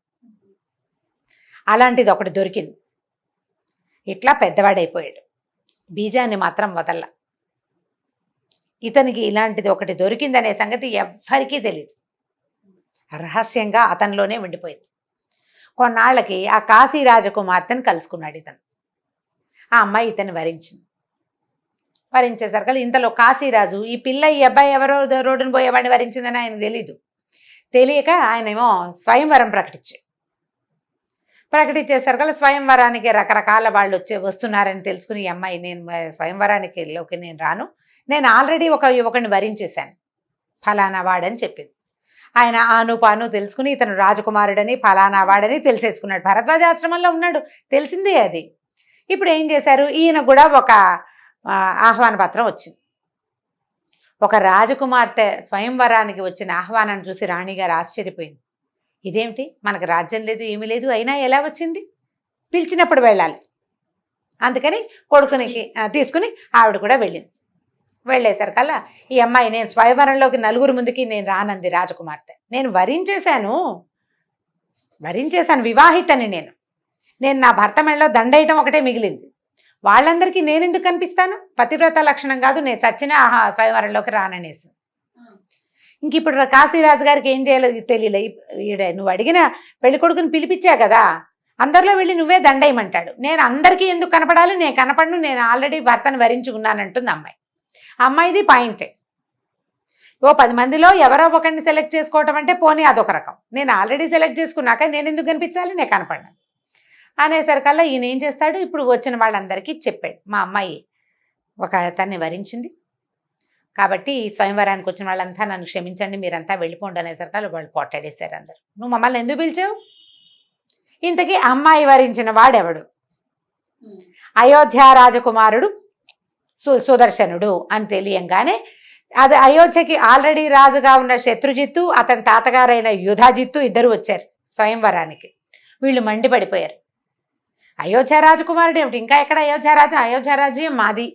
అలాంటిది ఒకటి దొరికింది. ఇట్లా పెద్దవాడైపోయాడు, బీజాన్ని మాత్రం వదల్ల. ఇతనికి ఇలాంటిది ఒకటి దొరికిందనే సంగతి ఎవ్వరికీ తెలియదు, రహస్యంగా అతనిలోనే ఉండిపోయింది. కొన్నాళ్ళకి ఆ కాశీ రాజకుమార్తెను కలుసుకున్నాడు ఇతను. ఆ అమ్మాయి ఇతన్ని వరించేసరికి ఇంతలో కాశీరాజు ఈ అబ్బాయి ఎవరో రోడ్డును పోయేవాడిని వరించిందని ఆయన తెలియక ఆయనేమో స్వయంవరం ప్రకటించేసరికి స్వయంవరానికి రకరకాల వాళ్ళు వస్తున్నారని తెలుసుకుని ఈ అమ్మాయి, నేను స్వయంవరానికి నేను రాను, నేను ఆల్రెడీ ఒకరిని వరించేశాను, ఫలానా వాడని చెప్పింది. ఆయన ఆనుపాను తెలుసుకుని ఇతను రాజకుమారుడని ఫలానా వాడని తెలిసేసుకున్నాడు. భరద్వాజాశ్రమంలో ఉన్నాడు, తెలిసిందే అది. ఇప్పుడు ఏం చేశారు, ఈయన కూడా ఒక ఆహ్వాన పత్రం వచ్చింది. ఒక రాజకుమార్తె స్వయంవరానికి వచ్చిన ఆహ్వానాన్ని చూసి రాణిగారు ఆశ్చర్యపోయింది. ఇదేమిటి, మనకు రాజ్యం లేదు ఏమీ లేదు, అయినా ఎలా వచ్చింది, పిలిచినప్పుడు వెళ్ళాలి. అందుకని కొడుకునికి తీసుకుని ఆవిడ కూడా వెళ్ళింది. వెళ్ళేసరికల్లా ఈ అమ్మాయి, నేను స్వయంవరంలోకి నలుగురు ముందుకి నేను రానంది రాజకుమార్తె. నేను వరించేశాను, వివాహితని నేను నా భర్త మెడలో దండేయటం ఒకటే మిగిలింది. వాళ్ళందరికీ నేను ఎందుకు కనిపిస్తాను, పతివ్రత లక్షణం కాదు, నేను చచ్చిన స్వయంవరంలోకి రాననేసి. ఇంక ఇప్పుడు కాశీరాజు గారికి ఏం చేయాలో తెలియలే. నువ్వు అడిగిన పెళ్లి కొడుకుని పిలిపించా కదా, అందరిలో వెళ్ళి నువ్వే దండేయమంటాడు. నేను అందరికీ ఎందుకు కనపడాలి, నేను కనపడను, నేను ఆల్రెడీ భర్తను వరించుకున్నానంటుంది అమ్మాయి. అమ్మాయిది పాయింటే. 10 మందిలో ఎవరో ఒకరిని సెలెక్ట్ చేసుకోవటం అంటే పోనీ అదొక రకం, నేను ఆల్రెడీ సెలెక్ట్ చేసుకున్నాక నేను ఎందుకు కనిపించాలి, నేను కనపడ్డాను అనేసరికల్లా ఈయన ఏం చేస్తాడు, ఇప్పుడు వచ్చిన వాళ్ళందరికీ చెప్పాడు, మా అమ్మాయి ఒక అతన్ని వరించింది కాబట్టి స్వయంవరానికి వచ్చిన వాళ్ళంతా నన్ను క్షమించండి, మీరంతా వెళ్ళిపోండి అనేసరికల్లా వాళ్ళు కొట్టాడేశారు అందరు. నువ్వు మమ్మల్ని ఎందుకు పిలిచావు, ఇంతకీ అమ్మాయి వరించిన వాడెవడు, అయోధ్య రాజకుమారుడు సుదర్శనుడు అని తెలియంగానే అది అయోధ్యకి ఆల్రెడీ రాజుగా ఉన్న శత్రుజిత్తు, అతని తాతగారైన యుధాజిత్తు ఇద్దరు వచ్చారు స్వయంవరానికి. వీళ్ళు మండిపడిపోయారు, అయోధ్య రాజకుమారుడు ఏమిటి, ఇంకా ఎక్కడ అయోధ్యరాజు, అయోధ్యరాజ్యం మాది,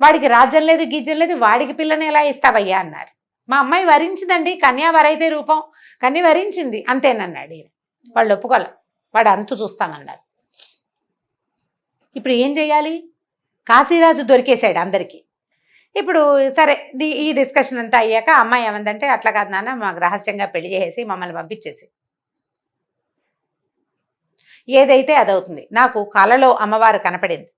వాడికి రాజ్యం లేదు గీజ్యం లేదు, వాడికి పిల్లని ఎలా ఇస్తావయ్యా అన్నారు. మా అమ్మాయి వరించిందండి, కన్యా వరైతే రూపం, కన్య వరించింది అంతేనన్నాడు ఈయన. వాళ్ళు ఒప్పుకోలే, వాడు అంతు చూస్తామన్నారు. ఇప్పుడు ఏం చేయాలి? కాశీరాజు దొరికేశాడు అందరికీ. ఇప్పుడు సరే ఈ డిస్కషన్ అంతా అయ్యాక అమ్మాయి ఏమందంటే, అట్లా కాదు నాన్న, మాకు రహస్యంగా పెళ్లి చేసేసి మమ్మల్ని పంపించేసి, ఏదైతే అదవుతుంది. నాకు కలలో అమ్మవారు కనపడింది,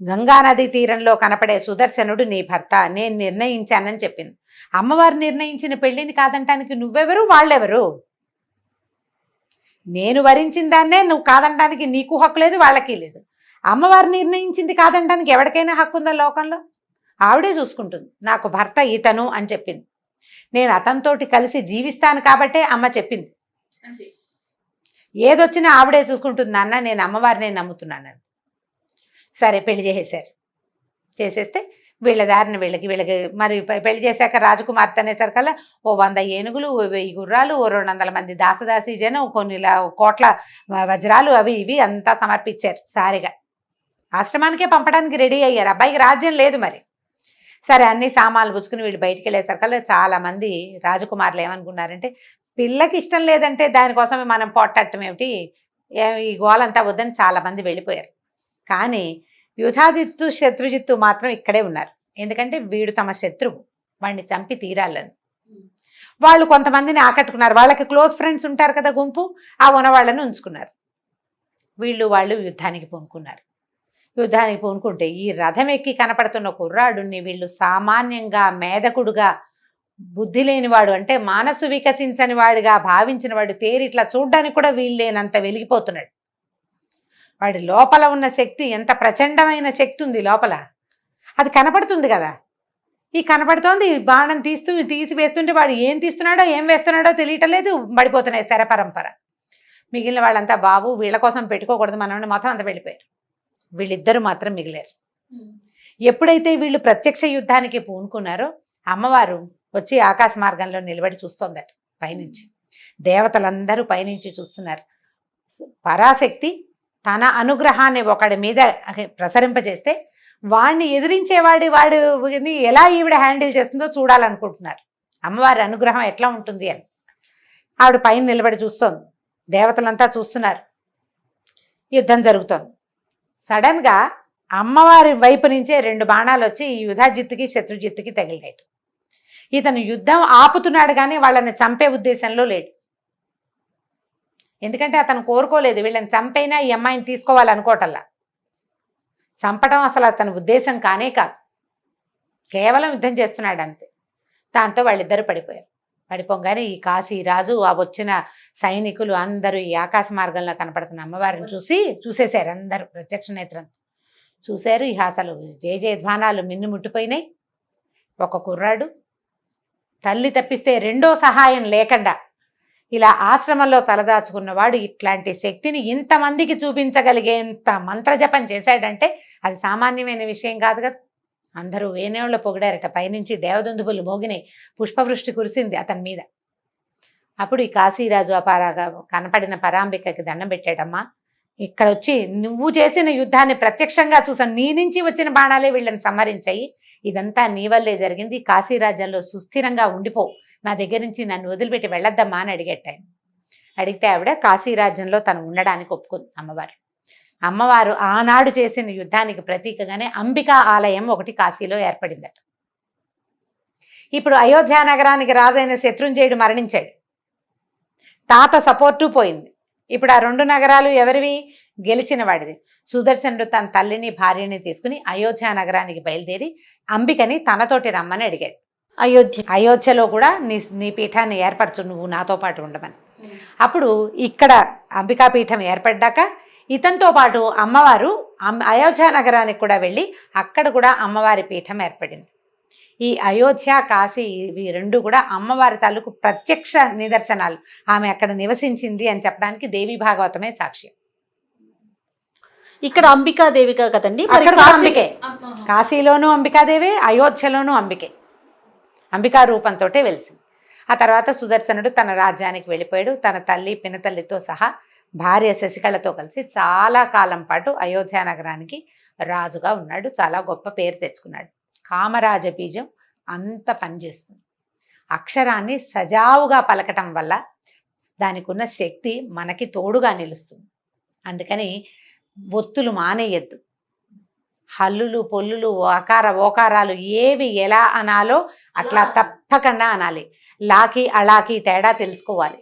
గంగానది తీరంలో కనపడే సుదర్శనుడు నీ భర్త, నేను నిర్ణయించానని చెప్పింది. అమ్మవారు నిర్ణయించిన పెళ్లిని కాదంటానికి నువ్వెవరు, వాళ్ళెవరు? నేను వరించిన దాన్నే నువ్వు కాదంటానికి నీకు హక్కు లేదు, వాళ్ళకి లేదు. అమ్మవారు నిర్ణయించింది కాదంటానికి ఎవరికైనా హక్కు ఉందా లోకంలో? ఆవిడే చూసుకుంటుంది. నాకు భర్త ఇతను అని చెప్పింది. నేను అతనితోటి కలిసి జీవిస్తాను కాబట్టే అమ్మ చెప్పింది. ఏదొచ్చినా ఆవిడే చూసుకుంటుంది నాన్న, నేను అమ్మవారినే నమ్ముతున్నాను. సరే పెళ్లి చేసేశారు. చేసేస్తే వీళ్ళ దారిని వీళ్ళకి మరి పెళ్లి చేశాక రాజకుమార్తె అనేసరికల్లా 100 ఏనుగులు, 1000 గుర్రాలు, 200 మంది దాసదాసి జనం, కొన్ని కోట్ల వజ్రాలు అవి ఇవి అంతా సమర్పించారు. సారిగా ఆశ్రమానికే పంపడానికి రెడీ అయ్యారు. అబ్బాయికి రాజ్యం లేదు మరి. సరే అన్ని సామాన్లు పుచ్చుకుని వీళ్ళు బయటికి వెళ్ళేసరికల్లా చాలా మంది రాజకుమారులు ఏమనుకున్నారంటే, పిల్లకి ఇష్టం లేదంటే దానికోసమే మనం పోట్టడం ఏమిటి, ఈ గోలంతా వద్దని చాలా మంది వెళ్ళిపోయారు. కానీ యుధాజిత్తు శత్రుజిత్తు మాత్రం ఇక్కడే ఉన్నారు. ఎందుకంటే వీడు తమ శత్రువు, వాడిని చంపి తీరాలని. వాళ్ళు కొంతమందిని ఆకట్టుకున్నారు. వాళ్ళకి క్లోజ్ ఫ్రెండ్స్ ఉంటారు కదా, గుంపు, ఆ ఉన్నవాళ్ళని ఉంచుకున్నారు. వాళ్ళు యుద్ధానికి పూనుకున్నారు. యుద్ధానికి పూనుకుంటే ఈ రథం ఎక్కి కనపడుతున్న కుర్రాడుని వీళ్ళు సామాన్యంగా మేధకుడుగా, బుద్ధి లేనివాడు అంటే మనసు వికసించని వాడిగా భావించిన వాడు తేరిట్లా చూడ్డానికి కూడా వీళ్ళేనంత వెలిగిపోతున్నాడు. వాడి లోపల ఉన్న శక్తి ఎంత ప్రచండమైన శక్తి ఉంది లోపల, అది కనపడుతుంది కదా. ఈ కనపడుతోంది, బాణం తీసి వేస్తుంటే వాడు ఏం తీస్తున్నాడో ఏం వేస్తున్నాడో తెలియటలేదు, పడిపోతున్నాయి శర పరంపర. మిగిలిన వాళ్ళంతా బాబు వీళ్ళ కోసం పెట్టుకోకూడదు మనం మొత్తం అంతా వెళ్ళిపోయారు. వీళ్ళిద్దరూ మాత్రం మిగిలారు. ఎప్పుడైతే వీళ్ళు ప్రత్యక్ష యుద్ధానికి పూనుకున్నారో అమ్మవారు వచ్చి ఆకాశ మార్గంలో నిలబడి చూస్తోందట పైనుంచి. దేవతలందరూ పైనుంచి చూస్తున్నారు. పరాశక్తి తన అనుగ్రహాన్ని ఒకడి మీద ప్రసరింపజేస్తే వాడిని వాడిని ఎలా ఈవిడ హ్యాండిల్ చేస్తుందో చూడాలనుకుంటున్నారు. అమ్మవారి అనుగ్రహం ఎట్లా ఉంటుంది అని ఆవిడ పైన నిలబడి చూస్తోంది. దేవతలంతా చూస్తున్నారు. యుద్ధం జరుగుతోంది. సడన్గా అమ్మవారి వైపు నుంచే 2 బాణాలు వచ్చి ఈ యుధాజిత్తుకి శత్రుజిత్తుకి తగిలినాయి. ఇతను యుద్ధం ఆపుతున్నాడు కానీ వాళ్ళని చంపే ఉద్దేశంలో లేడు. ఎందుకంటే అతను కోరుకోలేదు వీళ్ళని చంపైనా ఈ అమ్మాయిని తీసుకోవాలనుకోవటల్లా. చంపడం అసలు అతని ఉద్దేశం కానే కాదు, కేవలం యుద్ధం చేస్తున్నాడు అంతే. దాంతో వాళ్ళిద్దరూ పడిపోయారు. పడిపోగానే ఈ కాశీరాజు, ఆ వచ్చిన సైనికులు అందరూ ఈ ఆకాశ మార్గంలో కనపడుతున్న అమ్మవారిని చూసేశారు. అందరూ ప్రత్యక్ష నేత్రంతో చూశారు. ఇక అసలు జయధ్వానాలు మిన్ను ముట్టిపోయినాయి. ఒక కుర్రాడు తల్లి తప్పిస్తే రెండో సహాయం లేకుండా ఇలా ఆశ్రమంలో తలదాచుకున్నవాడు ఇట్లాంటి శక్తిని ఇంతమందికి చూపించగలిగేంత మంత్రజపం చేశాడంటే అది సామాన్యమైన విషయం కాదు కదా. అందరూ వేనేళ్ళు పొగిడారట. పైనుంచి దేవదుందుబులు మోగినాయి, పుష్పవృష్టి కురిసింది అతని మీద. అప్పుడు ఈ కాశీరాజు అపారాగా కనపడిన పరాంబికకి దండం పెట్టాడమ్మా, ఇక్కడ వచ్చి నువ్వు చేసిన యుద్ధాన్ని ప్రత్యక్షంగా చూసాను, నీ నుంచి వచ్చిన బాణాలే వీళ్ళని సంహరించాయి, ఇదంతా నీ వల్లే జరిగింది, కాశీరాజ్యంలో సుస్థిరంగా ఉండిపో, నా దగ్గర నుంచి నన్ను వదిలిపెట్టి వెళ్ళొద్దమ్మా అని అడిగట్టాను. అడిగితే ఆవిడ కాశీరాజ్యంలో తను ఉండడానికి ఒప్పుకుంది. అమ్మవారు ఆనాడు చేసిన యుద్ధానికి ప్రతీకగానే అంబికా ఆలయం ఒకటి కాశీలో ఏర్పడిందట. ఇప్పుడు అయోధ్య నగరానికి రాజైన శత్రుంజయుడు మరణించాడు. తాత సపోర్టు పోయింది. ఇప్పుడు ఆ 2 నగరాలు ఎవరివి? గెలిచిన వాడిది. సుదర్శనుడు తన తల్లిని భార్యని తీసుకుని అయోధ్య నగరానికి బయలుదేరి అంబికని తనతోటి రమ్మని అడిగాడు. అయోధ్యలో కూడా నీ పీఠాన్ని ఏర్పరచు, నువ్వు నాతో పాటు ఉండమని. అప్పుడు ఇక్కడ అంబికా పీఠం ఏర్పడ్డాక ఇతనితో పాటు అమ్మవారు అయోధ్య నగరానికి కూడా వెళ్ళి అక్కడ కూడా అమ్మవారి పీఠం ఏర్పడింది. ఈ అయోధ్య, కాశీ ఇవి 2 కూడా అమ్మవారి తాలూకు ప్రత్యక్ష నిదర్శనాలు. ఆమె అక్కడ నివసించింది అని చెప్పడానికి దేవి భాగవతమే సాక్ష్యం. ఇక్కడ అంబికాదేవిగా కదండి, అంబికే. కాశీలోనూ అంబికాదేవి, అయోధ్యలోనూ అంబికే. అంబికా రూపంతో వెలిసింది. ఆ తర్వాత సుదర్శనుడు తన రాజ్యానికి వెళ్ళిపోయాడు. తన తల్లి పినతల్లితో సహా భార్య శశికళతో కలిసి చాలా కాలం పాటు అయోధ్య నగరానికి రాజుగా ఉన్నాడు. చాలా గొప్ప పేరు తెచ్చుకున్నాడు. కామరాజ బీజం అంత పనిచేస్తుంది. అక్షరాన్ని సజావుగా పలకటం వల్ల దానికి ఉన్న శక్తి మనకి తోడుగా నిలుస్తుంది. అందుకని ఒత్తులు మానేయద్దు. హల్లులు పొల్లులు ఆకార ఓకారాలు ఏవి ఎలా అనాలో అట్లా తప్పకుండా అనాలి. లాకి అలాకి తేడా తెలుసుకోవాలి.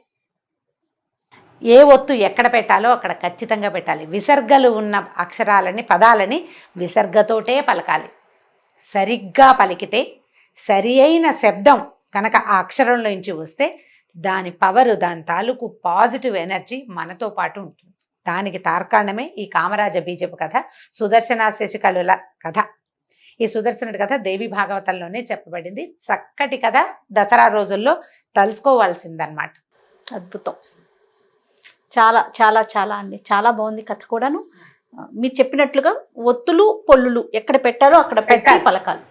ఏ ఒత్తు ఎక్కడ పెట్టాలో అక్కడ ఖచ్చితంగా పెట్టాలి. విసర్గలు ఉన్న అక్షరాలని పదాలని విసర్గతోటే పలకాలి. సరిగ్గా పలికితే సరి అయిన శబ్దం కనుక ఆ అక్షరంలో నుంచి వస్తే దాని పవరు, దాని తాలూకు పాజిటివ్ ఎనర్జీ మనతో పాటు ఉంటుంది. దానికి తార్కాణమే ఈ కామరాజ బీజపు కథ, సుదర్శన శశికళుల కథ. ఈ సుదర్శనుడి కథ దేవి భాగవతంలోనే చెప్పబడింది. చక్కటి కథ, దసరా రోజుల్లో తలుచుకోవాల్సిందన్నమాట. అద్భుతం. చాలా చాలా చాలా అండి, చాలా బాగుంది కథ కూడాను. మీరు చెప్పినట్లుగా ఒత్తులు పొల్లులు ఎక్కడ పెట్టాలో అక్కడ పెట్టి పలకాలి.